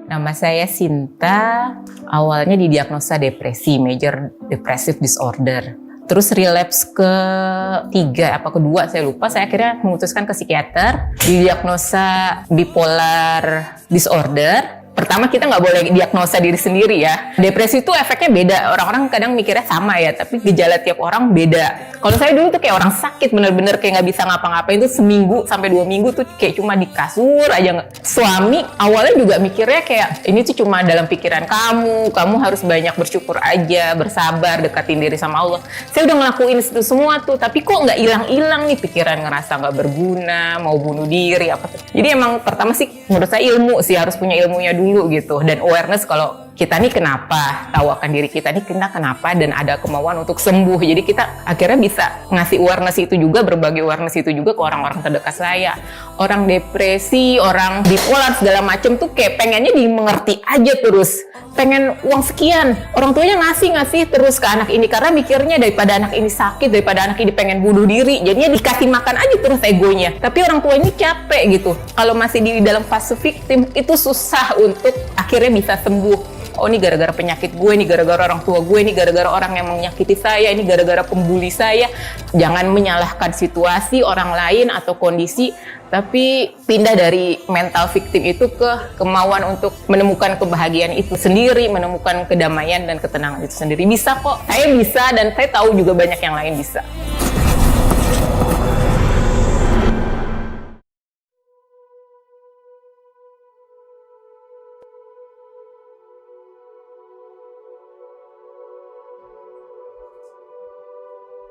Nama saya Sinta, awalnya didiagnosa depresi, major depressive disorder. Terus relapse kedua saya lupa, saya akhirnya memutuskan ke psikiater, didiagnosa bipolar disorder. Pertama kita nggak boleh diagnosa diri sendiri ya. Depresi itu efeknya beda, orang-orang kadang mikirnya sama ya, tapi gejala tiap orang beda. Kalau saya dulu tuh kayak orang sakit, bener-bener kayak nggak bisa ngapa-ngapain tuh seminggu sampai 2 minggu tuh kayak cuma di kasur aja. Suami awalnya juga mikirnya kayak ini tuh cuma dalam pikiran kamu harus banyak bersyukur aja, bersabar, dekatin diri sama Allah. Saya udah ngelakuin itu semua tuh, tapi kok nggak hilang-hilang nih pikiran, ngerasa nggak berguna, mau bunuh diri apa tuh. Jadi emang pertama sih menurut saya ilmu sih, harus punya ilmunya dulu gitu, dan awareness kalau kita nih kenapa, tahu akan diri kita nih kenapa, dan ada kemauan untuk sembuh. Jadi kita akhirnya bisa ngasih awareness itu juga, berbagi awareness itu juga ke orang-orang terdekat saya. Orang depresi, orang bipolar segala macem tuh kayak pengennya dimengerti aja terus. Pengen uang sekian, orang tuanya ngasih terus ke anak ini karena mikirnya daripada anak ini sakit, daripada anak ini pengen bunuh diri, jadinya dikasih makan aja terus egonya. Tapi orang tua ini capek gitu. Kalau masih di dalam fase victim itu susah untuk akhirnya bisa sembuh. Oh ini gara-gara penyakit gue, ini gara-gara orang tua gue, ini gara-gara orang yang menyakiti saya, ini gara-gara pembuli saya. Jangan menyalahkan situasi orang lain atau kondisi, tapi pindah dari mental victim itu ke kemauan untuk menemukan kebahagiaan itu sendiri, menemukan kedamaian dan ketenangan itu sendiri. Bisa kok, saya bisa, dan saya tahu juga banyak yang lain bisa.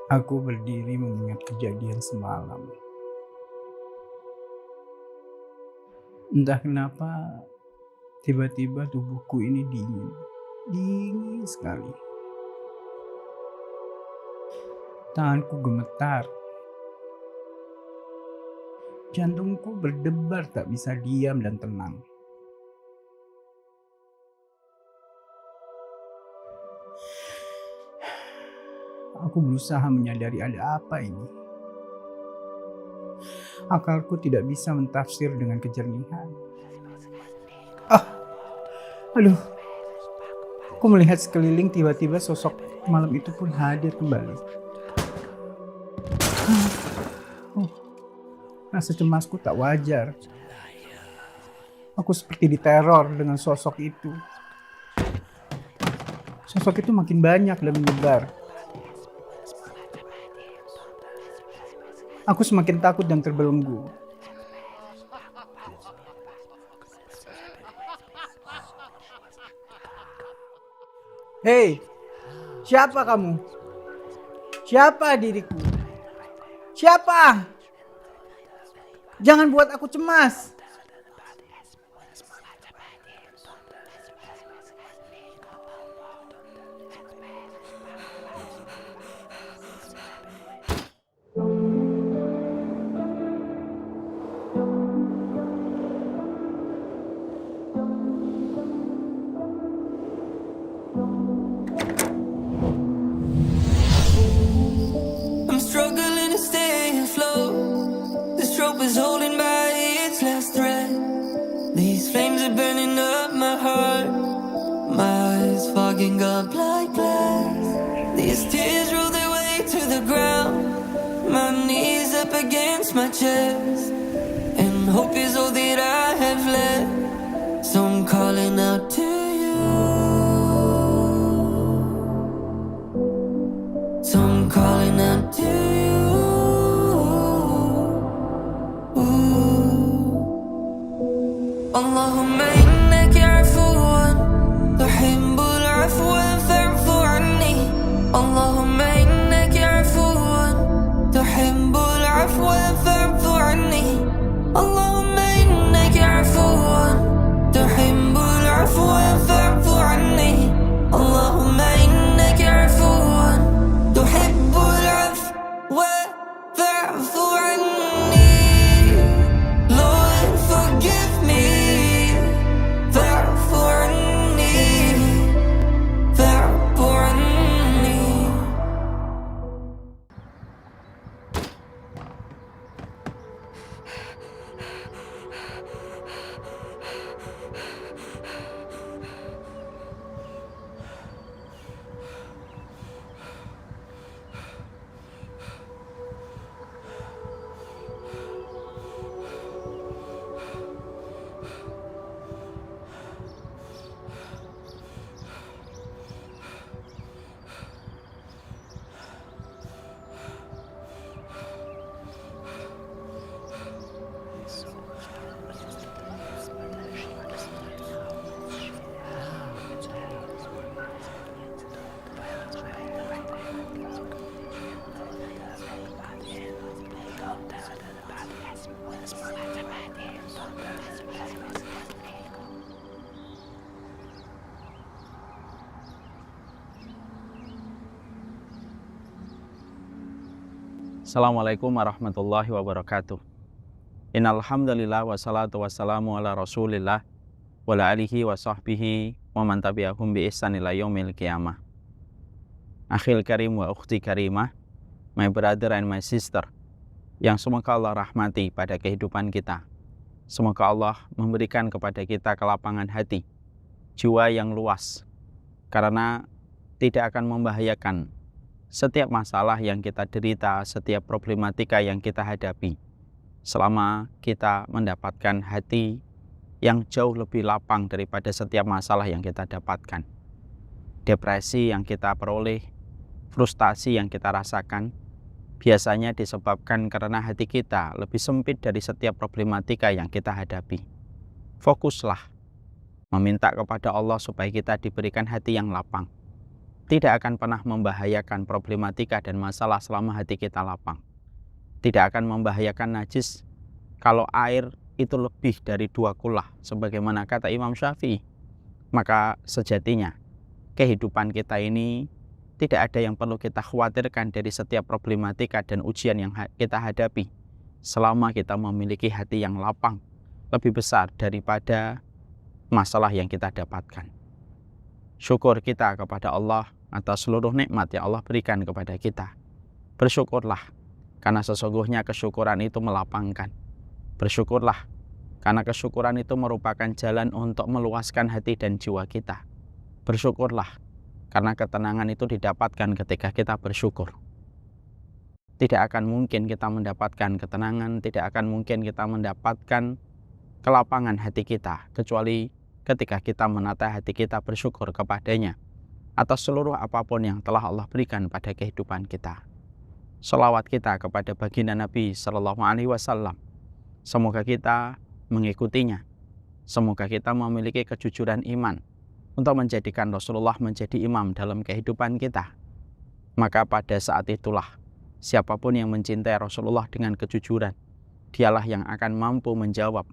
Aku berdiri mengingat kejadian semalam. Entah kenapa, tiba-tiba tubuhku ini dingin sekali. Tanganku gemetar. Jantungku berdebar tak bisa diam dan tenang. Aku berusaha menyadari ada apa ini. Akalku tidak bisa mentafsir dengan kejernihan. Aduh. Aku melihat sekeliling, tiba-tiba sosok malam itu pun hadir kembali. Rasa cemasku tak wajar. Aku seperti diteror dengan sosok itu. Sosok itu makin banyak dan menyebar. Aku semakin takut dan terbelenggu. Hei, siapa kamu? Siapa diriku? Siapa? Jangan buat aku cemas. Is holding by its last thread. These flames are burning up my heart. My eyes fogging up like glass. These tears roll their way to the ground. My knees up against my chest. And hope is all that I have left. So I'm calling out to you. So I'm calling out to you. اللهم إنك عفو تحب العفو فاعف عني اللهم إنك عفو تحب العفو فاعف عني اللهم إنك عفو تحب العفو فاعف عني اللهم إنك عفو تحب العفو فاعف عني Lord forgive me. Assalamualaikum warahmatullahi wabarakatuh. Innal hamdalillah wassalatu wassalamu ala Rasulillah wa ala alihi wa sahbihi wa man tabi'ahum bi ihsan ila yaumil qiyamah. Akhil karim wa ukhti karimah, my brother and my sister, yang semoga Allah rahmati pada kehidupan kita. Semoga Allah memberikan kepada kita kelapangan hati, jiwa yang luas, karena tidak akan membahayakan setiap masalah yang kita derita, setiap problematika yang kita hadapi, selama kita mendapatkan hati yang jauh lebih lapang daripada setiap masalah yang kita dapatkan. Depresi yang kita peroleh, frustasi yang kita rasakan, biasanya disebabkan karena hati kita lebih sempit dari setiap problematika yang kita hadapi. Fokuslah meminta kepada Allah supaya kita diberikan hati yang lapang. Tidak akan pernah membahayakan problematika dan masalah selama hati kita lapang. Tidak akan membahayakan najis kalau air itu lebih dari 2 kulah, sebagaimana kata Imam Syafi'i. Maka sejatinya kehidupan kita ini tidak ada yang perlu kita khawatirkan dari setiap problematika dan ujian yang kita hadapi, selama kita memiliki hati yang lapang, lebih besar daripada masalah yang kita dapatkan. Syukur kita kepada Allah atas seluruh nikmat yang Allah berikan kepada kita. Bersyukurlah, karena sesungguhnya kesyukuran itu melapangkan. Bersyukurlah, karena kesyukuran itu merupakan jalan untuk meluaskan hati dan jiwa kita. Bersyukurlah, karena ketenangan itu didapatkan ketika kita bersyukur. Tidak akan mungkin kita mendapatkan ketenangan, tidak akan mungkin kita mendapatkan kelapangan hati kita, kecuali ketika kita menata hati kita bersyukur kepadanya atas seluruh apapun yang telah Allah berikan pada kehidupan kita. Shalawat kita kepada baginda Nabi Sallallahu Alaihi Wasallam. Semoga kita mengikutinya. Semoga kita memiliki kejujuran iman untuk menjadikan Rasulullah menjadi imam dalam kehidupan kita. Maka pada saat itulah, siapapun yang mencintai Rasulullah dengan kejujuran, dialah yang akan mampu menjawab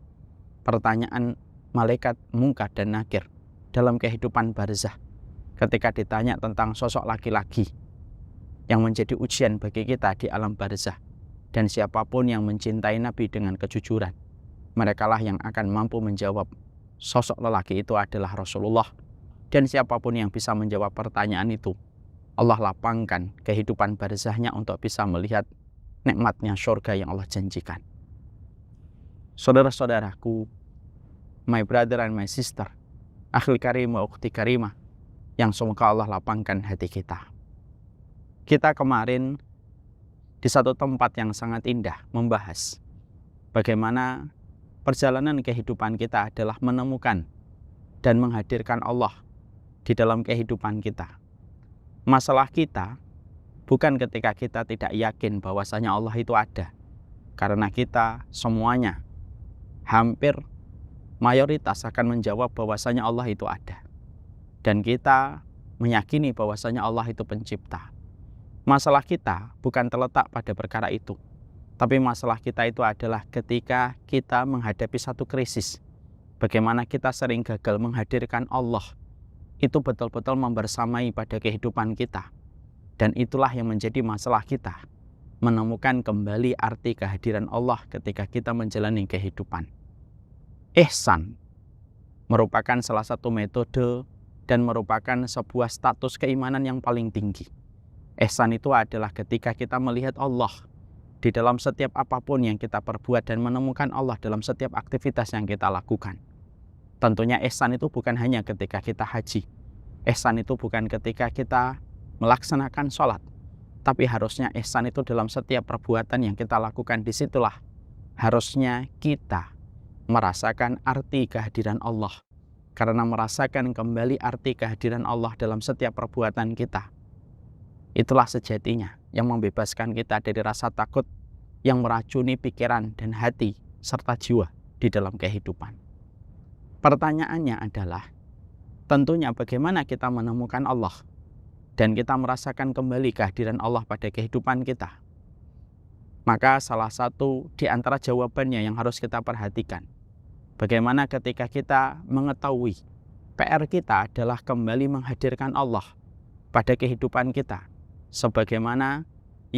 pertanyaan malaikat Munkar dan Nakir dalam kehidupan barzah, ketika ditanya tentang sosok laki-laki yang menjadi ujian bagi kita di alam barzah. Dan siapapun yang mencintai Nabi dengan kejujuran, merekalah yang akan mampu menjawab sosok lelaki itu adalah Rasulullah. Dan siapapun yang bisa menjawab pertanyaan itu, Allah lapangkan kehidupan barzahnya untuk bisa melihat nikmatnya surga yang Allah janjikan. Saudara-saudaraku, my brother and my sister, akhil karim wa ukhti karimah, yang semoga Allah lapangkan hati kita. Kita kemarin di satu tempat yang sangat indah membahas bagaimana perjalanan kehidupan kita adalah menemukan dan menghadirkan Allah di dalam kehidupan kita. Masalah kita bukan ketika kita tidak yakin bahwasanya Allah itu ada, karena kita semuanya hampir mayoritas akan menjawab bahwasanya Allah itu ada, dan kita meyakini bahwasanya Allah itu pencipta. Masalah kita bukan terletak pada perkara itu, tapi masalah kita itu adalah ketika kita menghadapi satu krisis, bagaimana kita sering gagal menghadirkan Allah itu betul-betul membersamai pada kehidupan kita. Dan itulah yang menjadi masalah kita, menemukan kembali arti kehadiran Allah ketika kita menjalani kehidupan. Ihsan merupakan salah satu metode dan merupakan sebuah status keimanan yang paling tinggi. Ihsan itu adalah ketika kita melihat Allah di dalam setiap apapun yang kita perbuat dan menemukan Allah dalam setiap aktivitas yang kita lakukan. Tentunya ihsan itu bukan hanya ketika kita haji. Ihsan itu bukan ketika kita melaksanakan sholat. Tapi harusnya ihsan itu dalam setiap perbuatan yang kita lakukan. Disitulah harusnya kita merasakan arti kehadiran Allah. Karena merasakan kembali arti kehadiran Allah dalam setiap perbuatan kita, itulah sejatinya yang membebaskan kita dari rasa takut yang meracuni pikiran dan hati serta jiwa di dalam kehidupan. Pertanyaannya adalah, tentunya bagaimana kita menemukan Allah dan kita merasakan kembali kehadiran Allah pada kehidupan kita. Maka salah satu di antara jawabannya yang harus kita perhatikan, bagaimana ketika kita mengetahui PR kita adalah kembali menghadirkan Allah pada kehidupan kita, sebagaimana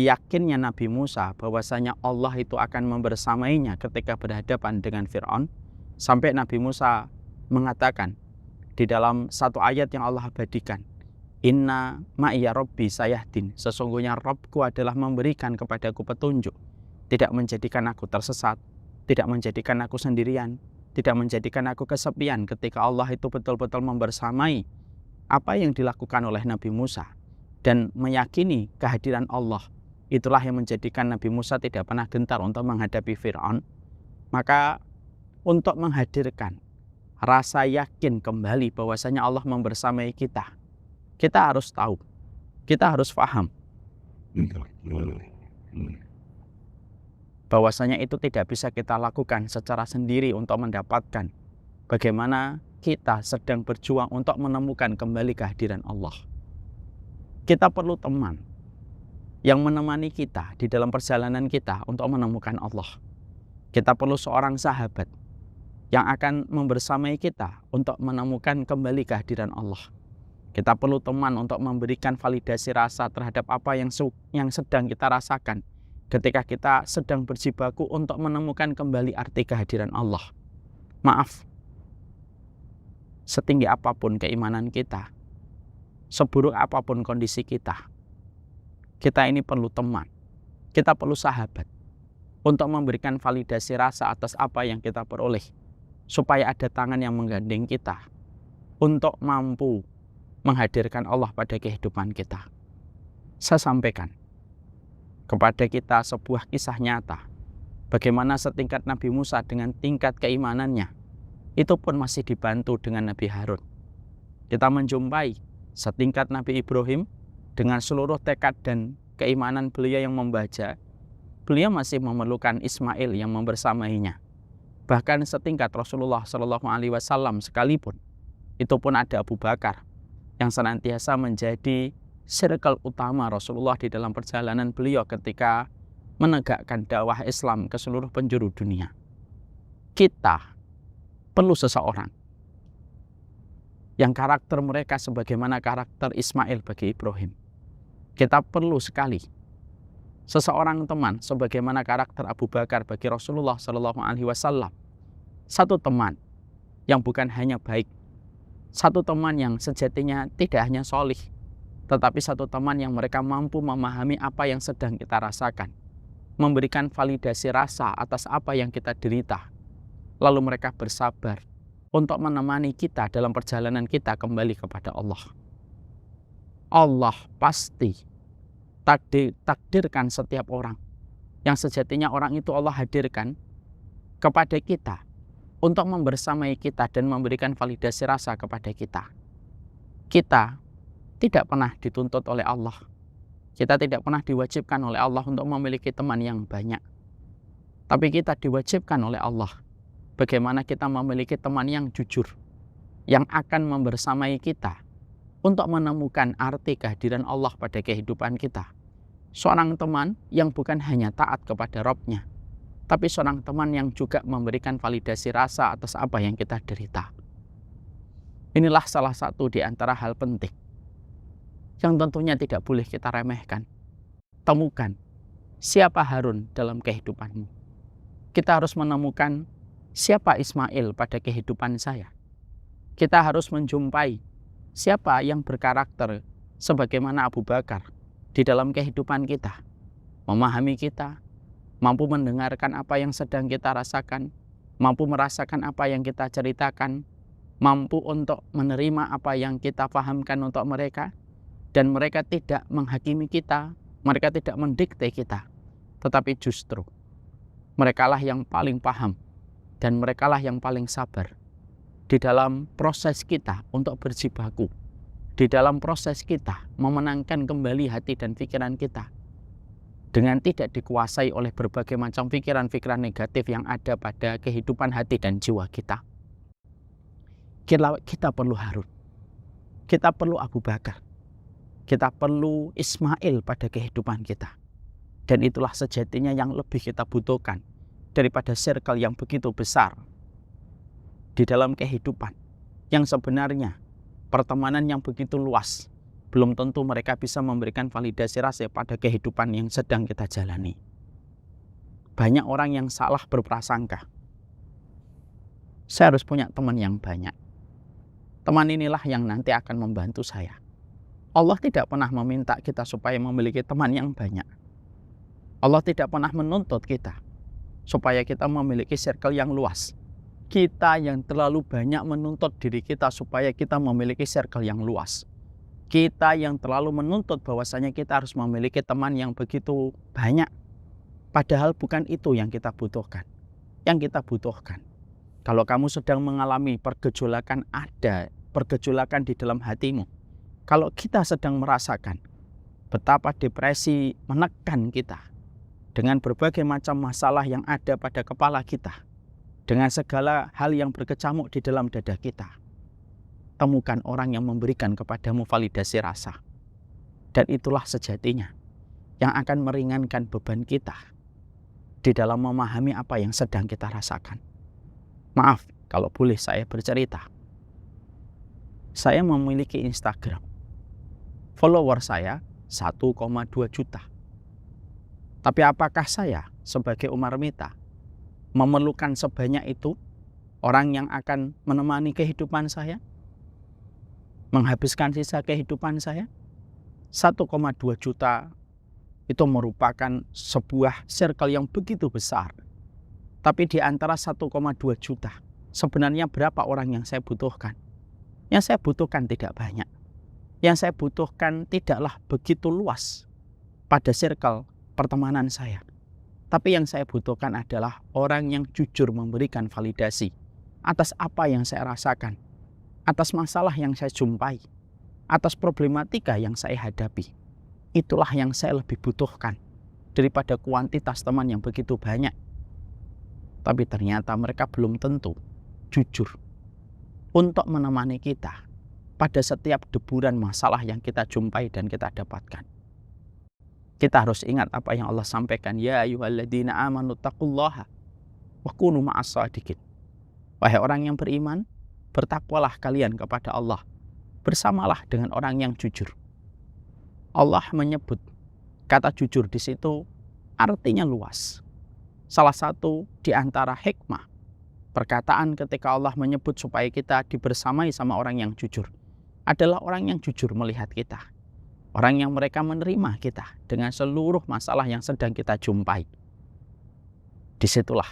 yakinnya Nabi Musa bahwasanya Allah itu akan membersamainya ketika berhadapan dengan Fir'aun, sampai Nabi Musa mengatakan di dalam satu ayat yang Allah abadikan, Inna ma'iya Rabbi sayahdin, sesungguhnya Rabbku adalah memberikan kepadaku petunjuk, tidak menjadikan aku tersesat, tidak menjadikan aku sendirian, tidak menjadikan aku kesepian ketika Allah itu betul-betul membersamai apa yang dilakukan oleh Nabi Musa dan meyakini kehadiran Allah. Itulah yang menjadikan Nabi Musa tidak pernah gentar untuk menghadapi Fir'aun. Maka untuk menghadirkan rasa yakin kembali bahwasanya Allah membersamai kita, kita harus tahu, kita harus paham bahwasanya itu tidak bisa kita lakukan secara sendiri untuk mendapatkan bagaimana kita sedang berjuang untuk menemukan kembali kehadiran Allah. Kita perlu teman yang menemani kita di dalam perjalanan kita untuk menemukan Allah. Kita perlu seorang sahabat yang akan membersamai kita untuk menemukan kembali kehadiran Allah. Kita perlu teman untuk memberikan validasi rasa terhadap apa yang sedang kita rasakan ketika kita sedang berjibaku untuk menemukan kembali arti kehadiran Allah. Maaf, setinggi apapun keimanan kita, seburuk apapun kondisi kita ini perlu teman, kita perlu sahabat untuk memberikan validasi rasa atas apa yang kita peroleh, supaya ada tangan yang menggandeng kita untuk mampu menghadirkan Allah pada kehidupan kita. Saya sampaikan kepada kita sebuah kisah nyata, bagaimana setingkat Nabi Musa dengan tingkat keimanannya, itu pun masih dibantu dengan Nabi Harun. Kita menjumpai setingkat Nabi Ibrahim dengan seluruh tekad dan keimanan beliau yang membaca, beliau masih memerlukan Ismail yang membersamainya. Bahkan setingkat Rasulullah SAW sekalipun, itu pun ada Abu Bakar yang senantiasa menjadi circle utama Rasulullah di dalam perjalanan beliau ketika menegakkan dakwah Islam ke seluruh penjuru dunia. Kita perlu seseorang yang karakter mereka sebagaimana karakter Ismail bagi Ibrahim. Kita perlu sekali seseorang teman sebagaimana karakter Abu Bakar bagi Rasulullah SAW. Satu teman yang bukan hanya baik, satu teman yang sejatinya tidak hanya solih, tetapi satu teman yang mereka mampu memahami apa yang sedang kita rasakan, memberikan validasi rasa atas apa yang kita derita, lalu mereka bersabar untuk menemani kita dalam perjalanan kita kembali kepada Allah. Allah pasti takdirkan setiap orang yang sejatinya orang itu Allah hadirkan kepada kita untuk membersamai kita dan memberikan validasi rasa kepada kita. Kita tidak pernah dituntut oleh Allah. Kita tidak pernah diwajibkan oleh Allah untuk memiliki teman yang banyak. Tapi kita diwajibkan oleh Allah bagaimana kita memiliki teman yang jujur, yang akan membersamai kita untuk menemukan arti kehadiran Allah pada kehidupan kita. Seorang teman yang bukan hanya taat kepada Rabb-Nya, tapi seorang teman yang juga memberikan validasi rasa atas apa yang kita derita. Inilah salah satu di antara hal penting yang tentunya tidak boleh kita remehkan. Temukan siapa Harun dalam kehidupanmu. Kita harus menemukan siapa Ismail pada kehidupan saya. Kita harus menjumpai siapa yang berkarakter sebagaimana Abu Bakar di dalam kehidupan kita, memahami kita, mampu mendengarkan apa yang sedang kita rasakan, mampu merasakan apa yang kita ceritakan, mampu untuk menerima apa yang kita pahamkan untuk mereka, dan mereka tidak menghakimi kita, mereka tidak mendikte kita, tetapi justru merekalah yang paling paham dan merekalah yang paling sabar di dalam proses kita untuk berjibaku, di dalam proses kita memenangkan kembali hati dan pikiran kita dengan tidak dikuasai oleh berbagai macam pikiran-pikiran negatif yang ada pada kehidupan hati dan jiwa kita. Kita perlu Harun, kita perlu Abu Bakar, kita perlu Ismail pada kehidupan kita. Dan itulah sejatinya yang lebih kita butuhkan daripada circle yang begitu besar di dalam kehidupan, yang sebenarnya pertemanan yang begitu luas belum tentu mereka bisa memberikan validasi rasa pada kehidupan yang sedang kita jalani. Banyak orang yang salah berprasangka. Saya harus punya teman yang banyak. Teman inilah yang nanti akan membantu saya. Allah tidak pernah meminta kita supaya memiliki teman yang banyak. Allah tidak pernah menuntut kita supaya kita memiliki circle yang luas. Kita yang terlalu banyak menuntut diri kita supaya kita memiliki circle yang luas. Kita yang terlalu menuntut bahwasanya kita harus memiliki teman yang begitu banyak. Padahal bukan itu yang kita butuhkan. Yang kita butuhkan, kalau kamu sedang mengalami pergejolakan di dalam hatimu, kalau kita sedang merasakan betapa depresi menekan kita dengan berbagai macam masalah yang ada pada kepala kita, dengan segala hal yang berkecamuk di dalam dada kita, temukan orang yang memberikan kepadamu validasi rasa. Dan itulah sejatinya yang akan meringankan beban kita di dalam memahami apa yang sedang kita rasakan. Maaf kalau boleh saya bercerita. Saya memiliki Instagram. Follower saya 1,2 juta. Tapi apakah saya sebagai Umar Mita memerlukan sebanyak itu orang yang akan menemani kehidupan saya? Menghabiskan sisa kehidupan saya? 1,2 juta itu merupakan sebuah circle yang begitu besar. Tapi di antara 1,2 juta, sebenarnya berapa orang yang saya butuhkan? Yang saya butuhkan tidak banyak. Yang saya butuhkan tidaklah begitu luas pada circle pertemanan saya. Tapi yang saya butuhkan adalah orang yang jujur memberikan validasi atas apa yang saya rasakan, atas masalah yang saya jumpai, atas problematika yang saya hadapi. Itulah yang saya lebih butuhkan daripada kuantitas teman yang begitu banyak. Tapi ternyata mereka belum tentu jujur untuk menemani kita pada setiap deburan masalah yang kita jumpai dan kita dapatkan. Kita harus ingat apa yang Allah sampaikan. Ya ayyuhalladzina amanu taqullaha wa kunu ma'as shadiqin. Wahai orang yang beriman, bertakwalah kalian kepada Allah. Bersamalah dengan orang yang jujur. Allah menyebut kata jujur di situ artinya luas. Salah satu di antara hikmah perkataan ketika Allah menyebut supaya kita dibersamai sama orang yang jujur adalah orang yang jujur melihat kita. Orang yang mereka menerima kita dengan seluruh masalah yang sedang kita jumpai. Disitulah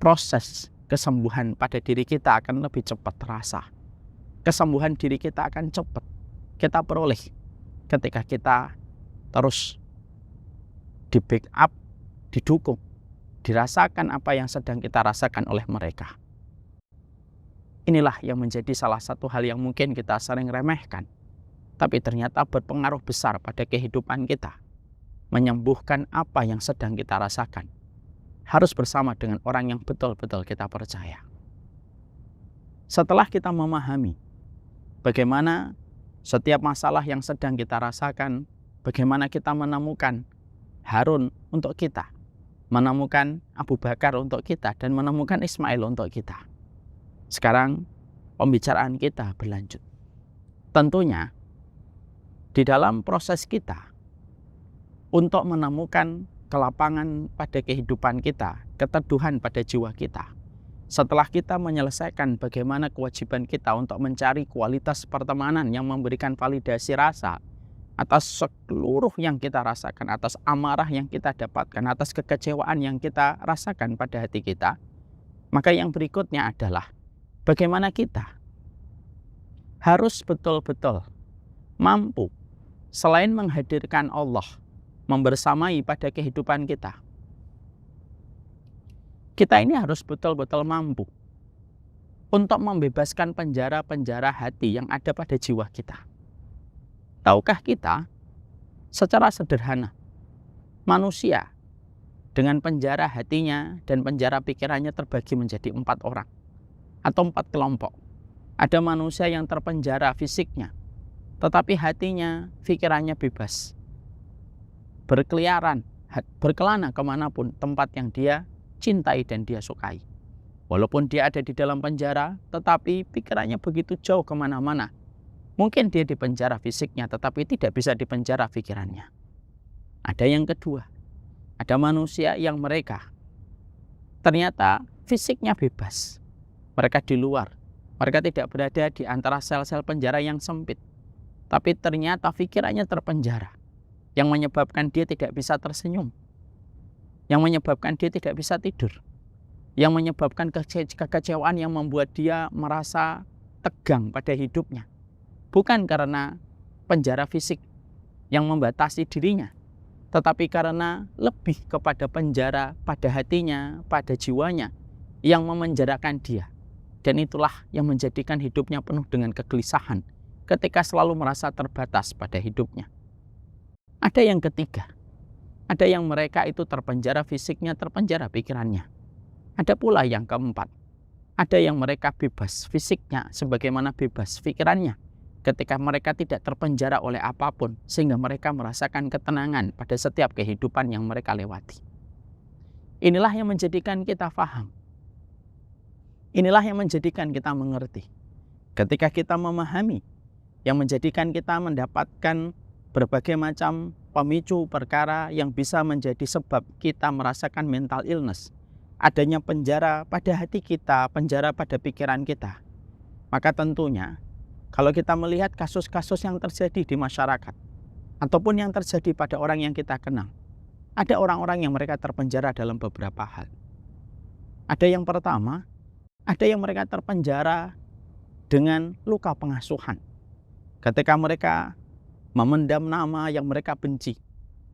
proses kesembuhan pada diri kita akan lebih cepat terasa. Kesembuhan diri kita akan cepat kita peroleh ketika kita terus di backup, didukung, dirasakan apa yang sedang kita rasakan oleh mereka. Inilah yang menjadi salah satu hal yang mungkin kita sering remehkan, tapi ternyata berpengaruh besar pada kehidupan kita, menyembuhkan apa yang sedang kita rasakan. Harus bersama dengan orang yang betul-betul kita percaya. Setelah kita memahami bagaimana setiap masalah yang sedang kita rasakan, bagaimana kita menemukan Harun untuk kita, menemukan Abu Bakar untuk kita, dan menemukan Ismail untuk kita. Sekarang pembicaraan kita berlanjut. Tentunya di dalam proses kita untuk menemukan kelapangan pada kehidupan kita, keteduhan pada jiwa kita, setelah kita menyelesaikan bagaimana kewajiban kita untuk mencari kualitas pertemanan yang memberikan validasi rasa atas seluruh yang kita rasakan, atas amarah yang kita dapatkan, atas kekecewaan yang kita rasakan pada hati kita, maka yang berikutnya adalah bagaimana kita harus betul-betul mampu selain menghadirkan Allah membersamai pada kehidupan kita, kita ini harus betul-betul mampu untuk membebaskan penjara-penjara hati yang ada pada jiwa kita. Tahukah kita, secara sederhana, manusia dengan penjara hatinya dan penjara pikirannya terbagi menjadi 4 orang atau 4 kelompok. Ada manusia yang terpenjara fisiknya, tetapi hatinya, pikirannya bebas, berkeliaran, berkelana kemanapun tempat yang dia cintai dan dia sukai. Walaupun dia ada di dalam penjara, tetapi pikirannya begitu jauh kemana-mana. Mungkin dia dipenjara fisiknya, tetapi tidak bisa dipenjara pikirannya. Ada yang kedua, ada manusia yang mereka ternyata fisiknya bebas. Mereka di luar, mereka tidak berada di antara sel-sel penjara yang sempit. Tapi ternyata pikirannya terpenjara, yang menyebabkan dia tidak bisa tersenyum, yang menyebabkan dia tidak bisa tidur, yang menyebabkan kekecewaan yang membuat dia merasa tegang pada hidupnya. Bukan karena penjara fisik yang membatasi dirinya, tetapi karena lebih kepada penjara pada hatinya, pada jiwanya yang memenjarakan dia. Dan itulah yang menjadikan hidupnya penuh dengan kegelisahan ketika selalu merasa terbatas pada hidupnya. Ada yang ketiga, ada yang mereka itu terpenjara fisiknya, terpenjara pikirannya. Ada pula yang keempat, ada yang mereka bebas fisiknya sebagaimana bebas pikirannya. Ketika mereka tidak terpenjara oleh apapun, sehingga mereka merasakan ketenangan pada setiap kehidupan yang mereka lewati. Inilah yang menjadikan kita faham. Inilah yang menjadikan kita mengerti. Ketika kita memahami, yang menjadikan kita mendapatkan berbagai macam pemicu perkara yang bisa menjadi sebab kita merasakan mental illness. Adanya penjara pada hati kita, penjara pada pikiran kita. Maka tentunya, kalau kita melihat kasus-kasus yang terjadi di masyarakat, ataupun yang terjadi pada orang yang kita kenal, ada orang-orang yang mereka terpenjara dalam beberapa hal. Ada yang pertama, ada yang mereka terpenjara dengan luka pengasuhan. Ketika mereka memendam nama yang mereka benci,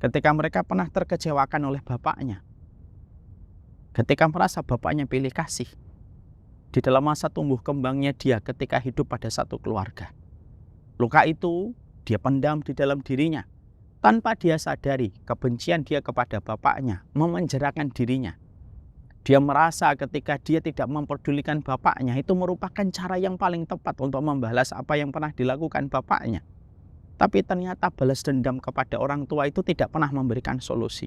ketika mereka pernah terkecewakan oleh bapaknya, ketika merasa bapaknya pilih kasih, di dalam masa tumbuh kembangnya dia ketika hidup pada satu keluarga. Luka itu dia pendam di dalam dirinya. Tanpa dia sadari, kebencian dia kepada bapaknya memenjarakan dirinya. Dia merasa ketika dia tidak memperdulikan bapaknya, itu merupakan cara yang paling tepat untuk membalas apa yang pernah dilakukan bapaknya. Tapi ternyata balas dendam kepada orang tua itu tidak pernah memberikan solusi.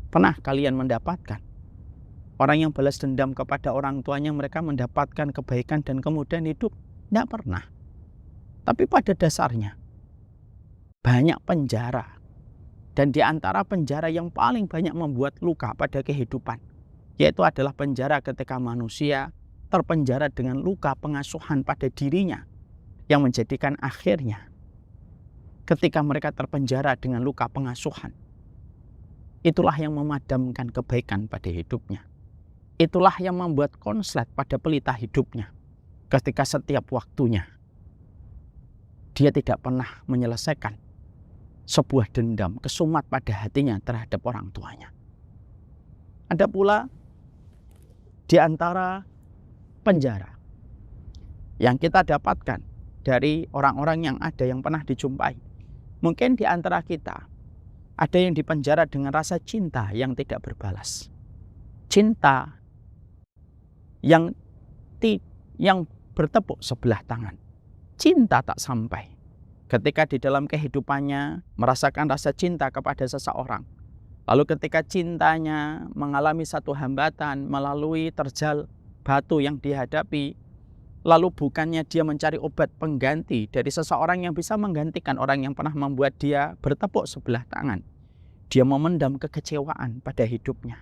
Pernah kalian mendapatkan orang yang balas dendam kepada orang tuanya, mereka mendapatkan kebaikan dan kemudian hidup? Tidak pernah. Tapi pada dasarnya, banyak penjara. Dan di antara penjara yang paling banyak membuat luka pada kehidupan, yaitu adalah penjara ketika manusia terpenjara dengan luka pengasuhan pada dirinya, yang menjadikan akhirnya, ketika mereka terpenjara dengan luka pengasuhan, itulah yang memadamkan kebaikan pada hidupnya. Itulah yang membuat konslet pada pelita hidupnya. Ketika setiap waktunya dia tidak pernah menyelesaikan sebuah dendam, kesumat pada hatinya terhadap orang tuanya. Ada pula di antara penjara yang kita dapatkan dari orang-orang yang ada yang pernah dijumpai. Mungkin di antara kita ada yang dipenjara dengan rasa cinta yang tidak berbalas. Cinta yang bertepuk sebelah tangan. Cinta tak sampai. Ketika di dalam kehidupannya merasakan rasa cinta kepada seseorang, lalu ketika cintanya mengalami satu hambatan melalui terjal batu yang dihadapi, lalu bukannya dia mencari obat pengganti dari seseorang yang bisa menggantikan orang yang pernah membuat dia bertepuk sebelah tangan, dia memendam kekecewaan pada hidupnya,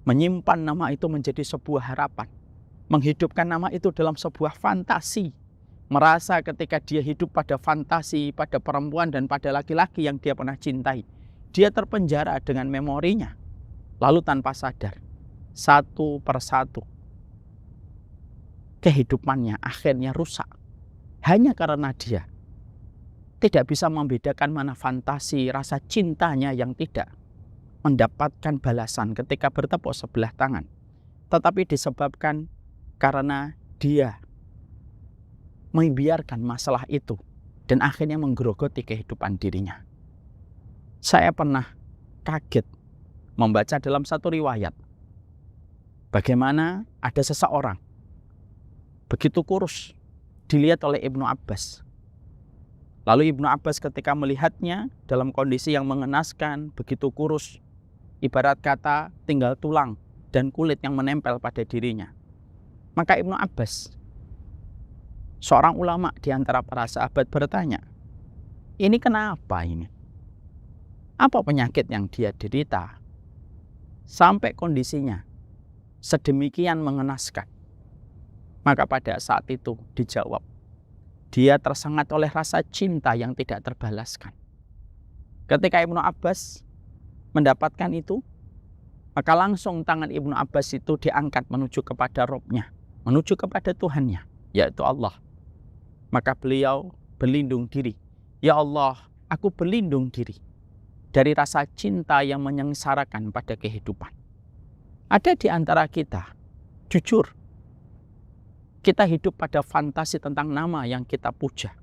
menyimpan nama itu menjadi sebuah harapan, menghidupkan nama itu dalam sebuah fantasi, merasa ketika dia hidup pada fantasi, pada perempuan dan pada laki-laki yang dia pernah cintai, dia terpenjara dengan memorinya. Lalu tanpa sadar, satu persatu kehidupannya akhirnya rusak. Hanya karena dia tidak bisa membedakan mana fantasi, rasa cintanya yang tidak mendapatkan balasan ketika bertepuk sebelah tangan, tetapi disebabkan karena dia membiarkan masalah itu dan akhirnya menggerogoti kehidupan dirinya. Saya pernah kaget membaca dalam satu riwayat bagaimana ada seseorang begitu kurus dilihat oleh Ibnu Abbas. Lalu Ibnu Abbas ketika melihatnya dalam kondisi yang mengenaskan, begitu kurus, ibarat kata tinggal tulang dan kulit yang menempel pada dirinya, maka Ibnu Abbas Seorang ulama di antara para sahabat bertanya, ini kenapa ini? Apa penyakit yang dia derita? Sampai kondisinya sedemikian mengenaskan. Maka pada saat itu dijawab, dia tersengat oleh rasa cinta yang tidak terbalaskan. Ketika Ibnu Abbas mendapatkan itu, maka langsung tangan Ibnu Abbas itu diangkat menuju kepada Rabb-nya, menuju kepada Tuhannya, yaitu Allah. Maka beliau berlindung diri, ya Allah, aku berlindung diri dari rasa cinta yang menyengsarakan pada kehidupan. Ada di antara kita, jujur, kita hidup pada fantasi tentang nama yang kita puja.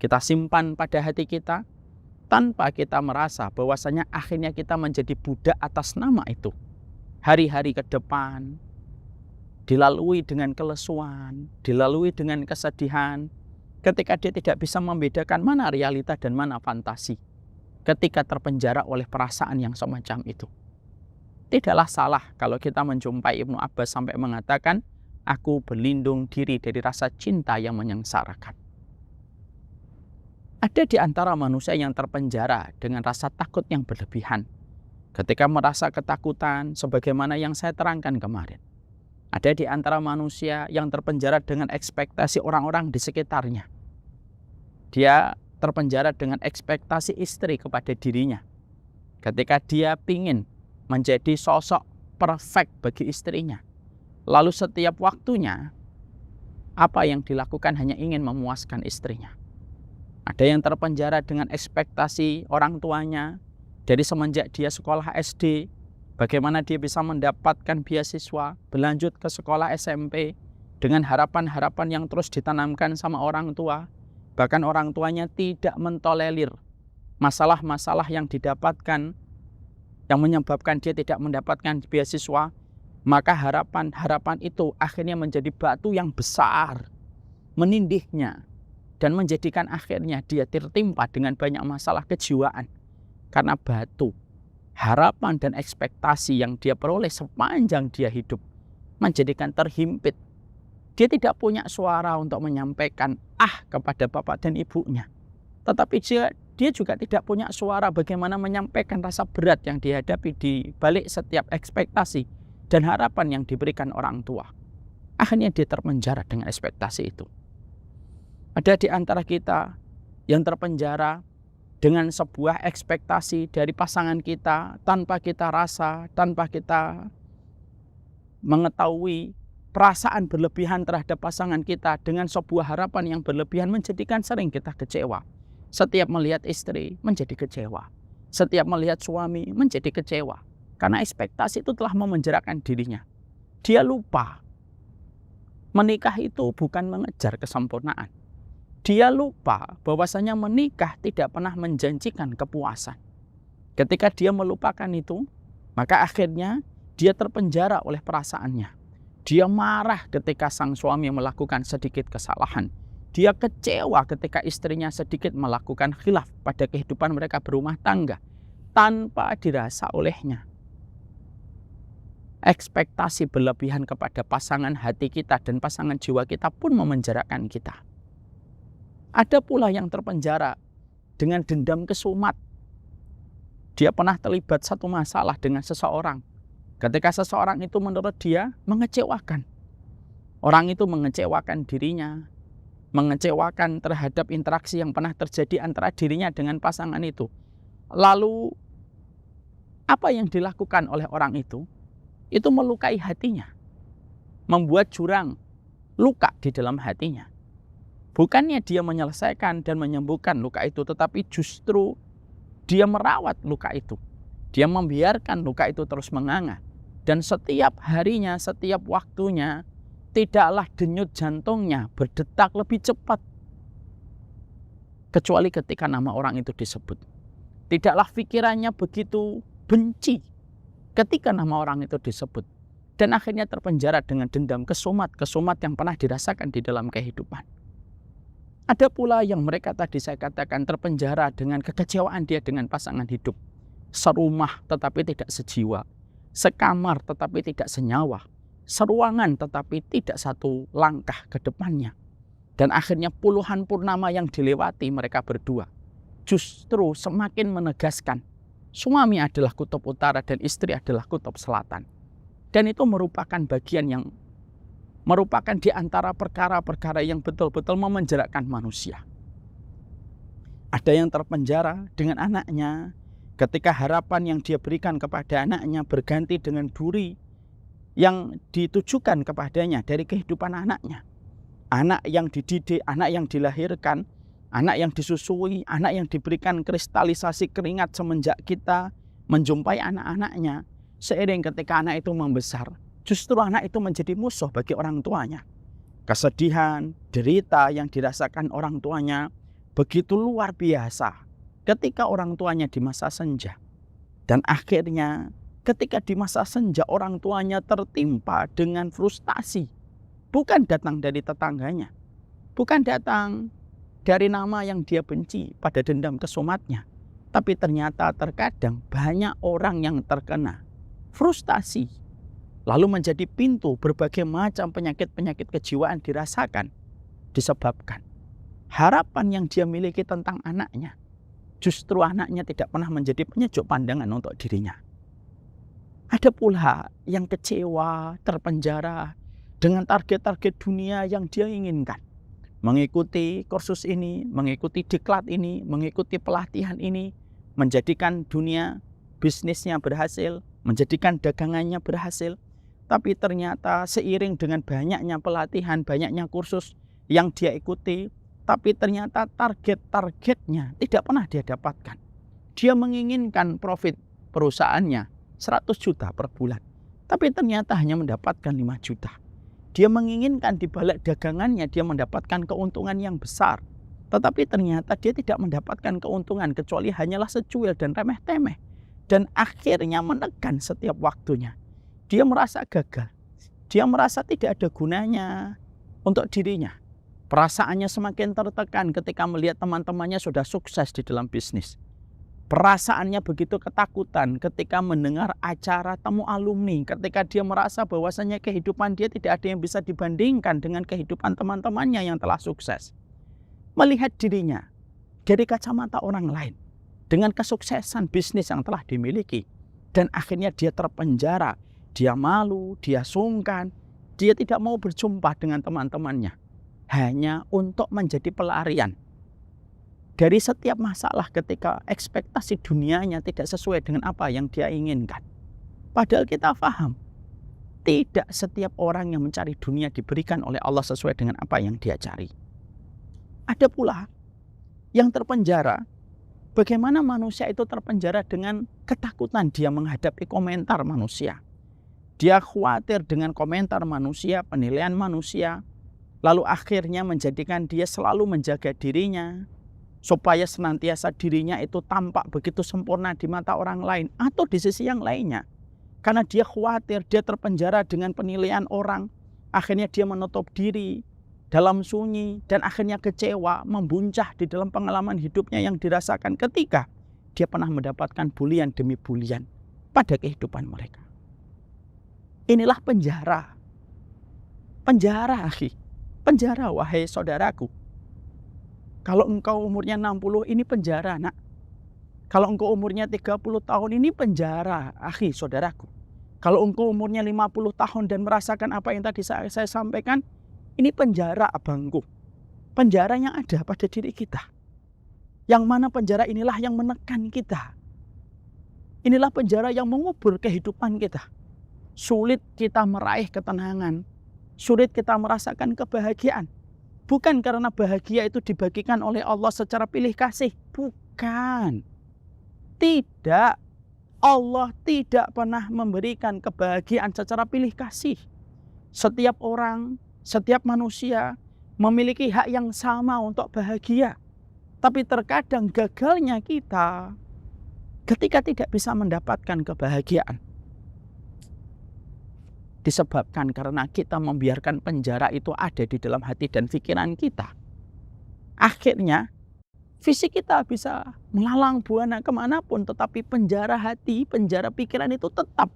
Kita simpan pada hati kita, tanpa kita merasa bahwasanya akhirnya kita menjadi budak atas nama itu. Hari-hari ke depan, dilalui dengan kelesuan, dilalui dengan kesedihan, ketika dia tidak bisa membedakan mana realita dan mana fantasi. Ketika terpenjara oleh perasaan yang semacam itu. Tidaklah salah kalau kita menjumpai Ibnu Abbas sampai mengatakan, aku berlindung diri dari rasa cinta yang menyengsarakan. Ada di antara manusia yang terpenjara dengan rasa takut yang berlebihan. Ketika merasa ketakutan sebagaimana yang saya terangkan kemarin. Ada di antara manusia yang terpenjara dengan ekspektasi orang-orang di sekitarnya. Dia terpenjara dengan ekspektasi istri kepada dirinya. Ketika dia ingin menjadi sosok perfect bagi istrinya. Lalu setiap waktunya, apa yang dilakukan hanya ingin memuaskan istrinya. Ada yang terpenjara dengan ekspektasi orang tuanya. Dari semenjak dia sekolah SD, bagaimana dia bisa mendapatkan beasiswa, berlanjut ke sekolah SMP, dengan harapan-harapan yang terus ditanamkan sama orang tua. Bahkan orang tuanya tidak mentolerir masalah-masalah yang didapatkan, yang menyebabkan dia tidak mendapatkan beasiswa. Maka harapan-harapan itu akhirnya menjadi batu yang besar, menindihnya, dan menjadikan akhirnya dia tertimpa dengan banyak masalah kejiwaan. Karena batu, harapan dan ekspektasi yang dia peroleh sepanjang dia hidup, menjadikan terhimpit. Dia tidak punya suara untuk menyampaikan kepada bapak dan ibunya. Tetapi dia juga tidak punya suara bagaimana menyampaikan rasa berat yang dihadapi di balik setiap ekspektasi dan harapan yang diberikan orang tua. Akhirnya dia terpenjara dengan ekspektasi itu. Ada di antara kita yang terpenjara dengan sebuah ekspektasi dari pasangan kita tanpa kita rasa, tanpa kita mengetahui perasaan berlebihan terhadap pasangan kita dengan sebuah harapan yang berlebihan menjadikan sering kita kecewa. Setiap melihat istri menjadi kecewa. Setiap melihat suami menjadi kecewa. Karena ekspektasi itu telah memenjarakan dirinya. Dia lupa menikah itu bukan mengejar kesempurnaan. Dia lupa bahwasanya menikah tidak pernah menjanjikan kepuasan. Ketika dia melupakan itu, maka akhirnya dia terpenjara oleh perasaannya. Dia marah ketika sang suami melakukan sedikit kesalahan. Dia kecewa ketika istrinya sedikit melakukan khilaf pada kehidupan mereka berumah tangga tanpa dirasa olehnya. Ekspektasi berlebihan kepada pasangan hati kita dan pasangan jiwa kita pun memenjarakan kita. Ada pula yang terpenjara dengan dendam kesumat. Dia pernah terlibat satu masalah dengan seseorang. Ketika seseorang itu menurut dia mengecewakan. Orang itu mengecewakan dirinya, mengecewakan terhadap interaksi yang pernah terjadi antara dirinya dengan pasangan itu. Lalu apa yang dilakukan oleh orang itu? Itu melukai hatinya. Membuat jurang, luka di dalam hatinya. Bukannya dia menyelesaikan dan menyembuhkan luka itu, tetapi justru dia merawat luka itu. Dia membiarkan luka itu terus menganga. Dan setiap harinya, setiap waktunya, tidaklah denyut jantungnya berdetak lebih cepat. Kecuali ketika nama orang itu disebut. Tidaklah pikirannya begitu benci ketika nama orang itu disebut. Dan akhirnya terpenjara dengan dendam kesumat yang pernah dirasakan di dalam kehidupan. Ada pula yang mereka tadi saya katakan terpenjara dengan kekecewaan dia dengan pasangan hidup. Serumah tetapi tidak sejiwa. Sekamar tetapi tidak senyawa. Seruangan tetapi tidak satu langkah ke depannya. Dan akhirnya puluhan purnama yang dilewati mereka berdua justru semakin menegaskan suami adalah kutub utara dan istri adalah kutub selatan. Dan itu merupakan bagian yang merupakan di antara perkara-perkara yang betul-betul memenjarakan manusia. Ada yang terpenjara dengan anaknya ketika harapan yang dia berikan kepada anaknya berganti dengan duri yang ditujukan kepadanya dari kehidupan anaknya. Anak yang dididik, anak yang dilahirkan, anak yang disusui, anak yang diberikan kristalisasi keringat semenjak kita menjumpai anak-anaknya. Seiring ketika anak itu membesar, justru anak itu menjadi musuh bagi orang tuanya. Kesedihan, derita yang dirasakan orang tuanya begitu luar biasa ketika orang tuanya di masa senja. Dan akhirnya ketika di masa senja orang tuanya tertimpa dengan frustasi. Bukan datang dari tetangganya, bukan datang dari nama yang dia benci pada dendam kesumatnya. Tapi ternyata terkadang banyak orang yang terkena frustasi. Lalu menjadi pintu berbagai macam penyakit-penyakit kejiwaan dirasakan. Disebabkan harapan yang dia miliki tentang anaknya. Justru anaknya tidak pernah menjadi penyejuk pandangan untuk dirinya. Ada pula yang kecewa, terpenjara dengan target-target dunia yang dia inginkan. Mengikuti kursus ini, mengikuti diklat ini, mengikuti pelatihan ini, menjadikan dunia bisnisnya berhasil, menjadikan dagangannya berhasil. Tapi ternyata seiring dengan banyaknya pelatihan, banyaknya kursus yang dia ikuti, tapi ternyata target-targetnya tidak pernah dia dapatkan. Dia menginginkan profit perusahaannya 100 juta per bulan, tapi ternyata hanya mendapatkan 5 juta. Dia menginginkan di balik dagangannya dia mendapatkan keuntungan yang besar. Tetapi ternyata dia tidak mendapatkan keuntungan kecuali hanyalah secuil dan remeh-temeh. Dan akhirnya menekan setiap waktunya. Dia merasa gagal. Dia merasa tidak ada gunanya untuk dirinya. Perasaannya semakin tertekan ketika melihat teman-temannya sudah sukses di dalam bisnis. Perasaannya begitu ketakutan ketika mendengar acara temu alumni, ketika dia merasa bahwasanya kehidupan dia tidak ada yang bisa dibandingkan dengan kehidupan teman-temannya yang telah sukses. Melihat dirinya dari kacamata orang lain, dengan kesuksesan bisnis yang telah dimiliki, dan akhirnya dia terpenjara, dia malu, dia sungkan, dia tidak mau berjumpa dengan teman-temannya, hanya untuk menjadi pelarian dari setiap masalah ketika ekspektasi dunianya tidak sesuai dengan apa yang dia inginkan. Padahal kita paham, tidak setiap orang yang mencari dunia diberikan oleh Allah sesuai dengan apa yang dia cari. Ada pula yang terpenjara. Bagaimana manusia itu terpenjara dengan ketakutan dia menghadapi komentar manusia. Dia khawatir dengan komentar manusia, penilaian manusia. Lalu akhirnya menjadikan dia selalu menjaga dirinya, supaya senantiasa dirinya itu tampak begitu sempurna di mata orang lain atau di sisi yang lainnya. Karena dia khawatir, dia terpenjara dengan penilaian orang. Akhirnya dia menutup diri dalam sunyi dan akhirnya kecewa, membuncah di dalam pengalaman hidupnya yang dirasakan ketika dia pernah mendapatkan bulian demi bulian pada kehidupan mereka. Inilah penjara. Penjara, akhi. Penjara, wahai saudaraku. Kalau engkau umurnya 60, ini penjara, nak. Kalau engkau umurnya 30 tahun, ini penjara, akhi, saudaraku. Kalau engkau umurnya 50 tahun dan merasakan apa yang tadi saya sampaikan, ini penjara, abangku. Penjara yang ada pada diri kita. Yang mana penjara inilah yang menekan kita. Inilah penjara yang mengubur kehidupan kita. Sulit kita meraih ketenangan. Sulit kita merasakan kebahagiaan. Bukan karena bahagia itu dibagikan oleh Allah secara pilih kasih. Bukan. Tidak. Allah tidak pernah memberikan kebahagiaan secara pilih kasih. Setiap orang, setiap manusia memiliki hak yang sama untuk bahagia. Tapi terkadang gagalnya kita ketika tidak bisa mendapatkan kebahagiaan disebabkan karena kita membiarkan penjara itu ada di dalam hati dan pikiran kita. Akhirnya fisik kita bisa melalang buana kemanapun, tetapi penjara hati, penjara pikiran itu tetap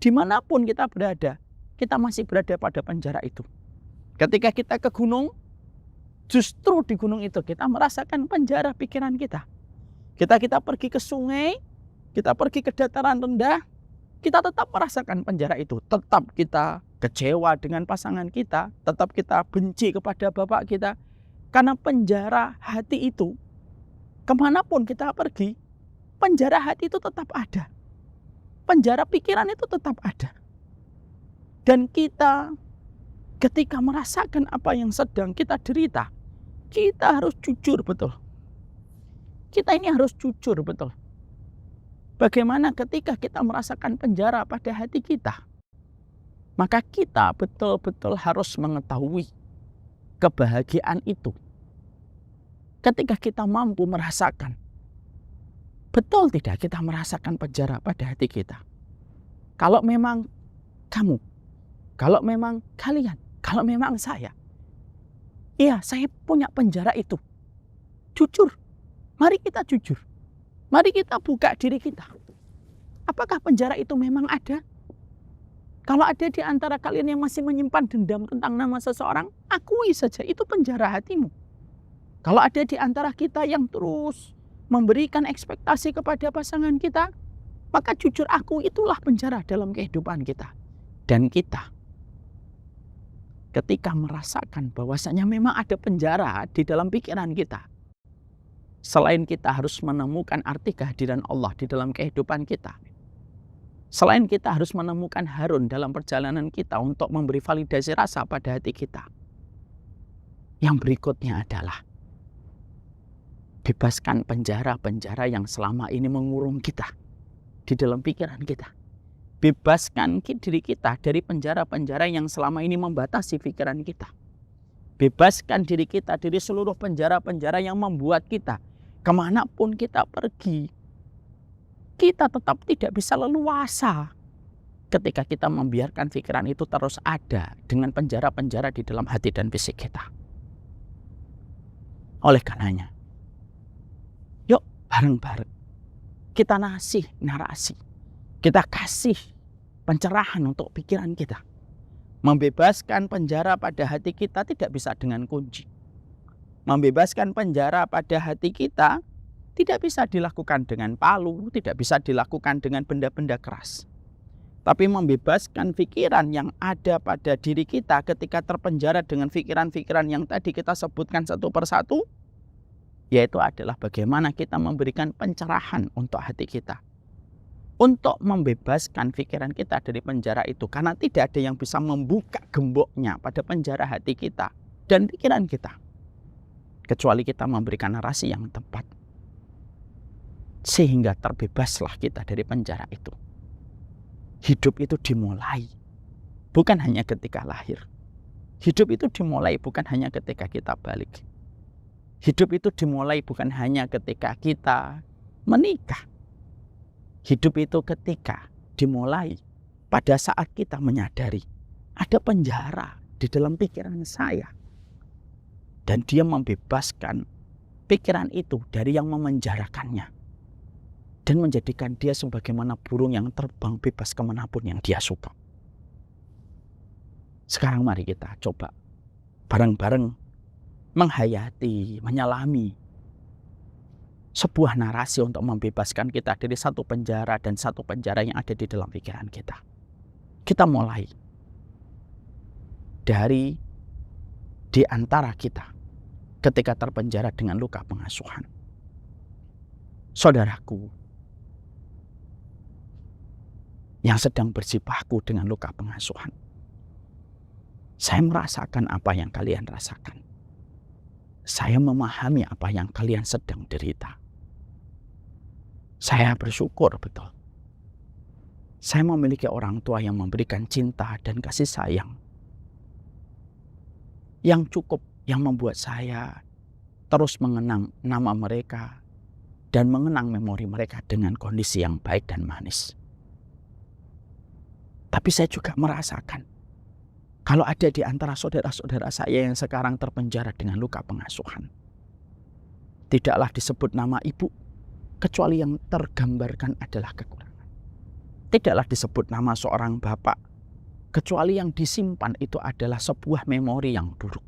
dimanapun kita berada. Kita masih berada pada penjara itu. Ketika kita ke gunung, Justru di gunung itu kita merasakan penjara pikiran kita. Kita pergi ke sungai, kita pergi ke dataran rendah, kita tetap merasakan penjara itu. Tetap kita kecewa dengan pasangan kita, tetap kita benci kepada bapak kita. Karena penjara hati itu, kemanapun kita pergi, penjara hati itu tetap ada. Penjara pikiran itu tetap ada. Dan kita ketika merasakan apa yang sedang kita derita, kita harus jujur betul. Kita ini harus jujur betul. Bagaimana ketika kita merasakan penjara pada hati kita, maka kita betul-betul harus mengetahui kebahagiaan itu. Ketika kita mampu merasakan, betul tidak kita merasakan penjara pada hati kita. Kalau memang kamu, kalau memang kalian, kalau memang saya, iya saya punya penjara itu. Jujur, mari kita jujur. Mari kita buka diri kita. Apakah penjara itu memang ada? Kalau ada di antara kalian yang masih menyimpan dendam tentang nama seseorang, akui saja itu penjara hatimu. Kalau ada di antara kita yang terus memberikan ekspektasi kepada pasangan kita, maka jujur aku itulah penjara dalam kehidupan kita. Dan kita ketika merasakan bahwasanya memang ada penjara di dalam pikiran kita, selain kita harus menemukan arti kehadiran Allah di dalam kehidupan kita, selain kita harus menemukan Harun dalam perjalanan kita untuk memberi validasi rasa pada hati kita, yang berikutnya adalah bebaskan penjara-penjara yang selama ini mengurung kita di dalam pikiran kita. Bebaskan diri kita dari penjara-penjara yang selama ini membatasi pikiran kita. Bebaskan diri kita dari seluruh penjara-penjara yang membuat kita kemanapun kita pergi, kita tetap tidak bisa leluasa ketika kita membiarkan pikiran itu terus ada dengan penjara-penjara di dalam hati dan fisik kita. Oleh karenanya, yuk bareng-bareng kita narasi, kita kasih pencerahan untuk pikiran kita. Membebaskan penjara pada hati kita tidak bisa dengan kunci. Membebaskan penjara pada hati kita tidak bisa dilakukan dengan palu, tidak bisa dilakukan dengan benda-benda keras. Tapi membebaskan pikiran yang ada pada diri kita ketika terpenjara dengan pikiran-pikiran yang tadi kita sebutkan satu persatu, yaitu adalah bagaimana kita memberikan pencerahan untuk hati kita. Untuk membebaskan pikiran kita dari penjara itu. Karena tidak ada yang bisa membuka gemboknya pada penjara hati kita dan pikiran kita, kecuali kita memberikan narasi yang tepat. Sehingga terbebaslah kita dari penjara itu. Hidup itu dimulai bukan hanya ketika lahir. Hidup itu dimulai bukan hanya ketika kita balik. Hidup itu dimulai bukan hanya ketika kita menikah. Hidup itu ketika dimulai pada saat kita menyadari ada penjara di dalam pikiran saya. Dan dia membebaskan pikiran itu dari yang memenjarakannya. Dan menjadikan dia sebagaimana burung yang terbang bebas kemanapun yang dia suka. Sekarang mari kita coba bareng-bareng menghayati, menyelami sebuah narasi untuk membebaskan kita dari satu penjara dan satu penjara yang ada di dalam pikiran kita. Kita mulai dari di antara kita ketika terpenjara dengan luka pengasuhan. Saudaraku yang sedang berjibaku dengan luka pengasuhan, saya merasakan apa yang kalian rasakan. Saya memahami apa yang kalian sedang derita. Saya bersyukur betul. Saya memiliki orang tua yang memberikan cinta dan kasih sayang yang cukup, yang membuat saya terus mengenang nama mereka dan mengenang memori mereka dengan kondisi yang baik dan manis. Tapi saya juga merasakan kalau ada di antara saudara-saudara saya yang sekarang terpenjara dengan luka pengasuhan, tidaklah disebut nama ibu, kecuali yang tergambarkan adalah kekurangan. Tidaklah disebut nama seorang bapak, kecuali yang disimpan itu adalah sebuah memori yang buruk.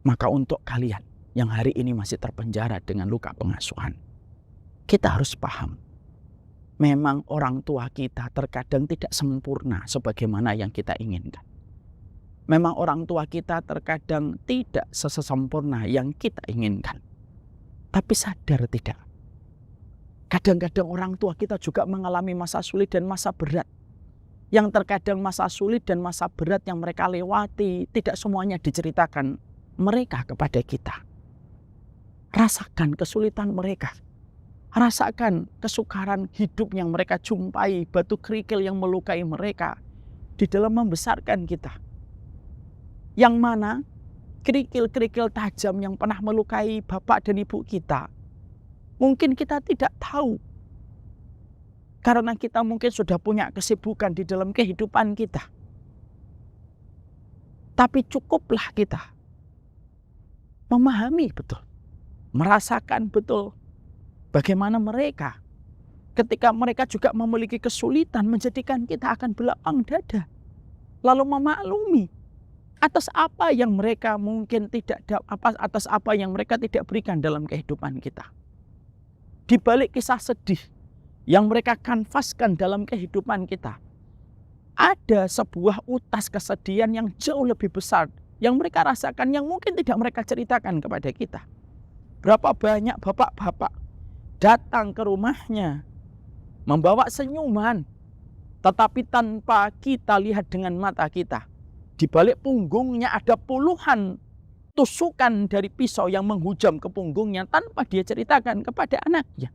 Maka untuk kalian yang hari ini masih terpenjara dengan luka pengasuhan, kita harus paham, memang orang tua kita terkadang tidak sempurna sebagaimana yang kita inginkan. Memang orang tua kita terkadang tidak sesempurna yang kita inginkan. Tapi sadar tidak? Kadang-kadang orang tua kita juga mengalami masa sulit dan masa berat. Yang terkadang masa sulit dan masa berat yang mereka lewati tidak semuanya diceritakan mereka kepada kita. Rasakan kesulitan mereka. Rasakan kesukaran hidup yang mereka jumpai, batu kerikil yang melukai mereka di dalam membesarkan kita. Yang mana kerikil-kerikil tajam yang pernah melukai bapak dan ibu kita, mungkin kita tidak tahu. Karena kita mungkin sudah punya kesibukan di dalam kehidupan kita. Tapi cukuplah kita memahami betul, merasakan betul bagaimana mereka ketika mereka juga memiliki kesulitan menjadikan kita akan berlapang dada. Lalu memaklumi atas apa yang mereka mungkin atas apa yang mereka tidak berikan dalam kehidupan kita. Di balik kisah sedih yang mereka kanvaskan dalam kehidupan kita, ada sebuah utas kesedihan yang jauh lebih besar yang mereka rasakan yang mungkin tidak mereka ceritakan kepada kita. Berapa banyak bapak-bapak datang ke rumahnya membawa senyuman, tetapi tanpa kita lihat dengan mata kita, di balik punggungnya ada puluhan tusukan dari pisau yang menghujam ke punggungnya tanpa dia ceritakan kepada anaknya.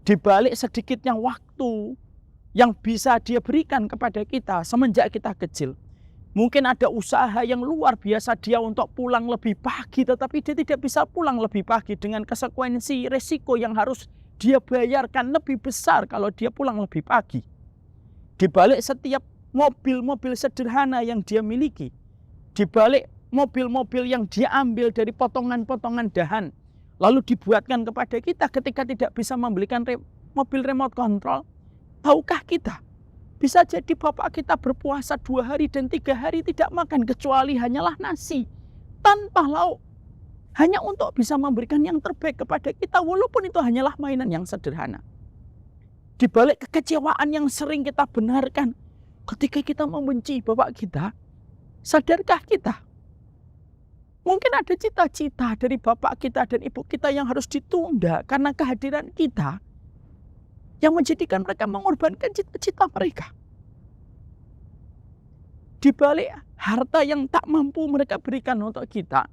Di balik sedikitnya waktu yang bisa dia berikan kepada kita semenjak kita kecil, mungkin ada usaha yang luar biasa dia untuk pulang lebih pagi, tetapi dia tidak bisa pulang lebih pagi dengan konsekuensi resiko yang harus dia bayarkan lebih besar kalau dia pulang lebih pagi. Di balik setiap mobil-mobil sederhana yang dia miliki, di balik mobil-mobil yang dia ambil dari potongan-potongan dahan, lalu dibuatkan kepada kita ketika tidak bisa membelikan mobil remote control, tahukah kita? Bisa jadi bapak kita berpuasa 2 hari dan 3 hari tidak makan kecuali hanyalah nasi tanpa lauk. Hanya untuk bisa memberikan yang terbaik kepada kita walaupun itu hanyalah mainan yang sederhana. Di balik kekecewaan yang sering kita benarkan ketika kita membenci bapak kita, sadarkah kita? Mungkin ada cita-cita dari bapak kita dan ibu kita yang harus ditunda karena kehadiran kita, yang menjadikan mereka mengorbankan cita-cita mereka. Di balik harta yang tak mampu mereka berikan untuk kita,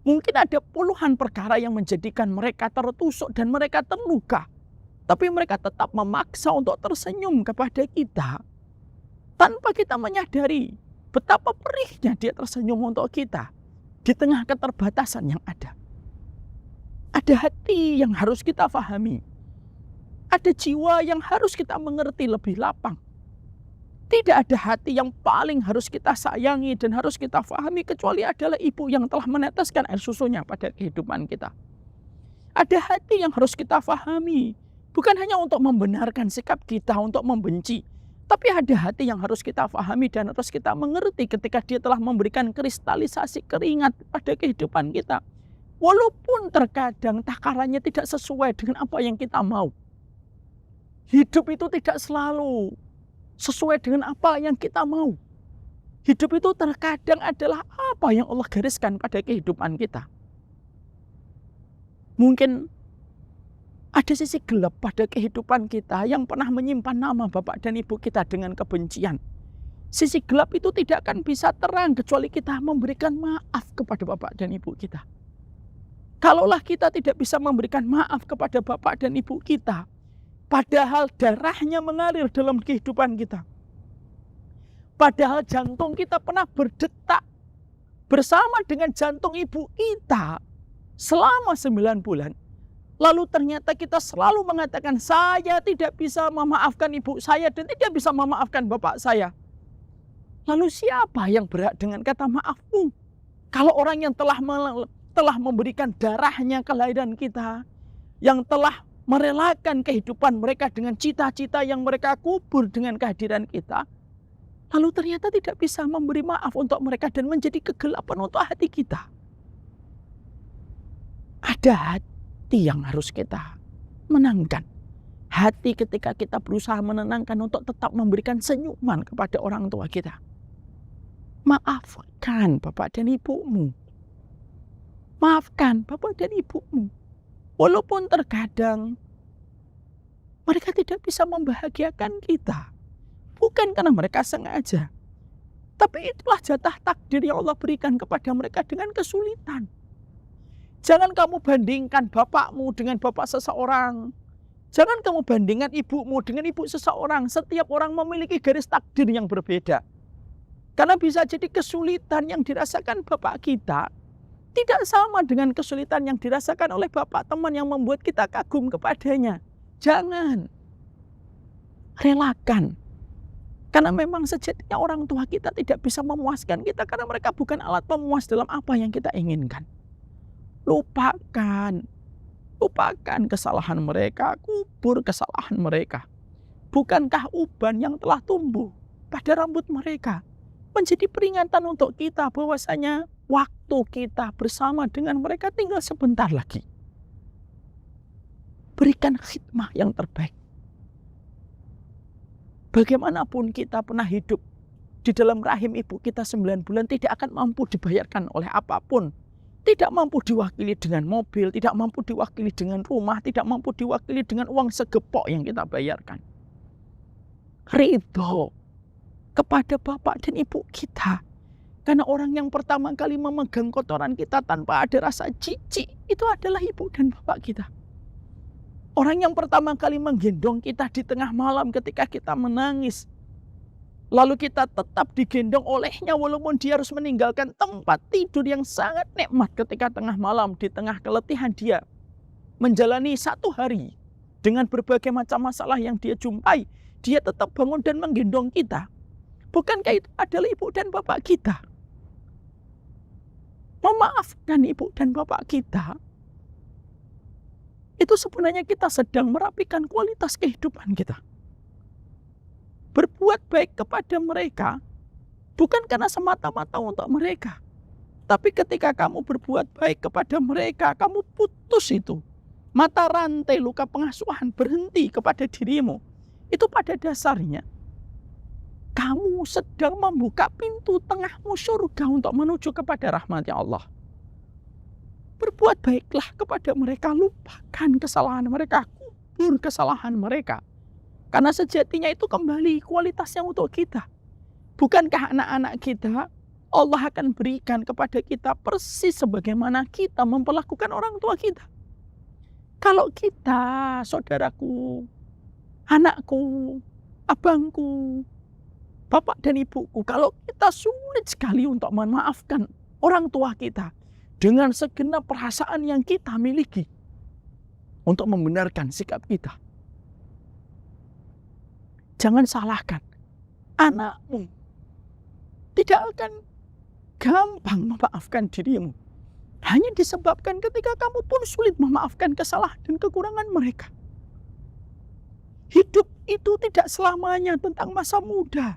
mungkin ada puluhan perkara yang menjadikan mereka tertusuk dan mereka terluka. Tapi mereka tetap memaksa untuk tersenyum kepada kita tanpa kita menyadari betapa perihnya dia tersenyum untuk kita di tengah keterbatasan yang ada. Ada hati yang harus kita fahami. Ada jiwa yang harus kita mengerti lebih lapang. Tidak ada hati yang paling harus kita sayangi dan harus kita fahami kecuali adalah ibu yang telah meneteskan air susunya pada kehidupan kita. Ada hati yang harus kita fahami. Bukan hanya untuk membenarkan sikap kita untuk membenci, tapi ada hati yang harus kita fahami dan harus kita mengerti ketika dia telah memberikan kristalisasi keringat pada kehidupan kita. Walaupun terkadang takarannya tidak sesuai dengan apa yang kita mau. Hidup itu tidak selalu sesuai dengan apa yang kita mau. Hidup itu terkadang adalah apa yang Allah gariskan pada kehidupan kita. Mungkin ada sisi gelap pada kehidupan kita yang pernah menyimpan nama bapak dan ibu kita dengan kebencian. Sisi gelap itu tidak akan bisa terang kecuali kita memberikan maaf kepada bapak dan ibu kita. Kalaulah kita tidak bisa memberikan maaf kepada bapak dan ibu kita, padahal darahnya mengalir dalam kehidupan kita, padahal jantung kita pernah berdetak bersama dengan jantung ibu kita selama 9 bulan, lalu ternyata kita selalu mengatakan saya tidak bisa memaafkan ibu saya dan tidak bisa memaafkan bapak saya. Lalu siapa yang berhak dengan kata maafmu? Kalau orang yang telah memberikan darahnya kelahiran kita, yang telah merelakan kehidupan mereka dengan cita-cita yang mereka kubur dengan kehadiran kita, lalu ternyata tidak bisa memberi maaf untuk mereka dan menjadi kegelapan untuk hati kita. Ada hati yang harus kita menangkan. Hati ketika kita berusaha menenangkan untuk tetap memberikan senyuman kepada orang tua kita. Maafkan bapak dan ibumu. Maafkan bapak dan ibumu. Walaupun terkadang mereka tidak bisa membahagiakan kita. Bukan karena mereka sengaja. Tapi itulah jatah takdir yang Allah berikan kepada mereka dengan kesulitan. Jangan kamu bandingkan bapakmu dengan bapak seseorang. Jangan kamu bandingkan ibumu dengan ibu seseorang. Setiap orang memiliki garis takdir yang berbeda. Karena bisa jadi kesulitan yang dirasakan bapak kita tidak sama dengan kesulitan yang dirasakan oleh bapak teman yang membuat kita kagum kepadanya. Jangan. Relakan. Karena memang sejatinya orang tua kita tidak bisa memuaskan kita karena mereka bukan alat pemuas dalam apa yang kita inginkan. Lupakan kesalahan mereka, kubur kesalahan mereka. Bukankah uban yang telah tumbuh pada rambut mereka menjadi peringatan untuk kita bahwasanya waktu kita bersama dengan mereka tinggal sebentar lagi. Berikan khidmah yang terbaik. Bagaimanapun kita pernah hidup di dalam rahim ibu kita 9 bulan tidak akan mampu dibayarkan oleh apapun. Tidak mampu diwakili dengan mobil, tidak mampu diwakili dengan rumah, tidak mampu diwakili dengan uang segepok yang kita bayarkan. Ridho kepada bapak dan ibu kita. Karena orang yang pertama kali memegang kotoran kita tanpa ada rasa jijik, itu adalah ibu dan bapak kita. Orang yang pertama kali menggendong kita di tengah malam ketika kita menangis. Lalu kita tetap digendong olehnya walaupun dia harus meninggalkan tempat tidur yang sangat nikmat ketika tengah malam di tengah keletihan dia. Menjalani 1 hari dengan berbagai macam masalah yang dia jumpai. Dia tetap bangun dan menggendong kita. Bukankah itu adalah ibu dan bapak kita? Memaafkan ibu dan bapak kita. Itu sebenarnya kita sedang merapikan kualitas kehidupan kita. Berbuat baik kepada mereka bukan karena semata-mata untuk mereka. Tapi ketika kamu berbuat baik kepada mereka, kamu putus itu. Mata rantai luka pengasuhan berhenti kepada dirimu. Itu pada dasarnya kamu sedang membuka pintu tengahmu surga untuk menuju kepada rahmat-Nya Allah. Berbuat baiklah kepada mereka, lupakan kesalahan mereka, kubur kesalahan mereka. Karena sejatinya itu kembali kualitasnya untuk kita. Bukankah anak-anak kita Allah akan berikan kepada kita persis sebagaimana kita memperlakukan orang tua kita. Kalau kita, saudaraku, anakku, abangku, bapak dan ibuku, kalau kita sulit sekali untuk memaafkan orang tua kita dengan segenap perasaan yang kita miliki untuk membenarkan sikap kita. Jangan salahkan anakmu. Tidak akan gampang memaafkan dirimu. Hanya disebabkan ketika kamu pun sulit memaafkan kesalahan dan kekurangan mereka. Hidup itu tidak selamanya tentang masa muda.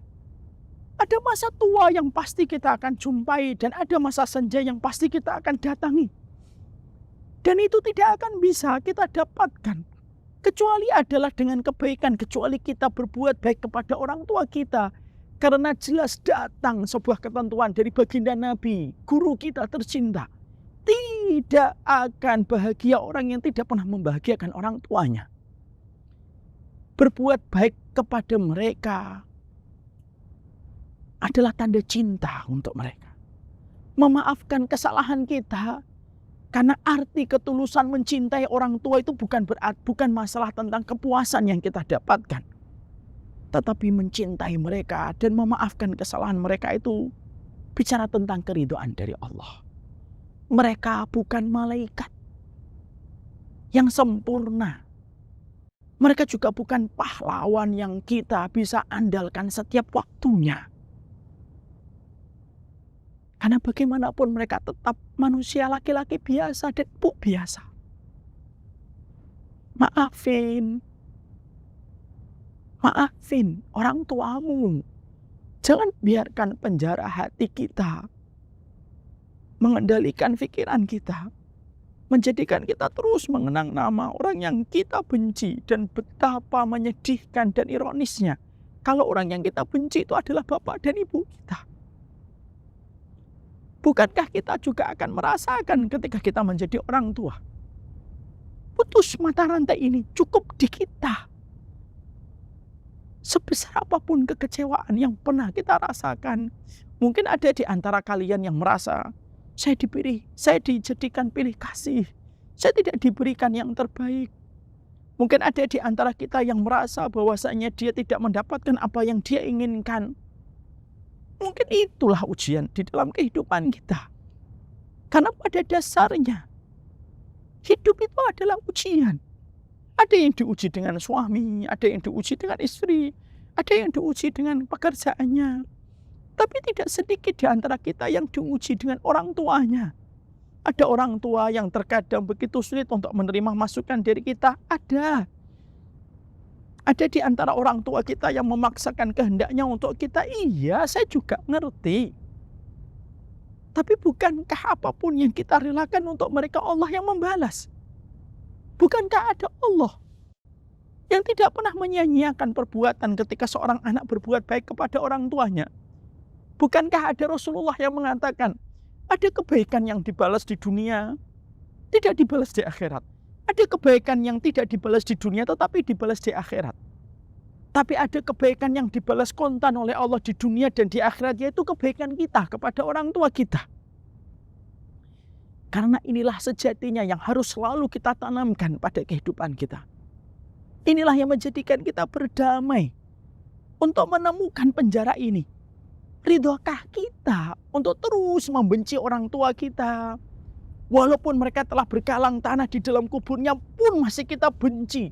Ada masa tua yang pasti kita akan jumpai dan ada masa senja yang pasti kita akan datangi. Dan itu tidak akan bisa kita dapatkan kecuali adalah dengan kebaikan, kecuali kita berbuat baik kepada orang tua kita. Karena jelas datang sebuah ketentuan dari baginda Nabi, guru kita tercinta. Tidak akan bahagia orang yang tidak pernah membahagiakan orang tuanya. Berbuat baik kepada mereka adalah tanda cinta untuk mereka. Memaafkan kesalahan kita. Karena arti ketulusan mencintai orang tua itu bukan masalah tentang kepuasan yang kita dapatkan. Tetapi mencintai mereka dan memaafkan kesalahan mereka itu bicara tentang keridhaan dari Allah. Mereka bukan malaikat yang sempurna. Mereka juga bukan pahlawan yang kita bisa andalkan setiap waktunya. Karena bagaimanapun mereka tetap manusia laki-laki biasa dan ibu biasa. Maafin orang tuamu. Jangan biarkan penjara hati kita mengendalikan pikiran kita, menjadikan kita terus mengenang nama orang yang kita benci, dan betapa menyedihkan dan ironisnya kalau orang yang kita benci itu adalah bapak dan ibu kita. Bukankah kita juga akan merasakan ketika kita menjadi orang tua? Putus mata rantai ini cukup di kita. Sebesar apapun kekecewaan yang pernah kita rasakan, mungkin ada di antara kalian yang merasa, saya dipilih, saya dijadikan pilih kasih, saya tidak diberikan yang terbaik. Mungkin ada di antara kita yang merasa bahwasanya dia tidak mendapatkan apa yang dia inginkan. Mungkin itulah ujian di dalam kehidupan kita. Karena pada dasarnya, hidup itu adalah ujian. Ada yang diuji dengan suami, ada yang diuji dengan istri, ada yang diuji dengan pekerjaannya. Tapi tidak sedikit di antara kita yang diuji dengan orang tuanya. Ada orang tua yang terkadang begitu sulit untuk menerima masukan dari kita. Ada di antara orang tua kita yang memaksakan kehendaknya untuk kita. Iya, saya juga ngerti. Tapi bukankah apapun yang kita relakan untuk mereka, Allah yang membalas? Bukankah ada Allah yang tidak pernah menyia-nyiakan perbuatan ketika seorang anak berbuat baik kepada orang tuanya? Bukankah ada Rasulullah yang mengatakan, ada kebaikan yang dibalas di dunia, tidak dibalas di akhirat. Ada kebaikan yang tidak dibalas di dunia tetapi dibalas di akhirat. Tapi ada kebaikan yang dibalas kontan oleh Allah di dunia dan di akhirat, yaitu kebaikan kita kepada orang tua kita. Karena inilah sejatinya yang harus selalu kita tanamkan pada kehidupan kita. Inilah yang menjadikan kita berdamai untuk menemukan penjara ini. Ridhokah kita untuk terus membenci orang tua kita? Walaupun mereka telah berkalang tanah di dalam kuburnya pun masih kita benci.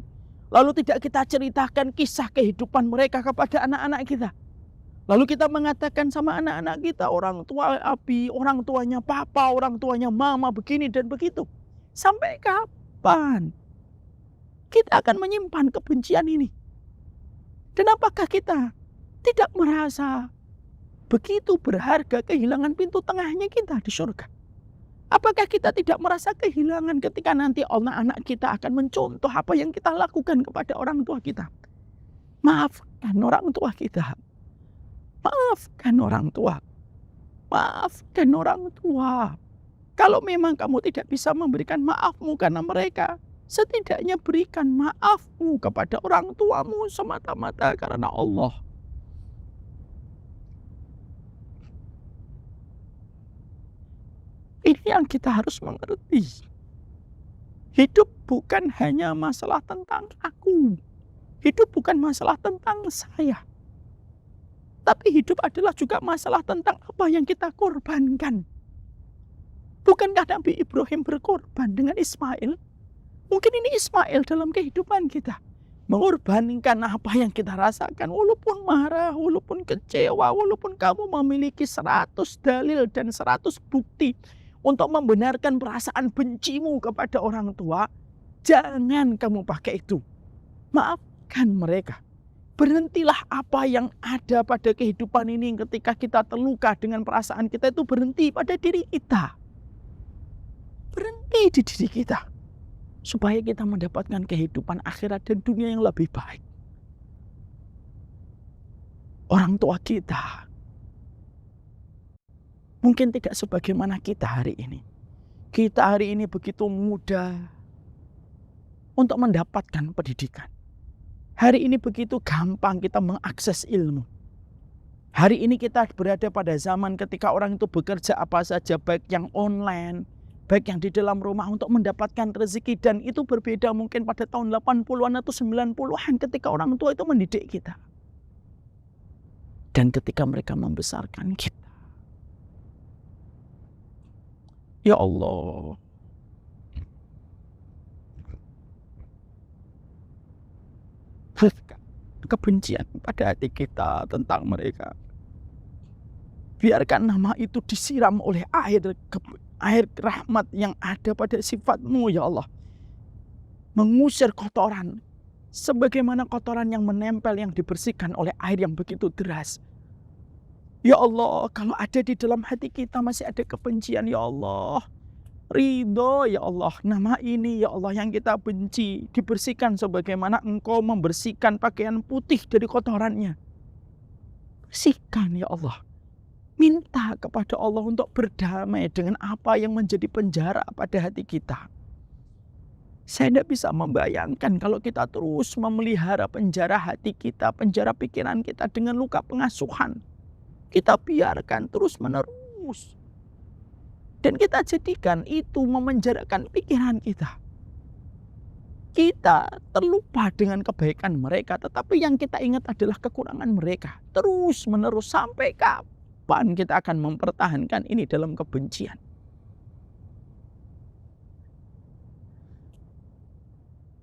Lalu tidak kita ceritakan kisah kehidupan mereka kepada anak-anak kita. Lalu kita mengatakan sama anak-anak kita, orang tua Abi, orang tuanya Papa, orang tuanya Mama, begini dan begitu. Sampai kapan kita akan menyimpan kebencian ini? Dan apakah kita tidak merasa begitu berharga kehilangan pintu tengahnya kita di surga? Apakah kita tidak merasa kehilangan ketika nanti anak kita akan mencontoh apa yang kita lakukan kepada orang tua kita? Maafkan orang tua kita. Maafkan orang tua. Maafkan orang tua. Kalau memang kamu tidak bisa memberikan maafmu karena mereka, setidaknya berikan maafmu kepada orang tuamu semata-mata karena Allah. Ini yang kita harus mengerti. Hidup bukan hanya masalah tentang aku. Hidup bukan masalah tentang saya. Tapi hidup adalah juga masalah tentang apa yang kita korbankan. Bukankah Nabi Ibrahim berkorban dengan Ismail? Mungkin ini Ismail dalam kehidupan kita. Mengorbankan apa yang kita rasakan. Walaupun marah, walaupun kecewa, walaupun kamu memiliki 100 dalil dan 100 bukti untuk membenarkan perasaan bencimu kepada orang tua, jangan kamu pakai itu. Maafkan mereka. Berhentilah apa yang ada pada kehidupan ini ketika kita terluka dengan perasaan kita itu berhenti pada diri kita. Berhenti di diri kita. Supaya kita mendapatkan kehidupan akhirat dan dunia yang lebih baik. Orang tua kita mungkin tidak sebagaimana kita hari ini. Kita hari ini begitu mudah untuk mendapatkan pendidikan. Hari ini begitu gampang kita mengakses ilmu. Hari ini kita berada pada zaman ketika orang itu bekerja apa saja, baik yang online, baik yang di dalam rumah untuk mendapatkan rezeki. Dan itu berbeda mungkin pada tahun 80-an atau 90-an ketika orang tua itu mendidik kita. Dan ketika mereka membesarkan kita. Ya Allah. Kebencian pada hati kita tentang mereka. Biarkan nama itu disiram oleh air rahmat yang ada pada sifat-Mu ya Allah. Mengusir kotoran. Sebagaimana kotoran yang menempel yang dibersihkan oleh air yang begitu deras. Ya Allah, kalau ada di dalam hati kita masih ada kebencian, ya Allah, ridho ya Allah, nama ini ya Allah yang kita benci dibersihkan sebagaimana Engkau membersihkan pakaian putih dari kotorannya. Bersihkan ya Allah. Minta kepada Allah untuk berdamai dengan apa yang menjadi penjara pada hati kita. Saya tidak bisa membayangkan kalau kita terus memelihara penjara hati kita, penjara pikiran kita dengan luka pengasuhan. Kita biarkan terus menerus. Dan kita jadikan itu memenjarakan pikiran kita. Kita terlupa dengan kebaikan mereka, tetapi yang kita ingat adalah kekurangan mereka. Terus menerus sampai kapan kita akan mempertahankan ini dalam kebencian?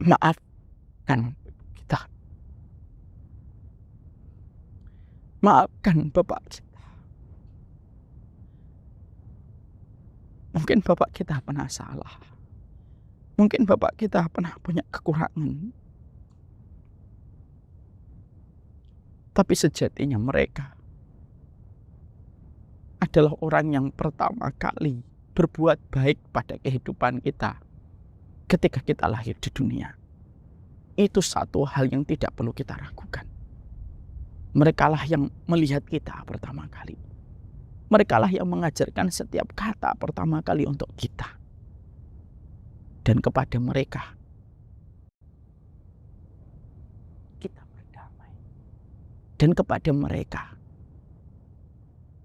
Maafkan kita. Maafkan Bapak kita. Mungkin Bapak kita pernah salah. Mungkin Bapak kita pernah punya kekurangan. Tapi sejatinya mereka adalah orang yang pertama kali berbuat baik pada kehidupan kita ketika kita lahir di dunia. Itu satu hal yang tidak perlu kita ragukan. Merekalah yang melihat kita pertama kali. Merekalah yang mengajarkan setiap kata pertama kali untuk kita. Dan kepada mereka, kita berdamai. Dan kepada mereka,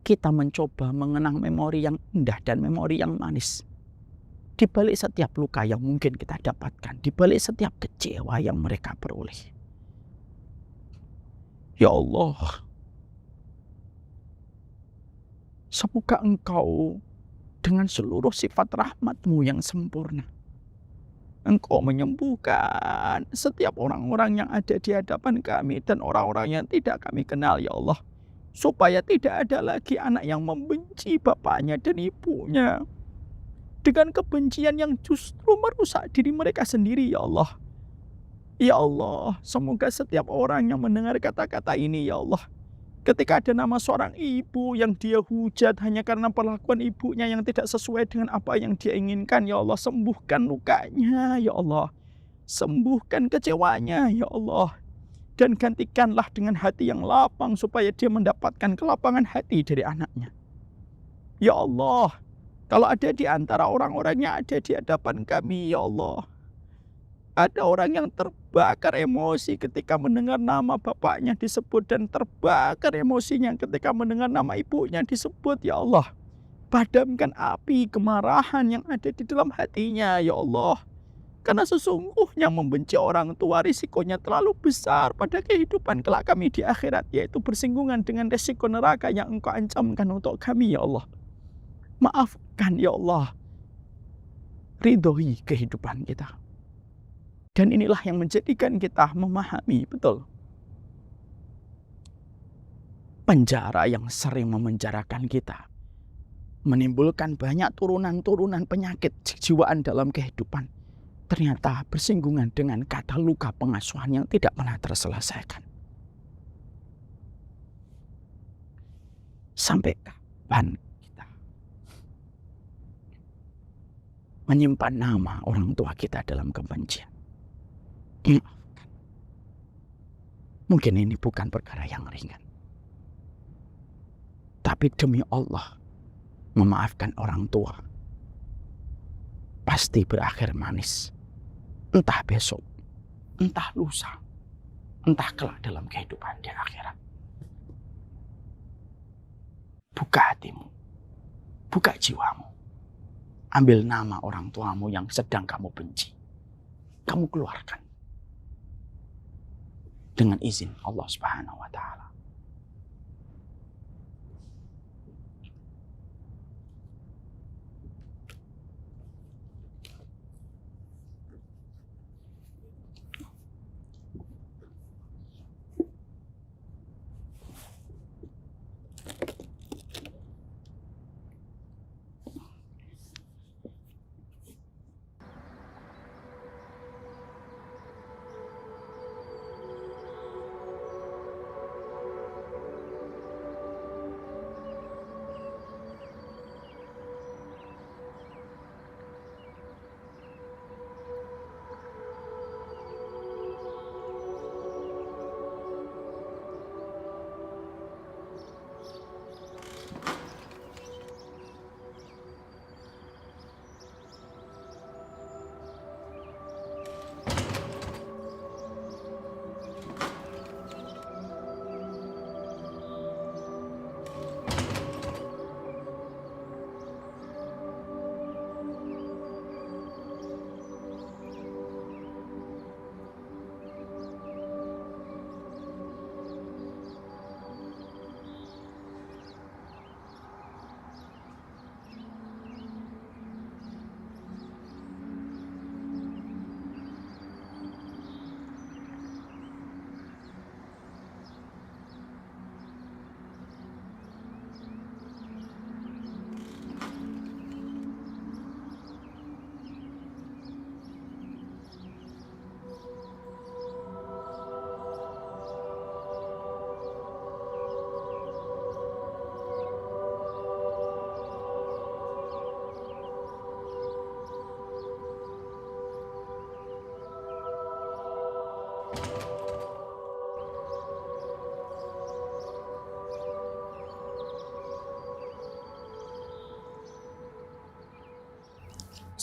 kita mencoba mengenang memori yang indah dan memori yang manis. Di balik setiap luka yang mungkin kita dapatkan, di balik setiap kecewa yang mereka peroleh. Ya Allah, semoga Engkau dengan seluruh sifat rahmat-Mu yang sempurna, Engkau menyembuhkan setiap orang-orang yang ada di hadapan kami dan orang-orang yang tidak kami kenal, ya Allah. Supaya tidak ada lagi anak yang membenci bapaknya dan ibunya dengan kebencian yang justru merusak diri mereka sendiri, ya Allah. Ya Allah, semoga setiap orang yang mendengar kata-kata ini, ya Allah, ketika ada nama seorang ibu yang dia hujat hanya karena perlakuan ibunya yang tidak sesuai dengan apa yang dia inginkan, ya Allah, sembuhkan lukanya, ya Allah. Sembuhkan kecewanya, ya Allah. Dan gantikanlah dengan hati yang lapang supaya dia mendapatkan kelapangan hati dari anaknya. Ya Allah, kalau ada di antara orang-orang yang ada di hadapan kami, ya Allah, ada orang yang terbakar emosi ketika mendengar nama bapaknya disebut dan terbakar emosinya ketika mendengar nama ibunya disebut, ya Allah. Padamkan api kemarahan yang ada di dalam hatinya, ya Allah. Karena sesungguhnya membenci orang tua risikonya terlalu besar pada kehidupan kelak kami di akhirat, yaitu bersinggungan dengan risiko neraka yang Engkau ancamkan untuk kami, ya Allah. Maafkan, ya Allah. Ridhoi kehidupan kita. Dan inilah yang menjadikan kita memahami betul. Penjara yang sering memenjarakan kita menimbulkan banyak turunan-turunan penyakit kejiwaan dalam kehidupan. Ternyata bersinggungan dengan kata luka pengasuhan yang tidak pernah terselesaikan. Sampai kapan kita menyimpan nama orang tua kita dalam kebencian? Maafkan. Mungkin ini bukan perkara yang ringan. Tapi demi Allah, memaafkan orang tua pasti berakhir manis. Entah besok, entah lusa, entah kelak dalam kehidupan di akhirat. Buka hatimu, buka jiwamu. Ambil nama orang tuamu yang sedang kamu benci. Kamu keluarkan. Dengan izin Allah Subhanahu wa Ta'ala.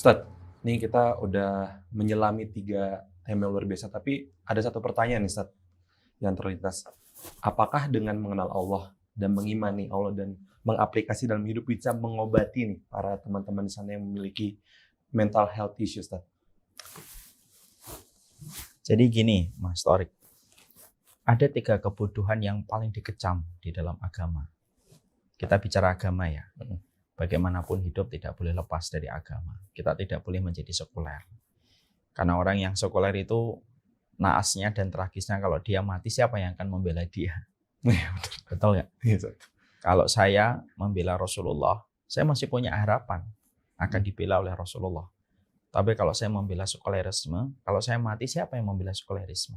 Ustadz, ini kita udah menyelami 3 tema luar biasa, tapi ada satu pertanyaan nih Ustadz yang terlintas. Apakah dengan mengenal Allah dan mengimani Allah dan mengaplikasi dalam hidup bisa mengobati nih para teman-teman di sana yang memiliki mental health issues, Ustadz? Jadi gini, Mas Torik. Ada 3 kebodohan yang paling dikecam di dalam agama. Kita bicara agama ya. Bagaimanapun hidup tidak boleh lepas dari agama. Kita tidak boleh menjadi sekuler. Karena orang yang sekuler itu naasnya dan tragisnya kalau dia mati, siapa yang akan membela dia? Betul ya? Iya, Kalau saya membela Rasulullah, saya masih punya harapan akan dibela oleh Rasulullah. Tapi kalau saya membela sekulerisme, kalau saya mati, siapa yang membela sekulerisme?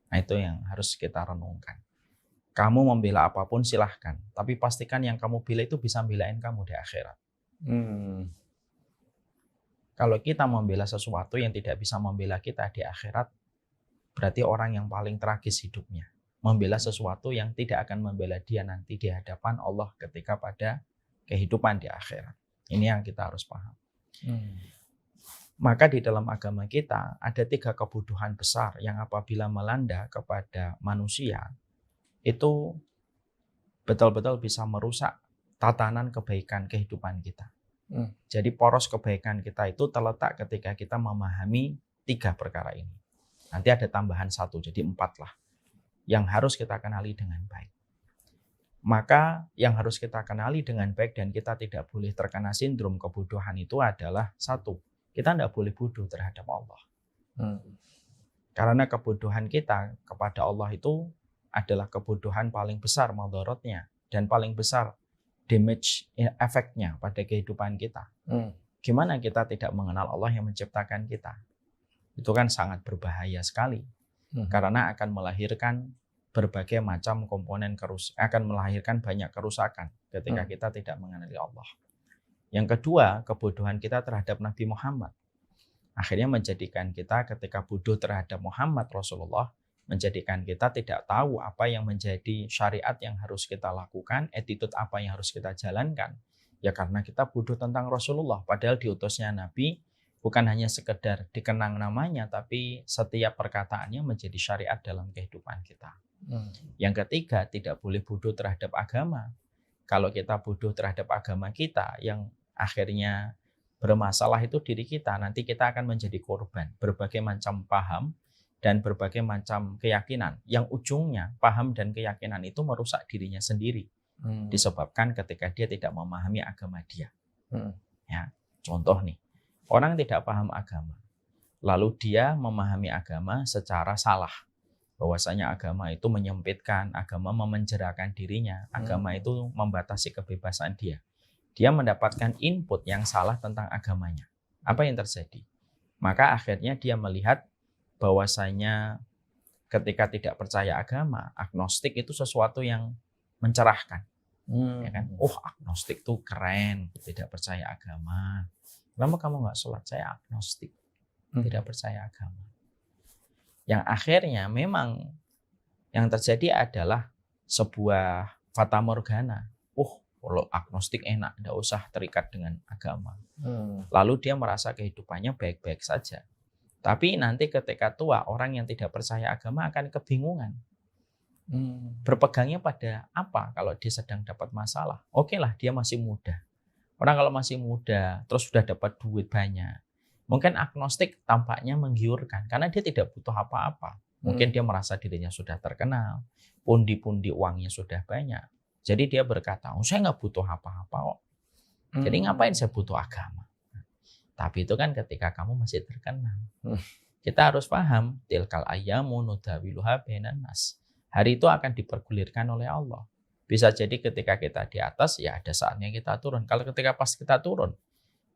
Nah, itu yang harus kita renungkan. Kamu membela apapun silahkan, tapi pastikan yang kamu bela itu bisa belain kamu di akhirat. Kalau kita membela sesuatu yang tidak bisa membela kita di akhirat, berarti orang yang paling tragis hidupnya. Membela sesuatu yang tidak akan membela dia nanti di hadapan Allah ketika pada kehidupan di akhirat. Ini yang kita harus paham. Maka di dalam agama kita ada 3 kebodohan besar yang apabila melanda kepada manusia, itu betul-betul bisa merusak tatanan kebaikan kehidupan kita. Jadi poros kebaikan kita itu terletak ketika kita memahami 3 perkara ini. Nanti ada tambahan 1, jadi 4 lah. Yang harus kita kenali dengan baik. Maka yang harus kita kenali dengan baik dan kita tidak boleh terkena sindrom kebodohan itu adalah 1. Kita tidak boleh bodoh terhadap Allah. Karena kebodohan kita kepada Allah itu adalah kebodohan paling besar madharatnya dan paling besar damage efeknya pada kehidupan kita. Gimana kita tidak mengenal Allah yang menciptakan kita? Itu kan sangat berbahaya sekali. Karena akan melahirkan berbagai macam komponen akan melahirkan banyak kerusakan ketika kita tidak mengenali Allah. Yang kedua, kebodohan kita terhadap Nabi Muhammad. Akhirnya menjadikan kita ketika bodoh terhadap Muhammad Rasulullah, menjadikan kita tidak tahu apa yang menjadi syariat yang harus kita lakukan, attitude apa yang harus kita jalankan. Ya karena kita bodoh tentang Rasulullah, padahal diutusnya Nabi bukan hanya sekedar dikenang namanya, tapi setiap perkataannya menjadi syariat dalam kehidupan kita. Yang ketiga, tidak boleh bodoh terhadap agama. Kalau kita bodoh terhadap agama kita, yang akhirnya bermasalah itu diri kita, nanti kita akan menjadi korban berbagai macam paham dan berbagai macam keyakinan, yang ujungnya paham dan keyakinan itu merusak dirinya sendiri, disebabkan ketika dia tidak memahami agama dia. Ya, contoh nih, orang tidak paham agama, lalu dia memahami agama secara salah, bahwasanya agama itu menyempitkan, agama memenjarakan dirinya, agama itu membatasi kebebasan dia. Dia mendapatkan input yang salah tentang agamanya. Apa yang terjadi? Maka akhirnya dia melihat bahwasanya ketika tidak percaya agama, agnostik itu sesuatu yang mencerahkan. Ya kan? Oh, agnostik tuh keren, tidak percaya agama. Kenapa kamu nggak sholat? Saya agnostik, tidak percaya agama. Yang akhirnya memang yang terjadi adalah sebuah fata morgana. Kalau agnostik enak, tidak usah terikat dengan agama. Lalu dia merasa kehidupannya baik-baik saja. Tapi nanti ketika tua, orang yang tidak percaya agama akan kebingungan. Berpegangnya pada apa kalau dia sedang dapat masalah? Oke lah, dia masih muda. Orang kalau masih muda, terus sudah dapat duit banyak. Mungkin agnostik tampaknya menggiurkan, karena dia tidak butuh apa-apa. Mungkin dia merasa dirinya sudah terkenal, pundi-pundi uangnya sudah banyak. Jadi dia berkata, saya nggak butuh apa-apa kok. Jadi ngapain saya butuh agama? Tapi itu kan ketika kamu masih terkenal. Kita harus paham, tilkal ayyamu nudawiluha bainan nas. Hari itu akan dipergulirkan oleh Allah. Bisa jadi ketika kita di atas, ya ada saatnya kita turun. Kalau ketika pas kita turun,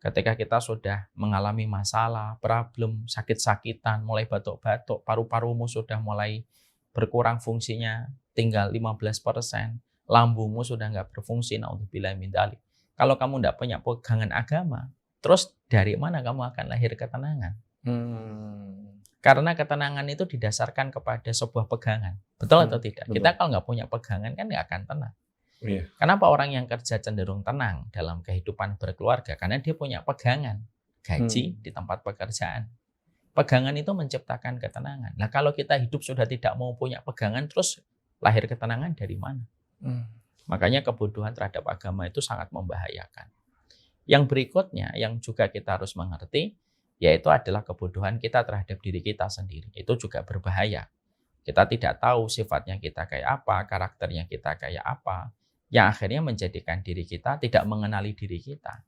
ketika kita sudah mengalami masalah, problem, sakit-sakitan, mulai batuk-batuk, paru-parumu sudah mulai berkurang fungsinya, tinggal 15%. Lambungmu sudah nggak berfungsi, naudzubillah min dzalik. Kalau kamu nggak punya pegangan agama, terus dari mana kamu akan lahir ketenangan? Karena ketenangan itu didasarkan kepada sebuah pegangan. Betul atau tidak? Betul. Kita kalau nggak punya pegangan kan nggak akan tenang. Iya. Kenapa orang yang kerja cenderung tenang dalam kehidupan berkeluarga? Karena dia punya pegangan. gaji, di tempat pekerjaan. Pegangan itu menciptakan ketenangan. Nah, kalau kita hidup sudah tidak mau punya pegangan, terus lahir ketenangan dari mana? Makanya kebodohan terhadap agama itu sangat membahayakan. Yang berikutnya, yang juga kita harus mengerti, yaitu adalah kebodohan kita terhadap diri kita sendiri. Itu juga berbahaya. Kita tidak tahu sifatnya kita kayak apa, karakternya kita kayak apa, yang akhirnya menjadikan diri kita tidak mengenali diri kita.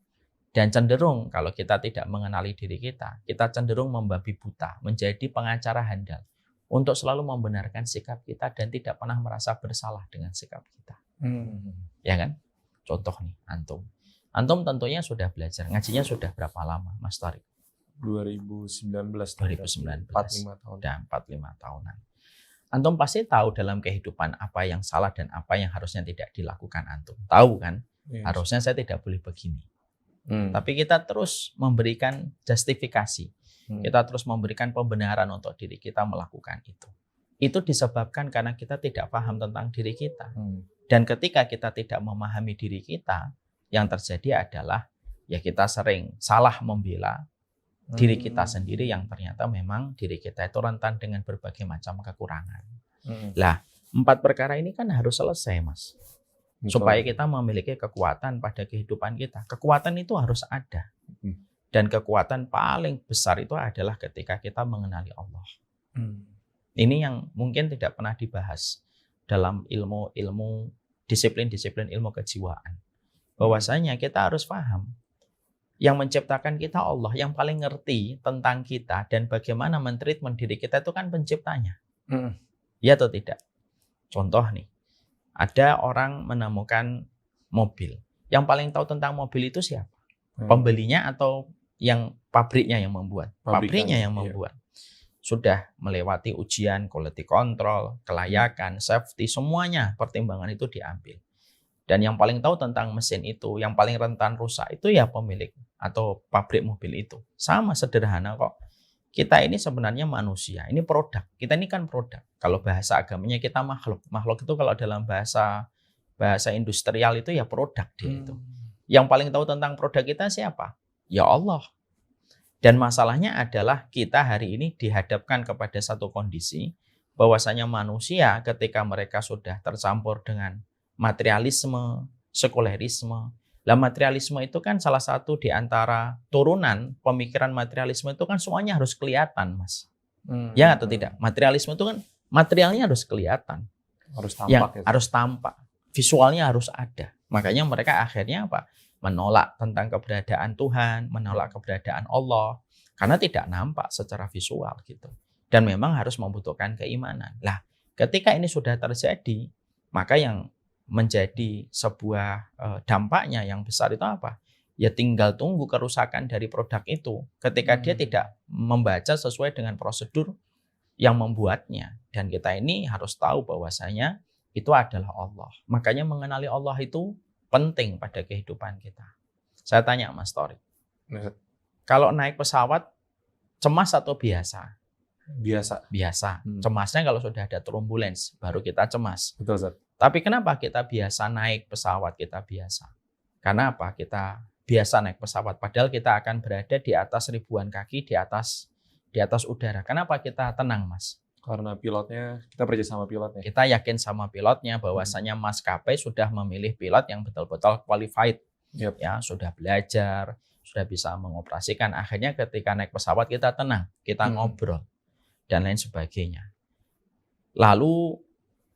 Dan cenderung kalau kita tidak mengenali diri kita cenderung membabi buta, menjadi pengacara handal untuk selalu membenarkan sikap kita dan tidak pernah merasa bersalah dengan sikap kita. Ya kan? Contoh nih, antum. Antum tentunya sudah belajar, ngajinya sudah berapa lama, Mas Tariq? 2019. 2019. 45 tahun. Udah 45 tahunan. Antum pasti tahu dalam kehidupan apa yang salah dan apa yang harusnya tidak dilakukan antum. Tahu kan? Yes. Harusnya saya tidak boleh begini. Tapi kita terus memberikan justifikasi. Kita terus memberikan pembenaran untuk diri kita melakukan itu. Itu disebabkan karena kita tidak paham tentang diri kita. Dan ketika kita tidak memahami diri kita, yang terjadi adalah ya kita sering salah membela diri kita sendiri yang ternyata memang diri kita itu rentan dengan berbagai macam kekurangan. Lah, 4 perkara ini kan harus selesai, Mas. Supaya kita memiliki kekuatan pada kehidupan kita. Kekuatan itu harus ada. Dan kekuatan paling besar itu adalah ketika kita mengenali Allah. Ini yang mungkin tidak pernah dibahas dalam ilmu disiplin-disiplin ilmu kejiwaan. Bahwasanya kita harus paham yang menciptakan kita Allah, yang paling ngerti tentang kita dan bagaimana mentreatment diri kita itu kan penciptanya. Ya atau tidak? Contoh nih, ada orang menemukan mobil. Yang paling tahu tentang mobil itu siapa? Pembelinya atau yang pabriknya yang membuat? Pabriknya yang membuat. Sudah melewati ujian, quality control, kelayakan, safety, semuanya pertimbangan itu diambil. Dan yang paling tahu tentang mesin itu, yang paling rentan rusak itu ya pemilik atau pabrik mobil itu. Sama sederhana kok. Kita ini sebenarnya manusia, ini produk. Kita ini kan produk. Kalau bahasa agamanya kita makhluk. Makhluk itu kalau dalam bahasa industrial itu ya produk dia itu. Yang paling tahu tentang produk kita siapa? Ya Allah. Dan masalahnya adalah kita hari ini dihadapkan kepada satu kondisi bahwasanya manusia ketika mereka sudah tercampur dengan materialisme, sekulerisme. Lah materialisme itu kan salah satu di antara turunan pemikiran materialisme itu kan semuanya harus kelihatan, Mas. Ya atau tidak? Materialisme itu kan materialnya harus kelihatan. Harus tampak. Ya, ya. harus tampak. Visualnya harus ada. Makanya mereka akhirnya apa? Menolak tentang keberadaan Tuhan, menolak keberadaan Allah. Karena tidak nampak secara visual gitu. Dan memang harus membutuhkan keimanan. Lah, ketika ini sudah terjadi, maka yang menjadi sebuah dampaknya yang besar itu apa? Ya tinggal tunggu kerusakan dari produk itu ketika dia tidak membaca sesuai dengan prosedur yang membuatnya. Dan kita ini harus tahu bahwasanya itu adalah Allah. Makanya mengenali Allah itu penting pada kehidupan kita. Saya tanya Mas Torik, kalau naik pesawat cemas atau biasa? Biasa. Cemasnya kalau sudah ada turbulence baru kita cemas. Betul, Zat. Tapi kenapa kita biasa naik pesawat, kita biasa? Karena apa? Kita biasa naik pesawat, padahal kita akan berada di atas ribuan kaki, di atas udara. Kenapa kita tenang, Mas? Karena pilotnya, kita percaya sama pilotnya. Kita yakin sama pilotnya bahwasanya maskapai sudah memilih pilot yang betul-betul qualified. Yep. Ya, sudah belajar, sudah bisa mengoperasikan. Akhirnya ketika naik pesawat kita tenang, kita ngobrol, dan lain sebagainya. Lalu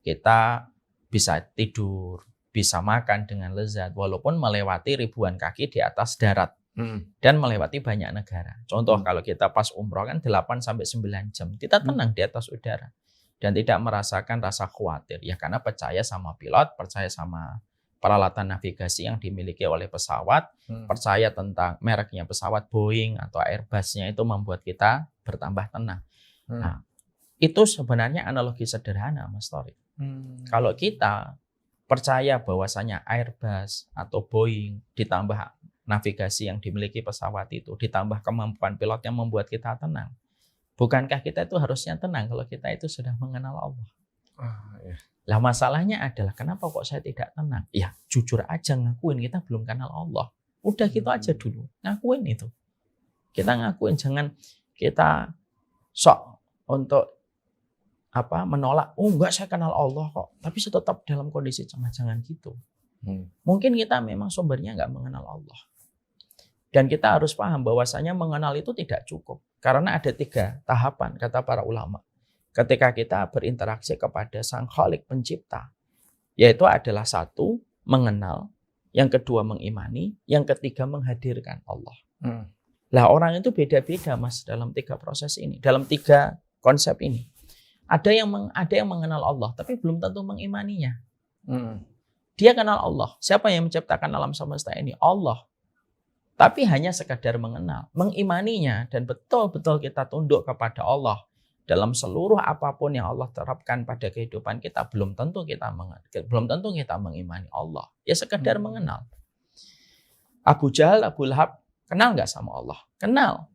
kita bisa tidur, bisa makan dengan lezat, walaupun melewati ribuan kaki di atas darat dan melewati banyak negara. Contoh kalau kita pas umroh kan 8-9 jam, kita tenang di atas udara dan tidak merasakan rasa khawatir. Ya karena percaya sama pilot, percaya sama peralatan navigasi yang dimiliki oleh pesawat, percaya tentang mereknya pesawat Boeing atau Airbus-nya itu membuat kita bertambah tenang. Nah, itu sebenarnya analogi sederhana, Mas Torik. Kalau kita percaya bahwasanya Airbus atau Boeing ditambah navigasi yang dimiliki pesawat itu, ditambah kemampuan pilot yang membuat kita tenang, bukankah kita itu harusnya tenang kalau kita itu sudah mengenal Allah? Ya. Lah masalahnya adalah kenapa kok saya tidak tenang? Ya jujur aja ngakuin kita belum kenal Allah. Udah gitu aja dulu, ngakuin itu. Kita ngakuin, jangan kita sok untuk menolak. Oh enggak, saya kenal Allah kok. Tapi saya tetap dalam kondisi cemas. Jangan gitu. Mungkin kita memang sumbernya nggak mengenal Allah. Dan kita harus paham bahwasanya mengenal itu tidak cukup. Karena ada 3 tahapan kata para ulama. Ketika kita berinteraksi kepada Sang Khalik Pencipta. Yaitu adalah 1, mengenal. Yang kedua mengimani. Yang ketiga menghadirkan Allah. Lah orang itu beda-beda Mas dalam 3 proses ini. Dalam 3 konsep ini. Ada yang mengenal Allah tapi belum tentu mengimaninya. Dia kenal Allah. Siapa yang menciptakan alam semesta ini? Allah. Tapi hanya sekadar mengenal. Mengimaninya dan betul-betul kita tunduk kepada Allah. Dalam seluruh apapun yang Allah terapkan pada kehidupan kita, belum tentu kita mengimani Allah. Ya sekadar mengenal. Abu Jahal, Abu Lahab, kenal nggak sama Allah? Kenal.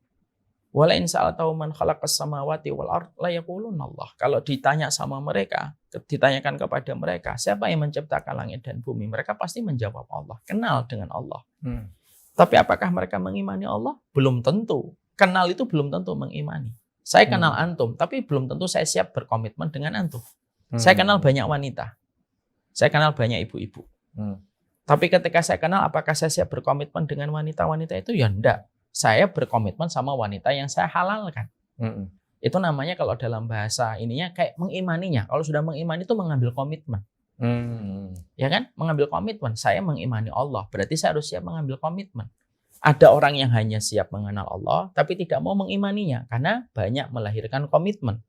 Wala in sa'altahu man khalaqas samawati wal ard la yaquluna Allah. Kalau ditanyakan kepada mereka, siapa yang menciptakan langit dan bumi? Mereka pasti menjawab Allah. Kenal dengan Allah. Tapi apakah mereka mengimani Allah? Belum tentu. Kenal itu belum tentu mengimani. Saya kenal antum, tapi belum tentu saya siap berkomitmen dengan antum. Saya kenal banyak wanita. Saya kenal banyak ibu-ibu. Tapi ketika saya kenal, apakah saya siap berkomitmen dengan wanita-wanita itu? Ya enggak. Saya berkomitmen sama wanita yang saya halalkan. Itu namanya kalau dalam bahasa ininya kayak mengimaninya. Kalau sudah mengimani itu mengambil komitmen. Ya kan? Mengambil komitmen. Saya mengimani Allah. Berarti saya harus siap mengambil komitmen. Ada orang yang hanya siap mengenal Allah, tapi tidak mau mengimaninya. Karena banyak melahirkan komitmen.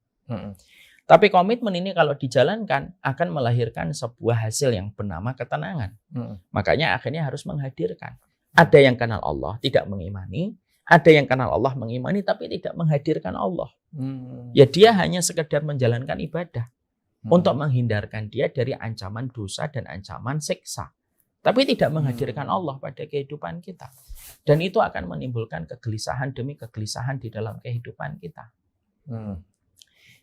Tapi komitmen ini kalau dijalankan akan melahirkan sebuah hasil yang bernama ketenangan. Makanya akhirnya harus menghadirkan. Ada yang kenal Allah tidak mengimani, ada yang kenal Allah mengimani tapi tidak menghadirkan Allah. Ya dia hanya sekedar menjalankan ibadah untuk menghindarkan dia dari ancaman dosa dan ancaman siksa. Tapi tidak menghadirkan Allah pada kehidupan kita. Dan itu akan menimbulkan kegelisahan demi kegelisahan di dalam kehidupan kita.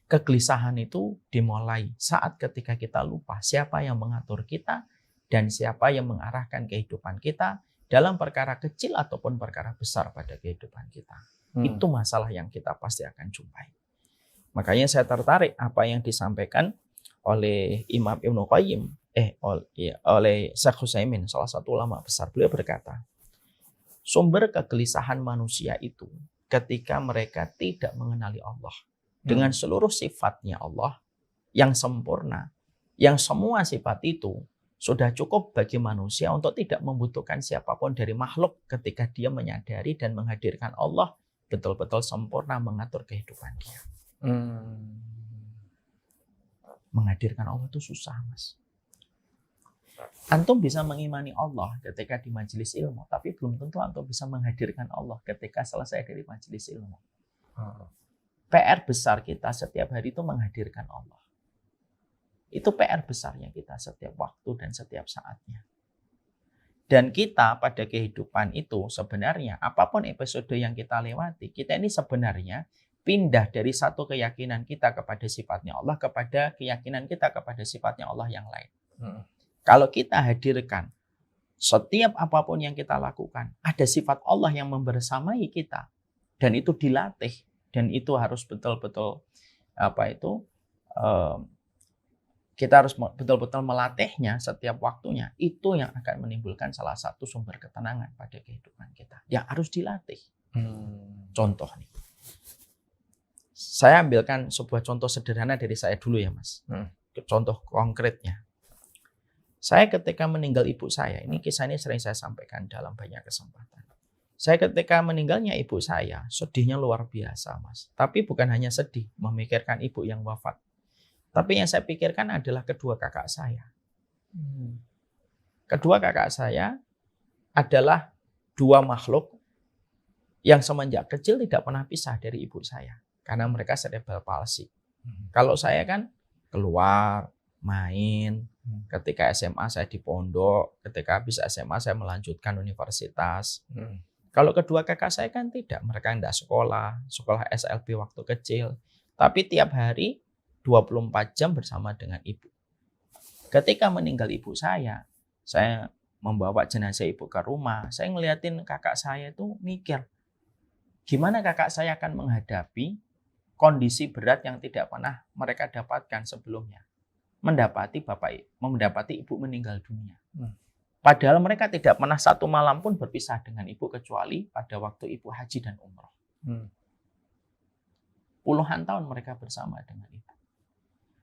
Kegelisahan itu dimulai saat ketika kita lupa siapa yang mengatur kita dan siapa yang mengarahkan kehidupan kita dalam perkara kecil ataupun perkara besar pada kehidupan kita. Itu masalah yang kita pasti akan jumpai. Makanya saya tertarik apa yang disampaikan oleh Imam Ibnu Qayyim, oleh Syekh Utsaimin, salah satu ulama besar. Beliau berkata, sumber kegelisahan manusia itu ketika mereka tidak mengenali Allah. Dengan seluruh sifatnya Allah yang sempurna, yang semua sifat itu sudah cukup bagi manusia untuk tidak membutuhkan siapapun dari makhluk ketika dia menyadari dan menghadirkan Allah betul-betul sempurna mengatur kehidupan dia. Menghadirkan Allah itu susah, Mas. Antum bisa mengimani Allah ketika di majelis ilmu, tapi belum tentu antum bisa menghadirkan Allah ketika selesai dari majelis ilmu. PR besar kita setiap hari itu menghadirkan Allah. Itu PR besarnya kita setiap waktu dan setiap saatnya. Dan kita pada kehidupan itu sebenarnya apapun episode yang kita lewati, kita ini sebenarnya pindah dari satu keyakinan kita kepada sifatnya Allah kepada keyakinan kita kepada sifatnya Allah yang lain. Kalau kita hadirkan setiap apapun yang kita lakukan, ada sifat Allah yang membersamai kita. Dan itu dilatih. Dan itu harus betul-betul kita harus betul-betul melatihnya setiap waktunya. Itu yang akan menimbulkan salah satu sumber ketenangan pada kehidupan kita. Yang harus dilatih. Contoh nih. Saya ambilkan sebuah contoh sederhana dari saya dulu ya Mas. Contoh konkretnya. Saya ketika meninggal ibu saya, ini kisah ini sering saya sampaikan dalam banyak kesempatan. Saya ketika meninggalnya ibu saya, sedihnya luar biasa Mas. Tapi bukan hanya sedih, memikirkan ibu yang wafat. Tapi yang saya pikirkan adalah kedua kakak saya. Kedua kakak saya adalah dua makhluk yang semenjak kecil tidak pernah pisah dari ibu saya. Karena mereka cerebral palsy. Kalau saya kan keluar, main. Ketika SMA saya di pondok. Ketika habis SMA saya melanjutkan universitas. Kalau kedua kakak saya kan tidak. Mereka tidak sekolah SLB waktu kecil. Tapi tiap hari 24 jam bersama dengan ibu. Ketika meninggal ibu saya membawa jenazah ibu ke rumah. Saya ngeliatin kakak saya itu mikir. Gimana kakak saya akan menghadapi kondisi berat yang tidak pernah mereka dapatkan sebelumnya? Mendapati ibu meninggal dunia. Padahal mereka tidak pernah satu malam pun berpisah dengan ibu kecuali pada waktu ibu haji dan umroh. Puluhan tahun mereka bersama dengan ibu.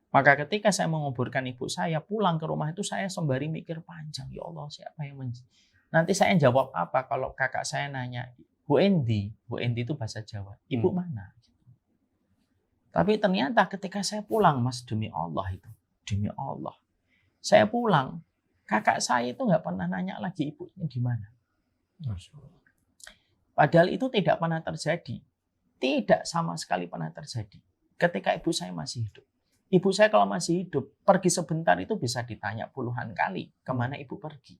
Maka ketika saya menguburkan ibu saya, pulang ke rumah itu saya sembari mikir panjang. Ya Allah, siapa yang nanti saya jawab apa kalau kakak saya nanya, Bu Endi itu bahasa Jawa, ibu mana? Tapi ternyata ketika saya pulang, Mas, demi Allah, saya pulang, kakak saya itu nggak pernah nanya lagi ibunya di mana. Padahal itu tidak pernah terjadi. Tidak sama sekali pernah terjadi. Ketika ibu saya masih hidup. Ibu saya kalau masih hidup, pergi sebentar itu bisa ditanya puluhan kali kemana ibu pergi.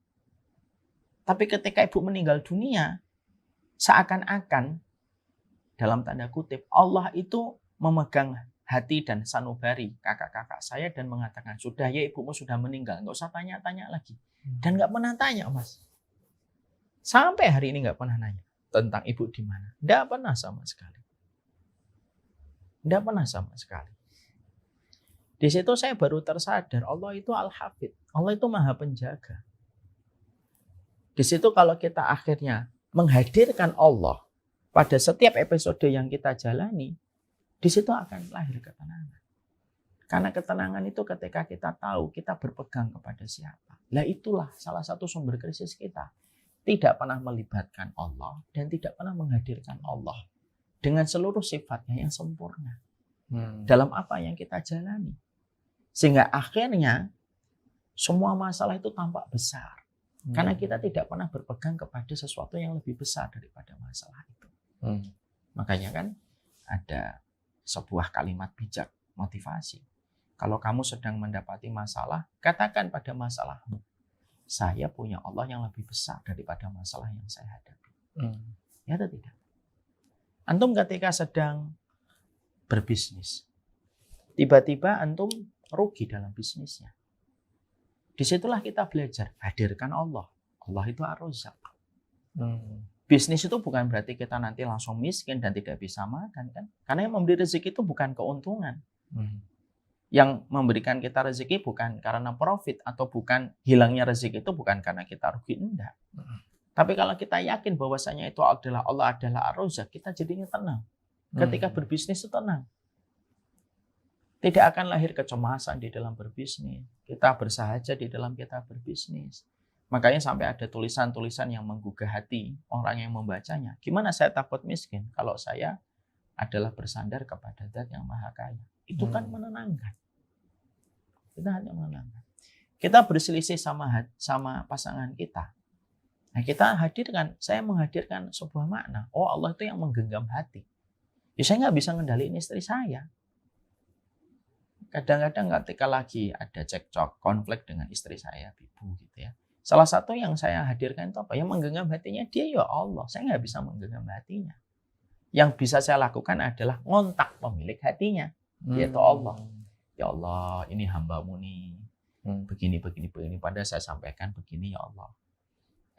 Tapi ketika ibu meninggal dunia, seakan-akan, dalam tanda kutip, Allah itu memegang hati dan sanubari kakak-kakak saya dan mengatakan, sudah ya ibumu sudah meninggal, nggak usah tanya-tanya lagi. Dan nggak pernah tanya, Mas. Sampai hari ini nggak pernah nanya tentang ibu di mana. Nggak pernah sama sekali. Nggak pernah sama sekali. Di situ saya baru tersadar, Allah itu Al-Hafidh. Allah itu Maha Penjaga. Di situ kalau kita akhirnya menghadirkan Allah pada setiap episode yang kita jalani, di situ akan lahir ketenangan. Karena ketenangan itu ketika kita tahu kita berpegang kepada siapa. Lah itulah salah satu sumber krisis kita. Tidak pernah melibatkan Allah dan tidak pernah menghadirkan Allah dengan seluruh sifatnya yang sempurna. Dalam apa yang kita jalani. Sehingga akhirnya semua masalah itu tampak besar. Karena kita tidak pernah berpegang kepada sesuatu yang lebih besar daripada masalah itu. Makanya kan ada sebuah kalimat bijak motivasi. Kalau kamu sedang mendapati masalah, katakan pada masalahmu, saya punya Allah yang lebih besar daripada masalah yang saya hadapi. Ya atau tidak? Antum ketika sedang berbisnis, tiba-tiba antum rugi dalam bisnisnya. Disitulah kita belajar, hadirkan Allah. Allah itu Ar-Razzaq. Bisnis itu bukan berarti kita nanti langsung miskin dan tidak bisa makan, kan? Karena yang memberi rezeki itu bukan keuntungan. Yang memberikan kita rezeki bukan karena profit atau bukan hilangnya rezeki itu bukan karena kita rugi, enggak. Tapi kalau kita yakin bahwasanya itu adalah Allah adalah Ar-Razzaq, kita jadinya tenang. Ketika berbisnis itu tenang. Tidak akan lahir kecemasan di dalam berbisnis. Kita bersahaja di dalam kita berbisnis. Makanya sampai ada tulisan-tulisan yang menggugah hati orang yang membacanya. Gimana saya takut miskin kalau saya adalah bersandar kepada Zat yang Maha Kaya. Itu kan menenangkan. Kita hanya menenangkan. Kita berselisih sama pasangan kita. Nah, saya menghadirkan sebuah makna. Oh, Allah itu yang menggenggam hati. Ya, saya nggak bisa ngendaliin istri saya. Kadang-kadang ketika lagi ada cekcok, konflik dengan istri saya, ibu gitu ya. Salah satu yang saya hadirkan itu apa? Yang menggenggam hatinya dia ya Allah. Saya nggak bisa menggenggam hatinya. Yang bisa saya lakukan adalah ngontak pemilik hatinya, yaitu Allah. Ya Allah, ini hamba-Mu nih. Begini. Pada saya sampaikan begini ya Allah.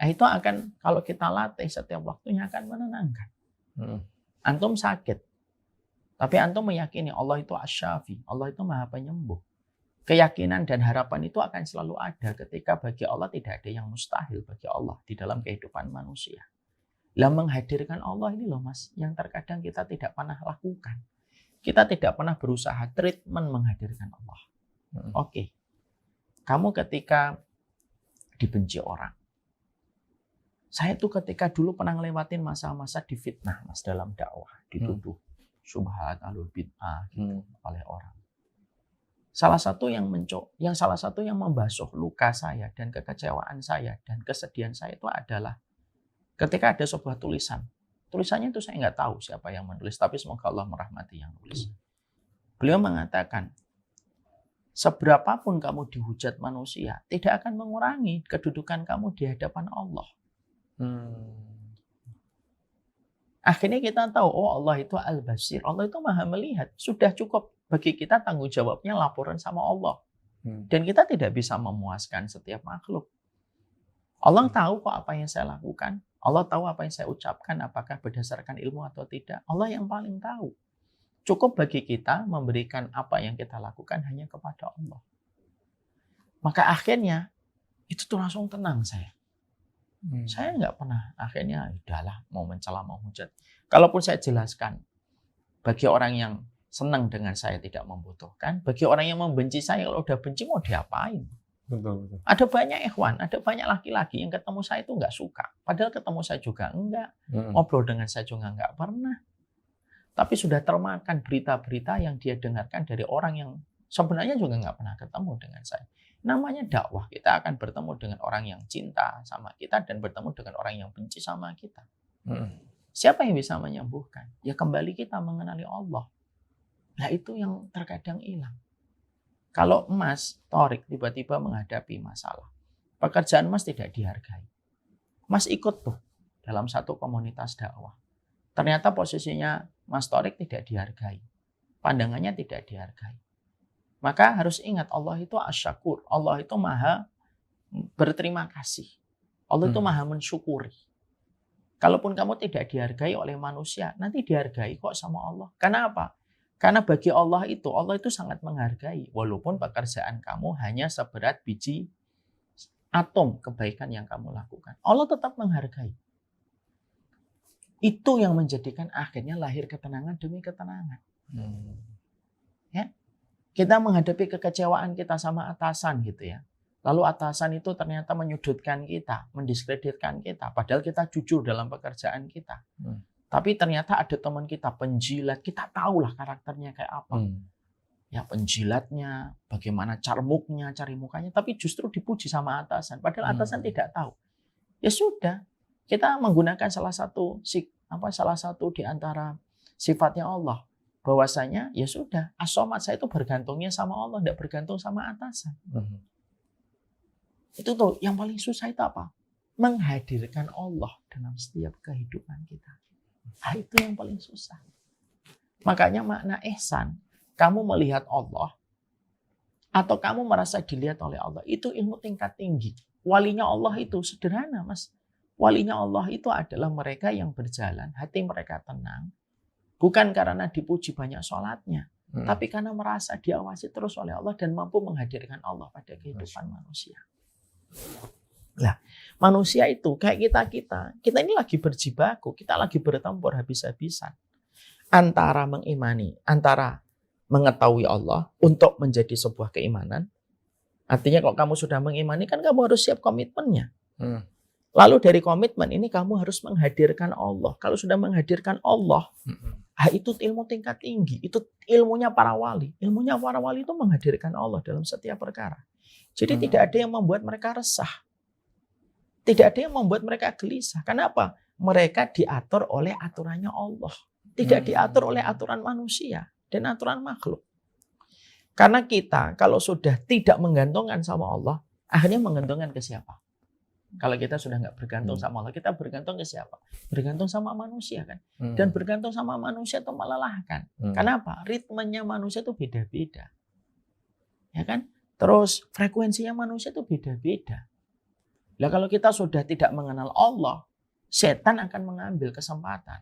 Nah, itu akan, kalau kita latih setiap waktunya akan menenangkan. Antum sakit. Tapi antum meyakini Allah itu Asy-Syafi, Allah itu Maha Penyembuh. Keyakinan dan harapan itu akan selalu ada ketika bagi Allah tidak ada yang mustahil bagi Allah di dalam kehidupan manusia. Lah menghadirkan Allah ini loh Mas, yang terkadang kita tidak pernah lakukan. Kita tidak pernah berusaha treatment menghadirkan Allah. Oke. Kamu ketika dibenci orang. Saya tuh ketika dulu pernah ngelewatin masa-masa difitnah Mas dalam dakwah, dituduh syubhat alul bid'ah gitu, oleh orang. Salah satu yang membasuh luka saya dan kekecewaan saya dan kesedihan saya itu adalah ketika ada sebuah tulisan. Tulisannya itu saya nggak tahu siapa yang menulis, tapi semoga Allah merahmati yang menulis. Beliau mengatakan, seberapapun kamu dihujat manusia, tidak akan mengurangi kedudukan kamu di hadapan Allah. Akhirnya kita tahu, oh Allah itu Al-Basir, Allah itu Maha Melihat. Sudah cukup bagi kita tanggung jawabnya laporan sama Allah. Dan kita tidak bisa memuaskan setiap makhluk. Allah tahu kok apa yang saya lakukan. Allah tahu apa yang saya ucapkan, apakah berdasarkan ilmu atau tidak. Allah yang paling tahu. Cukup bagi kita memberikan apa yang kita lakukan hanya kepada Allah. Maka akhirnya, itu tuh langsung tenang saya. Saya nggak pernah, akhirnya udahlah mau mencela, mau hujat. Kalaupun saya jelaskan, bagi orang yang senang dengan saya tidak membutuhkan, bagi orang yang membenci saya, kalau udah benci mau diapain? Betul. Ada banyak ikhwan, ada banyak laki-laki yang ketemu saya itu nggak suka. Padahal ketemu saya juga enggak. Ngobrol dengan saya juga nggak pernah. Tapi sudah termakan berita-berita yang dia dengarkan dari orang yang sebenarnya juga nggak pernah ketemu dengan saya. Namanya dakwah, kita akan bertemu dengan orang yang cinta sama kita dan bertemu dengan orang yang benci sama kita. Siapa yang bisa menyembuhkan? Ya kembali kita mengenali Allah. Nah itu yang terkadang hilang. Kalau Mas Thorik tiba-tiba menghadapi masalah, pekerjaan Mas tidak dihargai. Mas ikut tuh dalam satu komunitas dakwah. Ternyata posisinya Mas Thorik tidak dihargai. Pandangannya tidak dihargai. Maka harus ingat Allah itu asyakur. Allah itu maha berterima kasih. Allah itu maha mensyukuri. Kalaupun kamu tidak dihargai oleh manusia, nanti dihargai kok sama Allah. Karena apa? Karena bagi Allah itu sangat menghargai. Walaupun pekerjaan kamu hanya seberat biji atom kebaikan yang kamu lakukan. Allah tetap menghargai. Itu yang menjadikan akhirnya lahir ketenangan demi ketenangan. Ya? Kita menghadapi kekecewaan kita sama atasan gitu ya. Lalu atasan itu ternyata menyudutkan kita, mendiskreditkan kita. Padahal kita jujur dalam pekerjaan kita. Tapi ternyata ada teman kita penjilat, kita tahulah karakternya kayak apa. Ya penjilatnya, bagaimana carmuknya, cari mukanya, tapi justru dipuji sama atasan. Padahal atasan tidak tahu. Ya sudah, kita menggunakan salah satu di antara sifatnya Allah. Bahwasanya ya sudah, as-somad saya itu bergantungnya sama Allah, tidak bergantung sama atasan. Itu tuh yang paling susah itu apa? Menghadirkan Allah dalam setiap kehidupan kita. Nah, itu yang paling susah. Makanya makna ihsan, kamu melihat Allah atau kamu merasa dilihat oleh Allah, itu ilmu tingkat tinggi. Walinya Allah itu sederhana, Mas. Walinya Allah itu adalah mereka yang berjalan, hati mereka tenang. Bukan karena dipuji banyak sholatnya, tapi karena merasa diawasi terus oleh Allah dan mampu menghadirkan Allah pada kehidupan manusia. Lah, manusia itu kayak kita ini lagi berjibaku, kita lagi bertempur habis-habisan antara mengetahui Allah untuk menjadi sebuah keimanan. Artinya kalau kamu sudah mengimani kan kamu harus siap komitmennya. Lalu dari komitmen ini kamu harus menghadirkan Allah. Kalau sudah menghadirkan Allah, itu ilmu tingkat tinggi, itu ilmunya para wali. Ilmunya para wali itu menghadirkan Allah dalam setiap perkara. Jadi tidak ada yang membuat mereka resah. Tidak ada yang membuat mereka gelisah. Kenapa? Mereka diatur oleh aturannya Allah. Tidak diatur oleh aturan manusia dan aturan makhluk. Karena kita kalau sudah tidak menggantungkan sama Allah, akhirnya menggantungkan ke siapa? Kalau kita sudah nggak bergantung sama Allah, kita bergantung ke siapa? Bergantung sama manusia kan. Dan bergantung sama manusia itu melelahkan. Kenapa? Ritmenya manusia itu beda-beda. Ya kan? Terus frekuensinya manusia itu beda-beda. Nah kalau kita sudah tidak mengenal Allah, setan akan mengambil kesempatan.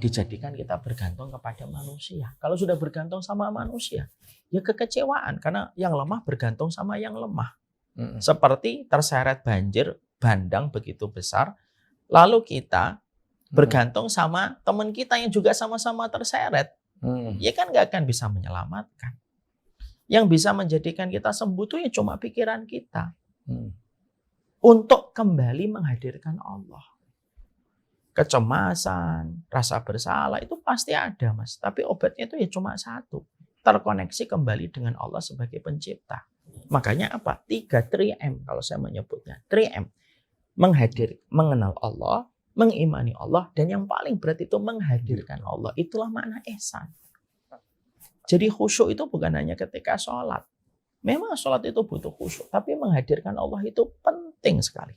Dijadikan kita bergantung kepada manusia. Kalau sudah bergantung sama manusia, ya kekecewaan. Karena yang lemah bergantung sama yang lemah. Seperti terseret banjir, bandang begitu besar, lalu kita bergantung sama teman kita yang juga sama-sama terseret. Ya kan gak akan bisa menyelamatkan. Yang bisa menjadikan kita sembuh itu ya cuma pikiran kita. Untuk kembali menghadirkan Allah. Kecemasan, rasa bersalah itu pasti ada, Mas. Tapi obatnya itu ya cuma satu. Terkoneksi kembali dengan Allah sebagai pencipta. Makanya apa? 3M kalau saya menyebutnya. 3M. Mengenal Allah, mengimani Allah, dan yang paling berat itu menghadirkan Allah. Itulah makna ihsan. Jadi khusyuk itu bukan hanya ketika sholat. Memang sholat itu butuh khusyuk, tapi menghadirkan Allah itu penting sekali.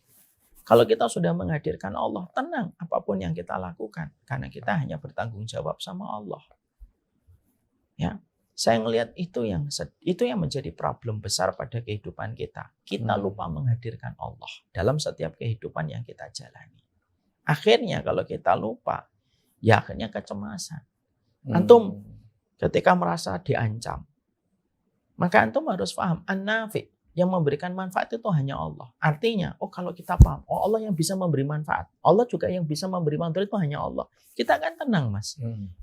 Kalau kita sudah menghadirkan Allah, tenang apapun yang kita lakukan. Karena kita hanya bertanggung jawab sama Allah. Ya, saya ngelihat itu yang menjadi problem besar pada kehidupan kita. Kita lupa menghadirkan Allah dalam setiap kehidupan yang kita jalani. Akhirnya kalau kita lupa, ya akhirnya kecemasan. Antum ketika merasa diancam, maka antum harus paham, an-nafi, yang memberikan manfaat itu hanya Allah. Artinya, kalau kita paham, Allah yang bisa memberi manfaat. Allah juga yang bisa memberi manfaat itu hanya Allah. Kita akan tenang, Mas.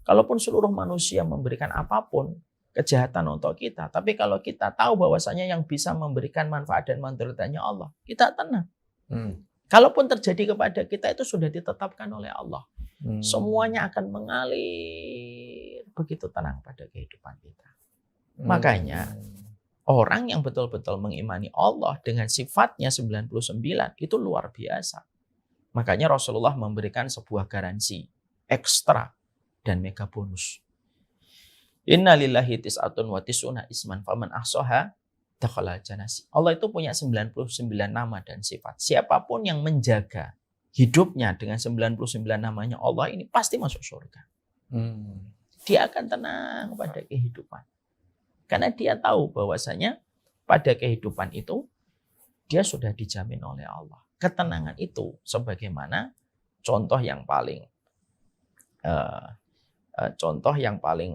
Kalaupun seluruh manusia memberikan apapun kejahatan untuk kita, tapi kalau kita tahu bahwasanya yang bisa memberikan manfaat dan manfaat hanya Allah, kita tenang. Kalaupun terjadi kepada kita itu sudah ditetapkan oleh Allah. Semuanya akan mengalir begitu tenang pada kehidupan kita. Makanya orang yang betul-betul mengimani Allah dengan sifatnya 99 itu luar biasa. Makanya Rasulullah memberikan sebuah garansi ekstra dan mega bonus. Inna lillahi tis'atun wa tis'una isman faman ahsaha dakhala jannah. Allah itu punya 99 nama dan sifat. Siapapun yang menjaga hidupnya dengan 99 namanya Allah ini pasti masuk surga. Dia akan tenang pada kehidupan. Karena dia tahu bahwasanya pada kehidupan itu dia sudah dijamin oleh Allah. Ketenangan itu sebagaimana contoh yang paling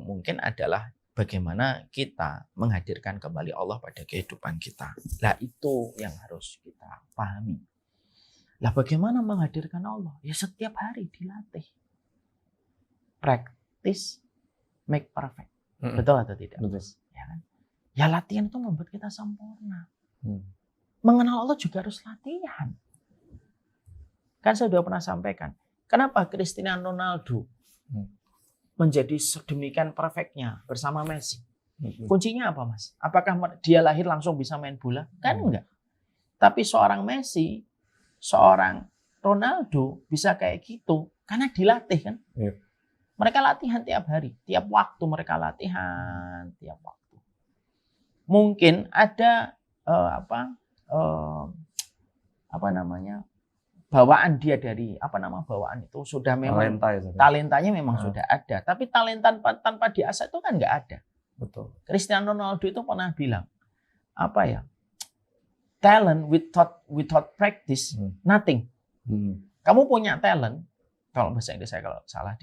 mungkin adalah bagaimana kita menghadirkan kembali Allah pada kehidupan kita. Lah itu yang harus kita pahami. Lah bagaimana menghadirkan Allah? Ya setiap hari dilatih. Practice make perfect. Betul atau tidak? Betul. Ya kan? Ya latihan itu membuat kita sempurna. Mengenal Allah juga harus latihan. Kan saya sudah pernah sampaikan. Kenapa Cristiano Ronaldo menjadi sedemikian perfectnya bersama Messi? Kuncinya apa, Mas? Apakah dia lahir langsung bisa main bola? Kan enggak. Tapi seorang Messi, seorang Ronaldo bisa kayak gitu karena dilatih kan? Mereka latihan tiap hari, tiap waktu mereka latihan, tiap waktu. Mungkin ada bawaan dia dari bawaan itu sudah memang talentanya memang sudah ada, tapi talenta tanpa diasah itu kan nggak ada. Betul. Cristiano Ronaldo itu pernah bilang talent without practice nothing. Kamu punya talent, kalau bahasa Inggris saya kalau salah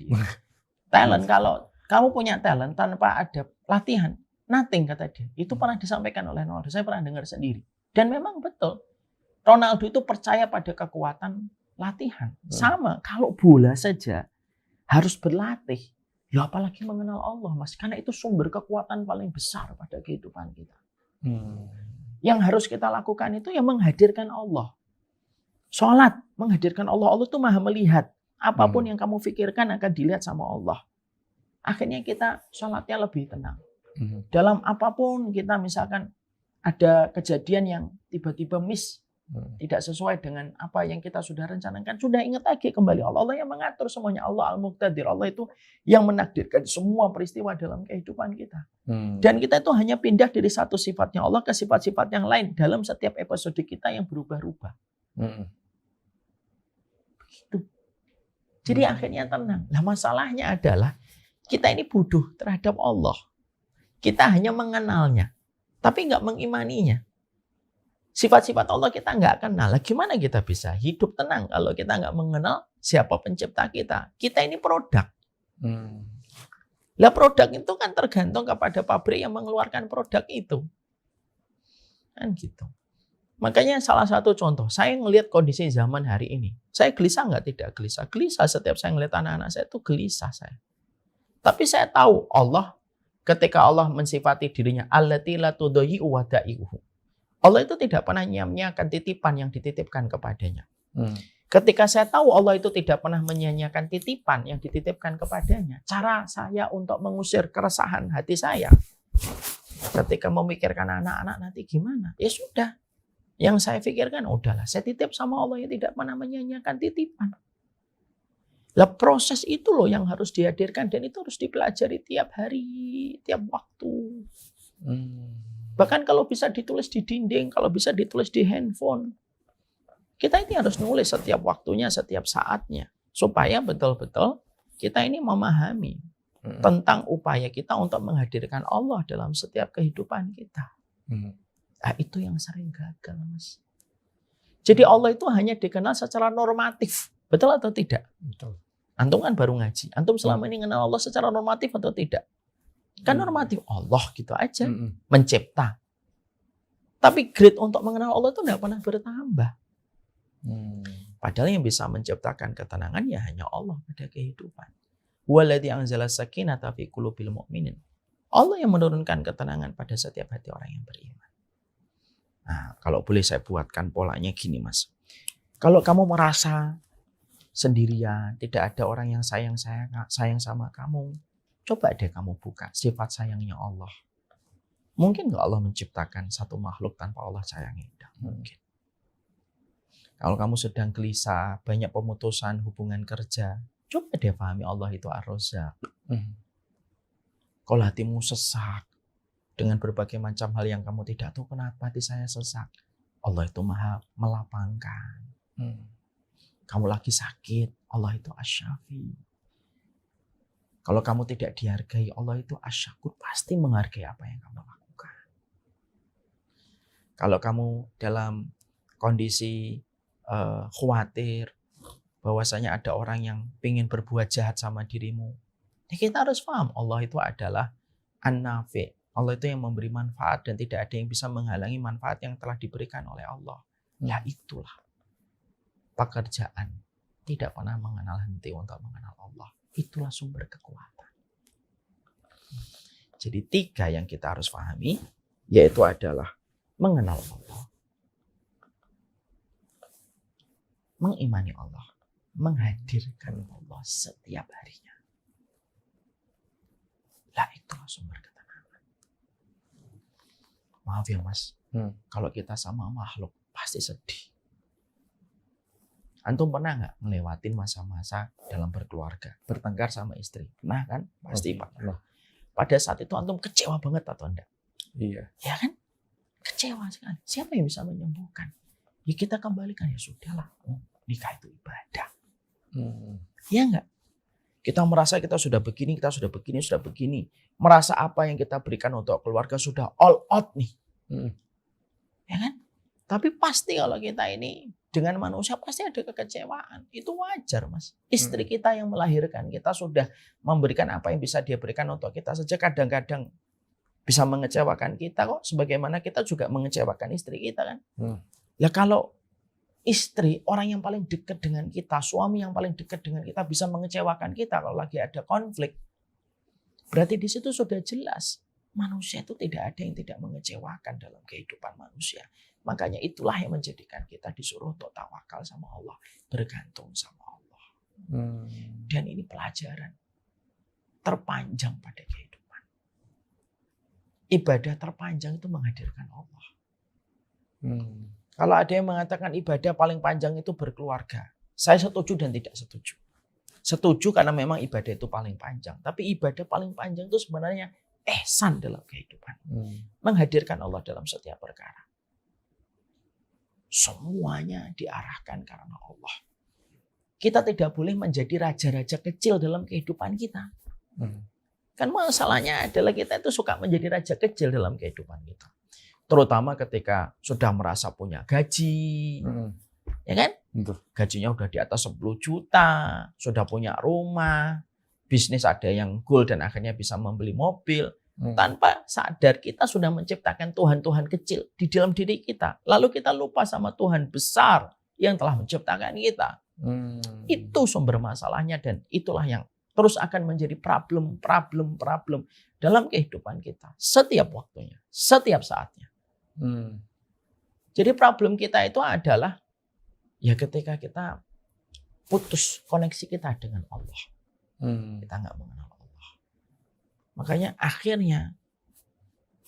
talent, kalau kamu punya talent tanpa ada latihan nothing, kata dia. Itu pernah disampaikan oleh Ronaldo, saya pernah dengar sendiri. Dan memang betul. Ronaldo itu percaya pada kekuatan latihan. Sama, kalau bola saja harus berlatih. Ya apalagi mengenal Allah, Mas. Karena itu sumber kekuatan paling besar pada kehidupan kita. Yang harus kita lakukan itu yang menghadirkan Allah. Sholat, menghadirkan Allah. Allah itu maha melihat. Apapun yang kamu pikirkan akan dilihat sama Allah. Akhirnya kita sholatnya lebih tenang. Dalam apapun kita misalkan ada kejadian yang tiba-tiba miss, tidak sesuai dengan apa yang kita sudah rencanakan, sudah ingat lagi kembali Allah. Allah yang mengatur semuanya. Allah Al-Muqtadir. Allah itu yang menakdirkan semua peristiwa dalam kehidupan kita. Dan kita itu hanya pindah dari satu sifatnya Allah ke sifat-sifat yang lain dalam setiap episode kita yang berubah-ubah. Begitu. Jadi akhirnya tenang. Nah masalahnya adalah kita ini bodoh terhadap Allah. Kita hanya mengenalnya, tapi nggak mengimaninya. Sifat-sifat Allah kita nggak kenal. Gimana kita bisa hidup tenang kalau kita nggak mengenal siapa pencipta kita? Kita ini produk. Lah produk itu kan tergantung kepada pabrik yang mengeluarkan produk itu. Kan gitu. Makanya salah satu contoh, saya ngelihat kondisi zaman hari ini. Saya gelisah nggak? Tidak gelisah. Gelisah setiap saya ngelihat anak-anak saya itu gelisah saya. Tapi saya tahu Allah, ketika Allah mensifati dirinya, allati la tudayyi'u wada'i'uhu. Allah itu tidak pernah menyia-nyiakan titipan yang dititipkan kepadanya. Ketika saya tahu Allah itu tidak pernah menyia-nyiakan titipan yang dititipkan kepadanya, cara saya untuk mengusir keresahan hati saya ketika memikirkan anak-anak nanti gimana? Ya sudah. Yang saya pikirkan, udahlah, saya titip sama Allah yang tidak pernah menyia-nyiakan titipan. Lah proses itu loh yang harus dihadirkan dan itu harus dipelajari tiap hari, tiap waktu. Bahkan kalau bisa ditulis di dinding, kalau bisa ditulis di handphone. Kita ini harus nulis setiap waktunya, setiap saatnya. Supaya betul-betul kita ini memahami tentang upaya kita untuk menghadirkan Allah dalam setiap kehidupan kita. Nah, itu yang sering gagal, Mas. Jadi Allah itu hanya dikenal secara normatif. Betul atau tidak? Betul. Antum kan baru ngaji. Antum selama ini kenal Allah secara normatif atau tidak? Kan normatif Allah gitu aja. Mencipta. Tapi grade untuk mengenal Allah itu tidak pernah bertambah. Padahal yang bisa menciptakan ketenangan ya hanya Allah pada kehidupan. Waladzi anzala sakinata fi qulubil mu'minin. Allah yang menurunkan ketenangan pada setiap hati orang yang beriman. Nah, kalau boleh saya buatkan polanya gini, Mas. Kalau kamu merasa sendirian, tidak ada orang yang sayang sama kamu, coba deh kamu buka sifat sayangnya Allah. Mungkin nggak Allah menciptakan satu makhluk tanpa Allah sayangi? Tidak mungkin. Kalau kamu sedang gelisah, banyak pemutusan hubungan kerja, coba deh pahami Allah itu Ar-Razzaq. Kalau hatimu sesak dengan berbagai macam hal yang kamu tidak tahu kenapa hati saya sesak, Allah itu Maha melapangkan. Kamu lagi sakit, Allah itu Asy-Syafi. Kalau kamu tidak dihargai, Allah itu Asy-Syakur, pasti menghargai apa yang kamu lakukan. Kalau kamu dalam kondisi khawatir bahwasanya ada orang yang ingin berbuat jahat sama dirimu, ya kita harus paham Allah itu adalah An-Nafi. Allah itu yang memberi manfaat dan tidak ada yang bisa menghalangi manfaat yang telah diberikan oleh Allah. Ya itulah pekerjaan. Tidak pernah mengenal henti untuk mengenal Allah. Itulah sumber kekuatan. Jadi 3 yang kita harus pahami, yaitu adalah mengenal Allah, mengimani Allah, menghadirkan Allah setiap harinya. Lah itulah sumber ketenangan. Maaf ya Mas, kalau kita sama makhluk pasti sedih. Antum pernah nggak ngelewatin masa-masa dalam berkeluarga, bertengkar sama istri? Pernah kan? Pasti pernah. Pada saat itu antum kecewa banget atau enggak? Iya. Ya kan? Kecewa sekali. Siapa yang bisa menyembuhkan? Ya kita kembalikan, ya sudahlah. Nikah itu ibadah. Ya enggak? Kita merasa kita sudah begini, sudah begini. Merasa apa yang kita berikan untuk keluarga sudah all out nih. Ya kan? Tapi pasti kalau kita ini dengan manusia pasti ada kekecewaan. Itu wajar Mas. Istri kita yang melahirkan, kita sudah memberikan apa yang bisa dia berikan untuk kita saja kadang-kadang bisa mengecewakan kita kok. Sebagaimana kita juga mengecewakan istri kita kan. Ya kalau istri, orang yang paling dekat dengan kita, suami yang paling dekat dengan kita bisa mengecewakan kita kalau lagi ada konflik. Berarti di situ sudah jelas. Manusia itu tidak ada yang tidak mengecewakan dalam kehidupan manusia. Makanya itulah yang menjadikan kita disuruh untuk tawakal sama Allah. Bergantung sama Allah. Dan ini pelajaran terpanjang pada kehidupan. Ibadah terpanjang itu menghadirkan Allah. Kalau ada yang mengatakan ibadah paling panjang itu berkeluarga, saya setuju dan tidak setuju. Setuju karena memang ibadah itu paling panjang. Tapi ibadah paling panjang itu sebenarnya ihsan dalam kehidupan. Menghadirkan Allah dalam setiap perkara. Semuanya diarahkan karena Allah. Kita tidak boleh menjadi raja-raja kecil dalam kehidupan kita. Kan masalahnya adalah kita itu suka menjadi raja kecil dalam kehidupan kita. Terutama ketika sudah merasa punya gaji. Ya kan? Gajinya udah di atas 10 juta. Sudah punya rumah. Bisnis ada yang goal dan akhirnya bisa membeli mobil. Tanpa sadar kita sudah menciptakan Tuhan-Tuhan kecil di dalam diri kita. Lalu kita lupa sama Tuhan besar yang telah menciptakan kita. Itu sumber masalahnya dan itulah yang terus akan menjadi problem dalam kehidupan kita. Setiap waktunya, setiap saatnya. Jadi problem kita itu adalah ya ketika kita putus koneksi kita dengan Allah. Kita nggak mengenal Allah. Makanya akhirnya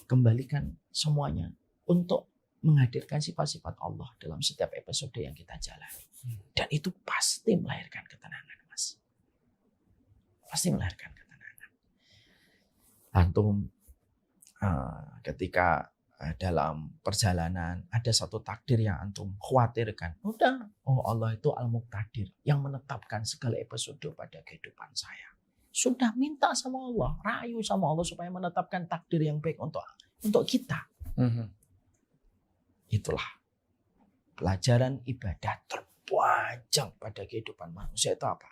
kembalikan semuanya untuk menghadirkan sifat-sifat Allah dalam setiap episode yang kita jalani. Dan itu pasti melahirkan ketenangan, Mas. Pasti melahirkan ketenangan. Antum ketika dalam perjalanan ada satu takdir yang antum khawatirkan. Udah, Allah itu Al-Muqtadir yang menetapkan segala episode pada kehidupan saya. Sudah minta sama Allah, rayu sama Allah supaya menetapkan takdir yang baik untuk kita. Itulah pelajaran ibadah terpajang pada kehidupan manusia itu apa?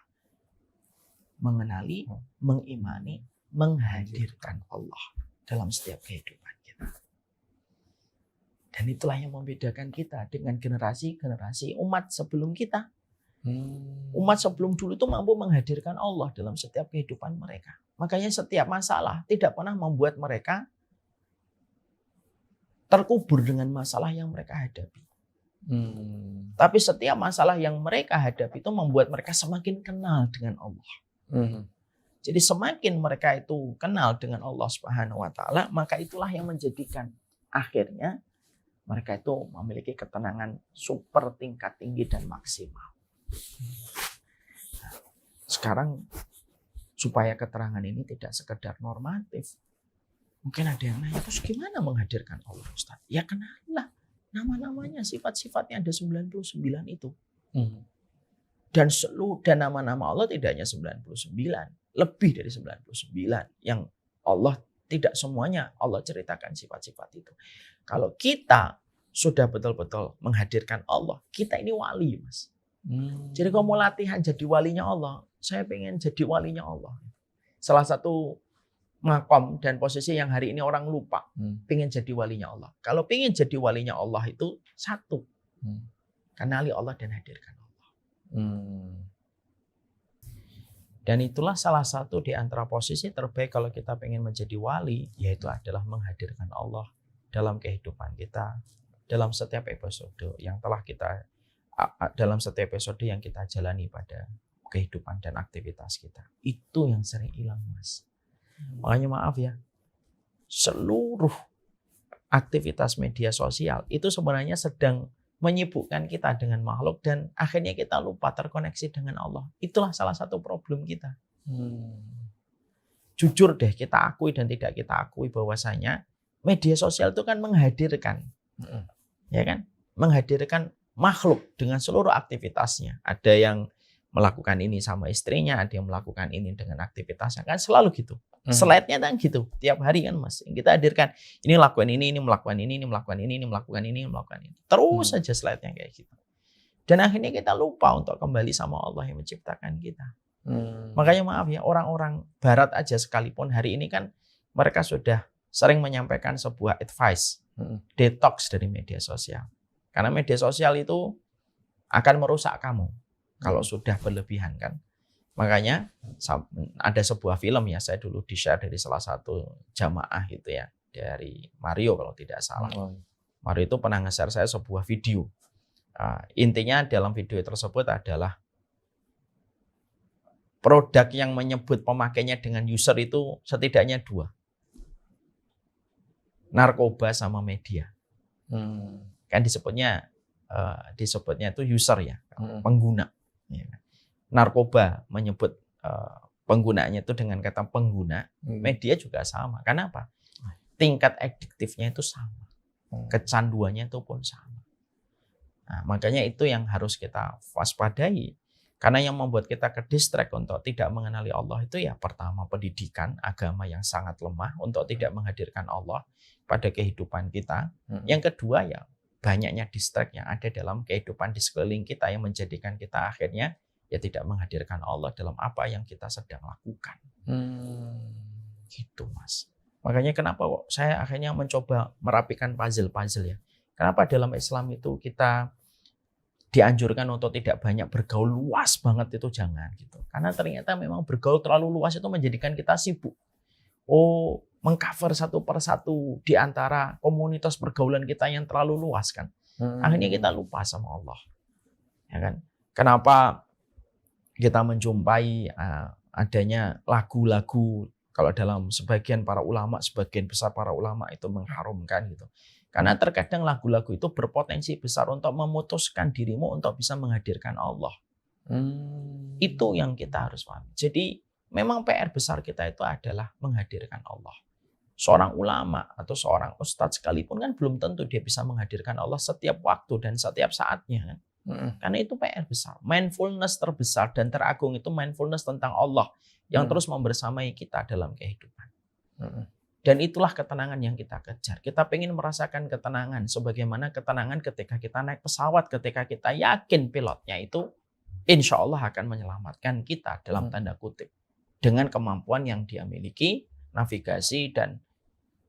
Mengenali, mengimani, menghadirkan Allah dalam setiap kehidupan kita. Dan itulah yang membedakan kita dengan generasi-generasi umat sebelum kita. Umat sebelum dulu itu mampu menghadirkan Allah dalam setiap kehidupan mereka. Makanya setiap masalah tidak pernah membuat mereka terkubur dengan masalah yang mereka hadapi. Tapi setiap masalah yang mereka hadapi itu membuat mereka semakin kenal dengan Allah. Jadi semakin mereka itu kenal dengan Allah Subhanahu wa taala, maka itulah yang menjadikan akhirnya mereka itu memiliki ketenangan super tingkat tinggi dan maksimal. Nah, sekarang supaya keterangan ini tidak sekedar normatif. Mungkin ada yang nanya, terus gimana menghadirkan Allah, Ustaz? Ya kenallah nama-namanya, sifat-sifatnya ada 99 itu. Dan nama-nama Allah tidak hanya 99, lebih dari 99 yang Allah tidak semuanya Allah ceritakan sifat-sifat itu. Kalau kita sudah betul-betul menghadirkan Allah, kita ini wali, Mas. Jadi kalau mau latihan jadi walinya Allah, saya pengen jadi walinya Allah. Salah satu makom dan posisi yang hari ini orang lupa, pengen jadi walinya Allah. Kalau pengen jadi walinya Allah itu satu, kenali Allah dan hadirkan Allah. Dan itulah salah satu di antara posisi terbaik kalau kita pengen menjadi wali, yaitu adalah menghadirkan Allah dalam kehidupan kita, dalam setiap episode yang telah kita dalam setiap episode yang kita jalani pada kehidupan dan aktivitas kita. Itu yang sering hilang, Mas. Makanya maaf ya, seluruh aktivitas media sosial itu sebenarnya sedang menyibukkan kita dengan makhluk dan akhirnya kita lupa terkoneksi dengan Allah. Itulah salah satu problem kita. Jujur deh, kita akui dan tidak kita akui bahwasanya media sosial itu kan menghadirkan, ya kan, menghadirkan makhluk dengan seluruh aktivitasnya. Ada yang melakukan ini sama istrinya, ada yang melakukan ini dengan aktivitasnya, kan selalu gitu. Slide-nya kan gitu, tiap hari kan, Mas. Kita hadirkan, ini lakukan ini melakukan ini melakukan ini melakukan ini melakukan ini. Terus saja slide-nya kayak gitu. Dan akhirnya kita lupa untuk kembali sama Allah yang menciptakan kita. Makanya maaf ya, orang-orang barat aja sekalipun hari ini kan mereka sudah sering menyampaikan sebuah advice, detox dari media sosial. Karena media sosial itu akan merusak kamu kalau sudah berlebihan kan. Makanya ada sebuah film ya, saya dulu di-share dari salah satu jamaah gitu ya, dari Mario kalau tidak salah. Mario itu pernah nge-share saya sebuah video. Intinya dalam video tersebut adalah produk yang menyebut pemakainya dengan user itu setidaknya 2. Narkoba sama media. Kan disebutnya itu user ya, pengguna. Narkoba menyebut penggunanya itu dengan kata pengguna, media juga sama. Kenapa? Tingkat adiktifnya itu sama, kecanduannya itu pun sama. Nah, makanya itu yang harus kita waspadai. Karena yang membuat kita ke-distract untuk tidak mengenali Allah itu ya pertama pendidikan agama yang sangat lemah untuk tidak menghadirkan Allah pada kehidupan kita. Yang kedua ya banyaknya distract yang ada dalam kehidupan di sekeliling kita yang menjadikan kita akhirnya ya tidak menghadirkan Allah dalam apa yang kita sedang lakukan. Gitu, Mas. Makanya kenapa kok saya akhirnya mencoba merapikan puzzle-puzzle ya. Kenapa dalam Islam itu kita dianjurkan untuk tidak banyak bergaul luas banget, itu jangan gitu. Karena ternyata memang bergaul terlalu luas itu menjadikan kita sibuk. Mengcover satu persatu di antara komunitas pergaulan kita yang terlalu luas kan. Akhirnya kita lupa sama Allah. Ya kan? Kenapa kita menjumpai adanya lagu-lagu, kalau dalam sebagian besar para ulama itu mengharumkan gitu. Karena terkadang lagu-lagu itu berpotensi besar untuk memutuskan dirimu untuk bisa menghadirkan Allah. Itu yang kita harus pahami. Jadi memang PR besar kita itu adalah menghadirkan Allah. Seorang ulama atau seorang ustadz sekalipun kan belum tentu dia bisa menghadirkan Allah setiap waktu dan setiap saatnya. Karena itu PR besar. Mindfulness terbesar dan teragung itu mindfulness tentang Allah yang terus membersamai kita dalam kehidupan. Dan itulah ketenangan yang kita kejar. Kita pengen merasakan ketenangan. Sebagaimana ketenangan ketika kita naik pesawat. Ketika kita yakin pilotnya itu insya Allah akan menyelamatkan kita dalam tanda kutip. Dengan kemampuan yang dia miliki, navigasi dan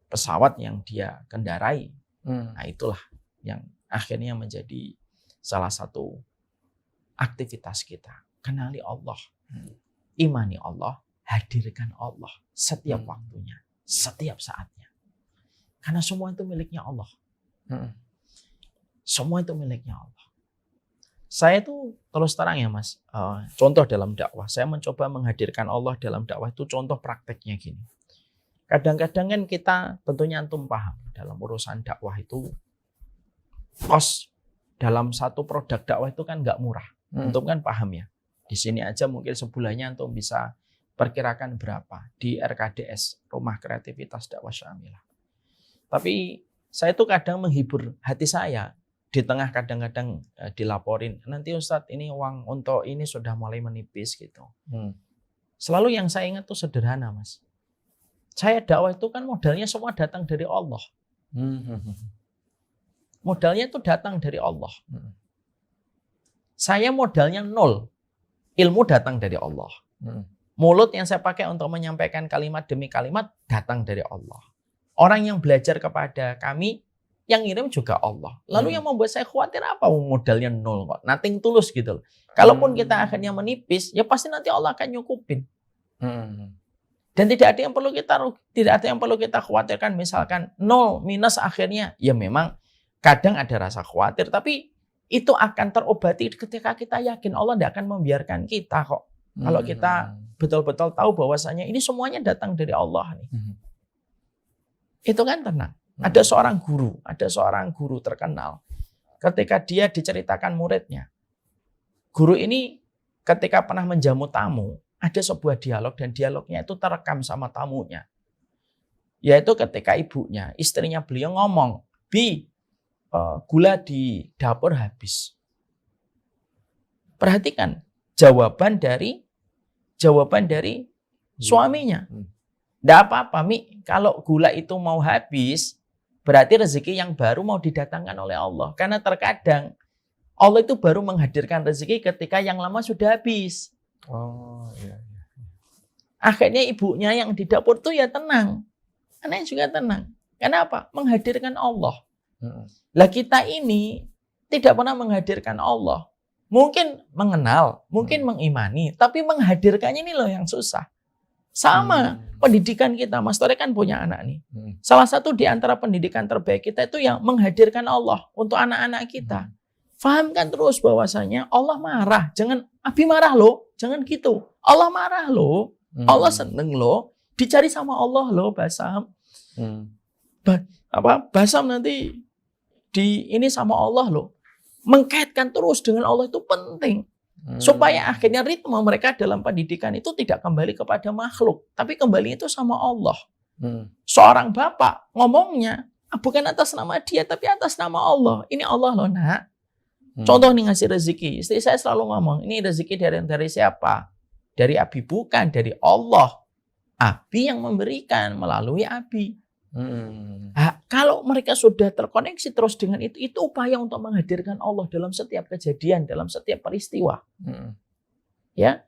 pesawat yang dia kendarai. Nah itulah yang akhirnya menjadi salah satu aktivitas kita. Kenali Allah. Imani Allah. Hadirkan Allah setiap waktunya. Setiap saatnya. Karena semua itu miliknya Allah. Semua itu miliknya Allah. Saya tuh terus terang ya Mas, contoh dalam dakwah. Saya mencoba menghadirkan Allah dalam dakwah itu contoh prakteknya gini. Kadang-kadang kan kita tentunya antum paham dalam urusan dakwah itu kos dalam satu produk dakwah itu kan nggak murah. Antum kan paham ya. Di sini aja mungkin sebulannya antum bisa perkirakan berapa di RKDS, Rumah Kreativitas Dakwah Syamilah. Tapi saya tuh kadang menghibur hati saya di tengah kadang-kadang dilaporin, nanti Ustadz ini uang untuk ini sudah mulai menipis gitu. Selalu yang saya ingat tuh sederhana Mas. Saya dakwah itu kan modalnya semua datang dari Allah. Modalnya itu datang dari Allah. Saya modalnya 0. Ilmu datang dari Allah. Mulut yang saya pakai untuk menyampaikan kalimat demi kalimat datang dari Allah. Orang yang belajar kepada kami, yang ngirim juga Allah. Lalu yang membuat saya khawatir apa? Modalnya 0 kok. Nothing tulus gitu loh. Kalaupun kita akhirnya menipis, ya pasti nanti Allah akan nyukupin. Dan tidak ada yang perlu kita khawatirkan. Misalkan 0 minus akhirnya, ya memang kadang ada rasa khawatir. Tapi itu akan terobati ketika kita yakin Allah tidak akan membiarkan kita kok. Kalau kita betul-betul tahu bahwasanya ini semuanya datang dari Allah nih. Itu kan tenang. Ada seorang guru terkenal. Ketika dia diceritakan muridnya. Guru ini ketika pernah menjamu tamu, ada sebuah dialog dan dialognya itu terekam sama tamunya. Yaitu ketika istrinya beliau ngomong, "Bi, gula di dapur habis." Perhatikan jawaban dari suaminya. Nggak apa-apa, Mi. Kalau gula itu mau habis, berarti rezeki yang baru mau didatangkan oleh Allah. Karena terkadang Allah itu baru menghadirkan rezeki ketika yang lama sudah habis. Oh, iya. Akhirnya ibunya yang di dapur tuh ya tenang. Anaknya juga tenang. Kenapa? Menghadirkan Allah. Lah kita ini tidak pernah menghadirkan Allah. Mungkin mengenal, mungkin mengimani, tapi menghadirkannya ini loh yang susah. Sama pendidikan kita, Mas Tore kan punya anak nih. Salah satu di antara pendidikan terbaik kita itu yang menghadirkan Allah untuk anak-anak kita. Fahamkan terus bahwasanya Allah marah. Jangan, Abi marah loh, jangan gitu. Allah marah loh, Allah seneng loh. Dicari sama Allah loh, Basam. Basam nanti di ini sama Allah loh. Mengkaitkan terus dengan Allah itu penting. Supaya akhirnya ritme mereka dalam pendidikan itu tidak kembali kepada makhluk. Tapi kembali itu sama Allah. Seorang bapak ngomongnya bukan atas nama dia, tapi atas nama Allah. Ini Allah loh nak. Contoh nih ngasih rezeki. Istri saya selalu ngomong, ini rezeki dari siapa? Dari Abi bukan, dari Allah. Abi yang memberikan melalui Abi. Nah, kalau mereka sudah terkoneksi terus dengan itu upaya untuk menghadirkan Allah dalam setiap kejadian, dalam setiap peristiwa. Ya,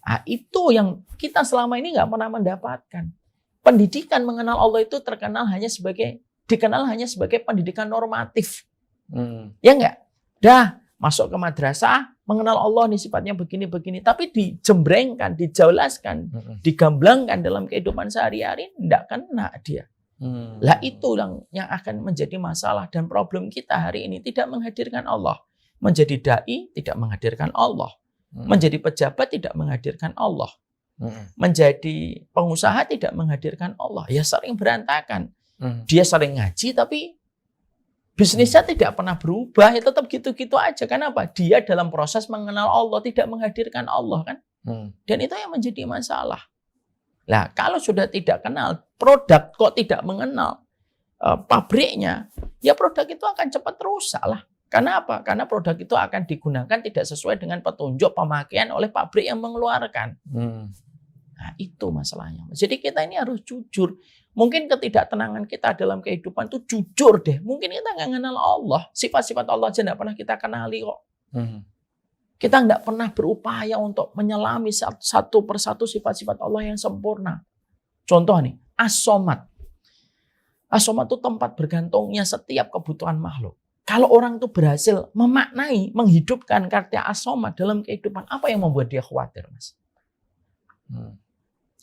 nah, itu yang kita selama ini nggak pernah mendapatkan. Pendidikan mengenal Allah itu dikenal hanya sebagai pendidikan normatif. Ya enggak? Dah masuk ke madrasah, mengenal Allah nih sifatnya begini-begini, tapi dijembrengkan, dijelaskan, digamblangkan dalam kehidupan sehari-hari, enggak kena dia. Lah itu yang akan menjadi masalah dan problem kita hari ini, tidak menghadirkan Allah. Menjadi dai tidak menghadirkan Allah. Menjadi pejabat tidak menghadirkan Allah. Menjadi pengusaha tidak menghadirkan Allah. Ya sering berantakan. Dia sering ngaji tapi bisnisnya tidak pernah berubah, ya tetap gitu-gitu aja. Kenapa? Dia dalam proses mengenal Allah, tidak menghadirkan Allah kan. Dan itu yang menjadi masalah. Nah, kalau sudah tidak kenal, produk kok tidak mengenal pabriknya, ya produk itu akan cepat rusak lah. Karena apa? Karena produk itu akan digunakan tidak sesuai dengan petunjuk pemakaian oleh pabrik yang mengeluarkan. Nah, itu masalahnya. Jadi kita ini harus jujur. Mungkin ketidaktenangan kita dalam kehidupan itu jujur deh. Mungkin kita nggak kenal Allah. Sifat-sifat Allah aja nggak pernah kita kenali kok. Kita nggak pernah berupaya untuk menyelami satu persatu sifat-sifat Allah yang sempurna. Contoh nih, As-Somad. As-Somad itu tempat bergantungnya setiap kebutuhan makhluk. Kalau orang itu berhasil memaknai, menghidupkan kata As-Somad dalam kehidupan, apa yang membuat dia khawatir, Mas?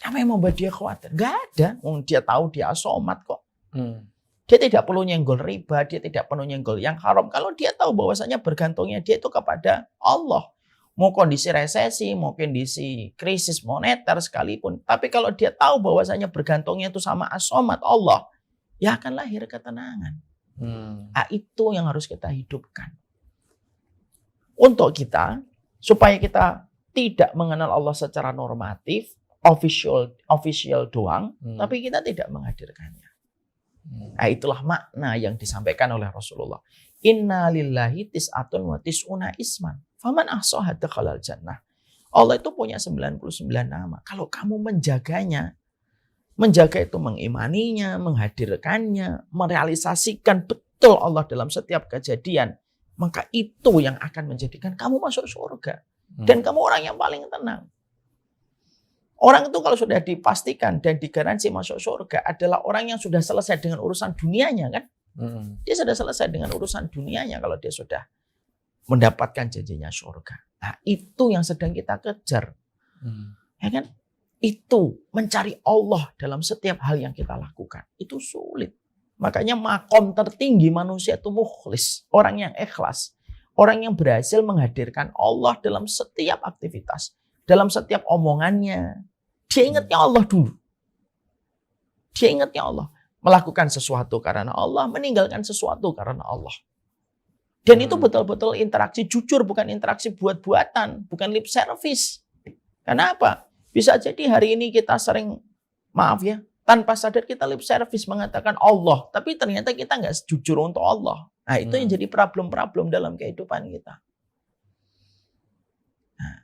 Apa yang membuat dia khawatir? Gak ada. Dia tahu dia As-Somad kok. Dia tidak perlu nyenggol riba, dia tidak perlu nyenggol yang haram. Kalau dia tahu bahwasanya bergantungnya dia itu kepada Allah. Mau kondisi resesi, mau kondisi krisis moneter sekalipun. Tapi kalau dia tahu bahwasanya bergantungnya itu sama As-Somad Allah, ya akan lahir ketenangan. Nah, itu yang harus kita hidupkan. Untuk kita, supaya kita tidak mengenal Allah secara normatif, official doang, tapi kita tidak menghadirkannya. Nah, itulah makna yang disampaikan oleh Rasulullah. Inna lillahi tis'atun wa tis'una isman. Faman ahsaha dakhalal jannah. Allah itu punya 99 nama. Kalau kamu menjaganya, menjaga itu mengimaninya, menghadirkannya, merealisasikan betul Allah dalam setiap kejadian, maka itu yang akan menjadikan kamu masuk surga. Dan kamu orang yang paling tenang. Orang itu kalau sudah dipastikan dan digaransi masuk surga adalah orang yang sudah selesai dengan urusan dunianya kan. Dia sudah selesai dengan urusan dunianya kalau dia sudah mendapatkan janjinya surga. Nah, itu yang sedang kita kejar. Ya kan? Itu mencari Allah dalam setiap hal yang kita lakukan. Itu sulit. Makanya makom tertinggi manusia itu mukhlis. Orang yang ikhlas. Orang yang berhasil menghadirkan Allah dalam setiap aktivitas. Dalam setiap omongannya. Dia ingatnya Allah dulu. Dia ingatnya Allah. Melakukan sesuatu karena Allah. Meninggalkan sesuatu karena Allah. Dan itu betul-betul interaksi jujur. Bukan interaksi buat-buatan. Bukan lip service. Kenapa? Bisa jadi hari ini kita sering, maaf ya, tanpa sadar kita lip service mengatakan Allah. Tapi ternyata kita nggak jujur untuk Allah. Nah, itu yang jadi problem-problem dalam kehidupan kita. Nah,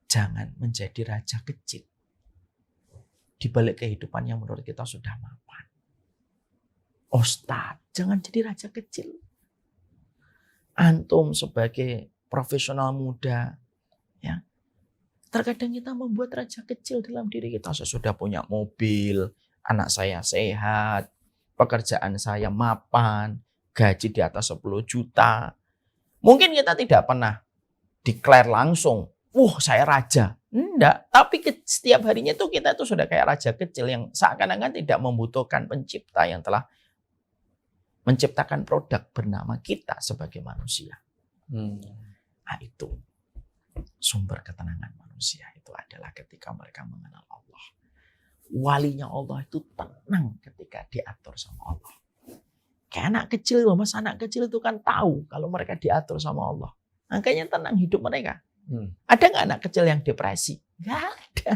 jangan menjadi raja kecil di balik kehidupan yang menurut kita sudah mapan. Ustadz, jangan jadi raja kecil. Antum sebagai profesional muda, ya, terkadang kita membuat raja kecil dalam diri kita. Saya sudah punya mobil, anak saya sehat, pekerjaan saya mapan, gaji di atas 10 juta. Mungkin kita tidak pernah declare langsung, saya raja. Enggak, tapi setiap harinya itu kita itu sudah kayak raja kecil yang seakan-akan tidak membutuhkan pencipta yang telah menciptakan produk bernama kita sebagai manusia. Nah, itu sumber ketenangan manusia itu adalah ketika mereka mengenal Allah. Walinya Allah itu tenang ketika diatur sama Allah. Kayak anak kecil loh, Mas. Anak kecil itu kan tahu kalau mereka diatur sama Allah. Makanya tenang hidup mereka. Ada nggak anak kecil yang depresi? Nggak ada.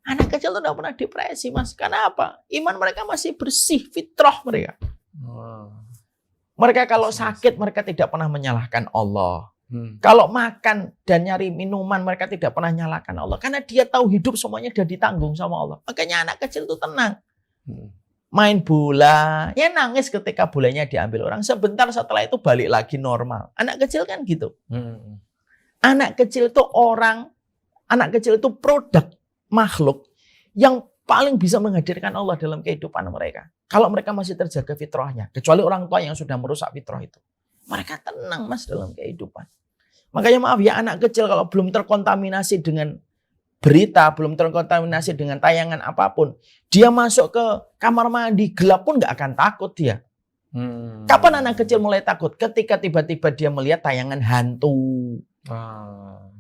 Anak kecil itu nggak pernah depresi, Mas. Kenapa? Iman mereka masih bersih, fitrah mereka. Mereka kalau sakit, mereka tidak pernah menyalahkan Allah. Kalau makan dan nyari minuman, mereka tidak pernah nyalahkan Allah. Karena dia tahu hidup semuanya sudah ditanggung sama Allah. Makanya anak kecil itu tenang. Main bola, ya nangis ketika bolanya diambil orang. Sebentar setelah itu balik lagi normal. Anak kecil kan gitu. Anak kecil itu anak kecil itu produk makhluk yang paling bisa menghadirkan Allah dalam kehidupan mereka. Kalau mereka masih terjaga fitrahnya. Kecuali orang tua yang sudah merusak fitrah itu. Mereka tenang, Mas, dalam kehidupan. Makanya maaf ya, anak kecil kalau belum terkontaminasi dengan berita, belum terkontaminasi dengan tayangan apapun, dia masuk ke kamar mandi gelap pun nggak akan takut dia. Kapan anak kecil mulai takut? Ketika tiba-tiba dia melihat tayangan hantu.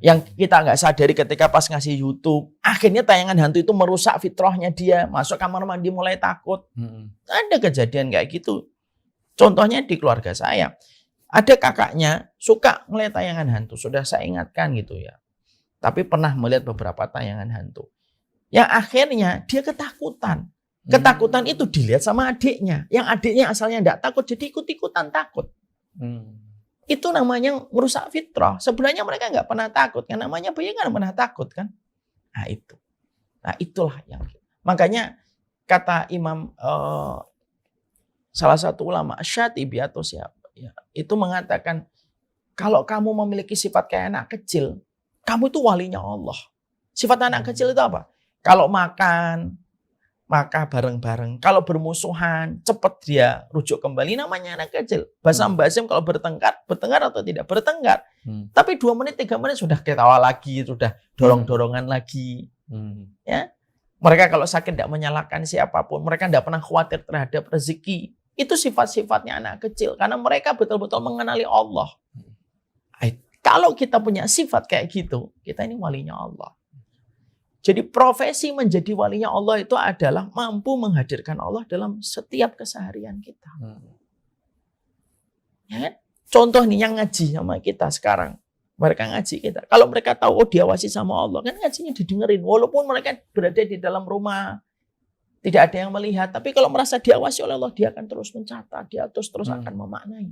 Yang kita nggak sadari ketika pas ngasih YouTube, akhirnya tayangan hantu itu merusak fitrahnya dia. Masuk kamar mandi mulai takut. Ada kejadian kayak gitu. Contohnya di keluarga saya. Ada kakaknya suka melihat tayangan hantu. Sudah saya ingatkan gitu ya. Tapi pernah melihat beberapa tayangan hantu. Yang akhirnya dia ketakutan. Ketakutan itu dilihat sama adiknya. Yang adiknya asalnya tidak takut, jadi ikut-ikutan takut. Itu namanya merusak fitrah. Sebenarnya mereka nggak pernah takut. Yang namanya bayi nggak pernah takut kan. Nah itu. Nah itulah yang. Makanya kata Imam salah satu ulama Syatibi atau siapa ya, itu mengatakan kalau kamu memiliki sifat kayak anak kecil, kamu itu walinya Allah. Sifat anak kecil itu apa? Kalau makan, maka bareng-bareng. Kalau bermusuhan, cepat dia rujuk kembali. Namanya anak kecil. Bahasa Mbak Sim kalau bertengkar atau tidak bertengkar. Tapi 2 menit, 3 menit sudah ketawa lagi, sudah dorong-dorongan lagi. Ya. Mereka kalau sakit tidak menyalahkan siapapun. Mereka tidak pernah khawatir terhadap rezeki. Itu sifat-sifatnya anak kecil. Karena mereka betul-betul mengenali Allah. Kalau kita punya sifat kayak gitu, kita ini walinya Allah. Jadi profesi menjadi walinya Allah itu adalah mampu menghadirkan Allah dalam setiap keseharian kita. Ya kan? Contoh nih yang ngaji sama kita sekarang. Mereka ngaji kita. Kalau mereka tahu, oh diawasi sama Allah. Kan ngajinya didengerin. Walaupun mereka berada di dalam rumah. Tidak ada yang melihat. Tapi kalau merasa diawasi oleh Allah, dia akan terus mencatat. Dia terus akan memaknai.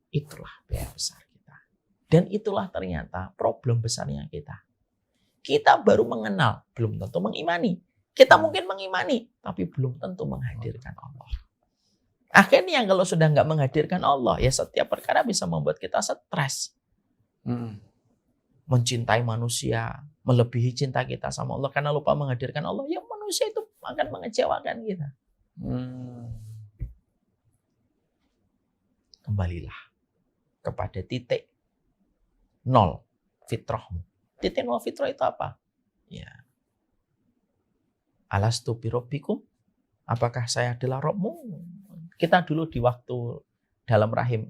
Itulah PR besar kita. Dan itulah ternyata problem besarnya kita. Kita baru mengenal, belum tentu mengimani. Kita mungkin mengimani, tapi belum tentu menghadirkan Allah. Akhirnya kalau sudah nggak menghadirkan Allah, ya setiap perkara bisa membuat kita stres. Mencintai manusia, melebihi cinta kita sama Allah karena lupa menghadirkan Allah, ya manusia itu akan mengecewakan kita. Kembalilah kepada titik 0 fitrahmu. Titik 0 fitrah itu apa? Ya. Alastu birabbikum? Apakah saya adalah Rabbmu? Kita dulu di waktu dalam rahim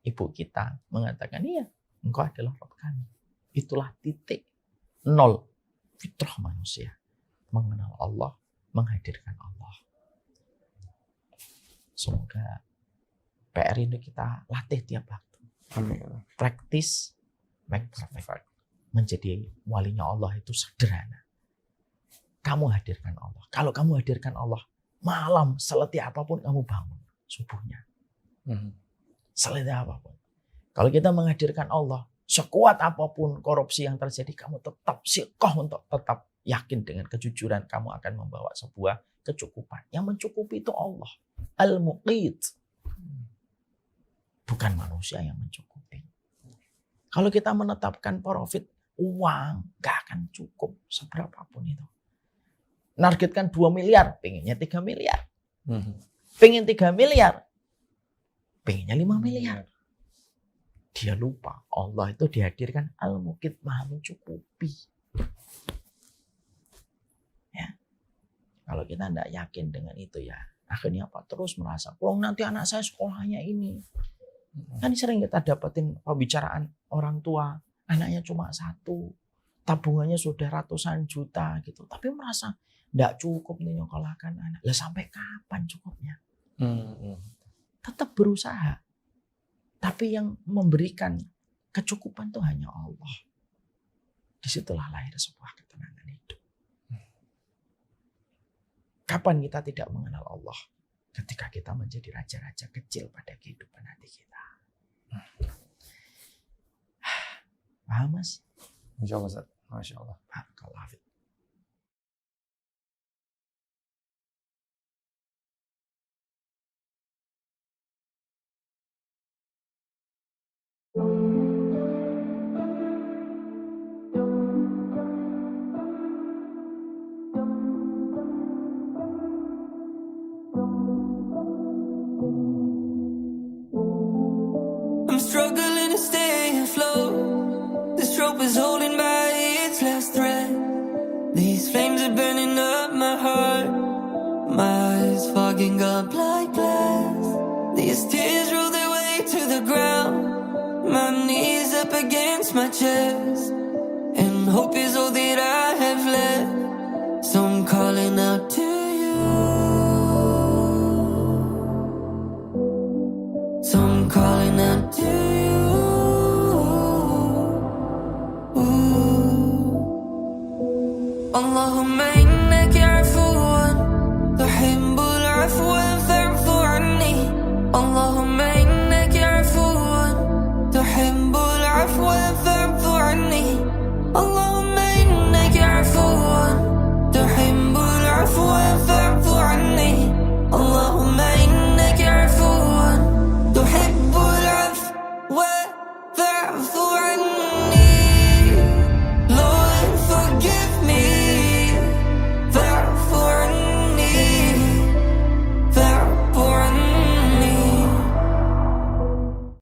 ibu kita mengatakan, iya, engkau adalah Rabb kami. Itulah titik 0 fitrah manusia. Mengenal Allah, menghadirkan Allah. Semoga PR ini kita latih tiap waktu. Practice, make perfect. Menjadi walinya Allah itu sederhana. Kamu hadirkan Allah. Kalau kamu hadirkan Allah, malam seletih apapun kamu bangun subuhnya. Seletih apapun. Kalau kita menghadirkan Allah, sekuat apapun korupsi yang terjadi, kamu tetap sikoh untuk tetap yakin dengan kejujuran kamu akan membawa sebuah kecukupan. Yang mencukupi itu Allah. Al-Muqit. Bukan manusia yang mencukupi. Kalau kita menetapkan profit, uang gak akan cukup seberapapun itu. Nargetkan 2 miliar, pengennya 3 miliar. Pengen 3 miliar, pengennya 5 miliar. Dia lupa Allah itu dihadirkan Al-Muqit, Maha mencukupi. Ya. Kalau kita tidak yakin dengan itu ya, akhirnya apa? Terus merasa, oh nanti anak saya sekolahnya ini. Kan sering kita dapetin pembicaraan orang tua, anaknya cuma 1, tabungannya sudah ratusan juta gitu. Tapi merasa tidak cukup nih nyekolahkan anak. Lah sampai kapan cukupnya? Tetap berusaha. Tapi yang memberikan kecukupan itu hanya Allah. Disitulah lahir sebuah ketenangan hidup. Kapan kita tidak mengenal Allah? Ketika kita menjadi raja-raja kecil pada kehidupan hati kita. Paham Mas? Insya Allah, Ustaz. Masya Allah. Barakallahu fiik. I'm struggling to stay afloat. This rope is holding by its last thread. These flames are burning up my heart. My eyes fogging up like glass. These tears roll their way to the ground. My knees up against my chest. And hope is all that I have left. So I'm calling out to you. So I'm calling out to you. Allahumma innaka afuwan tuhibbul afwa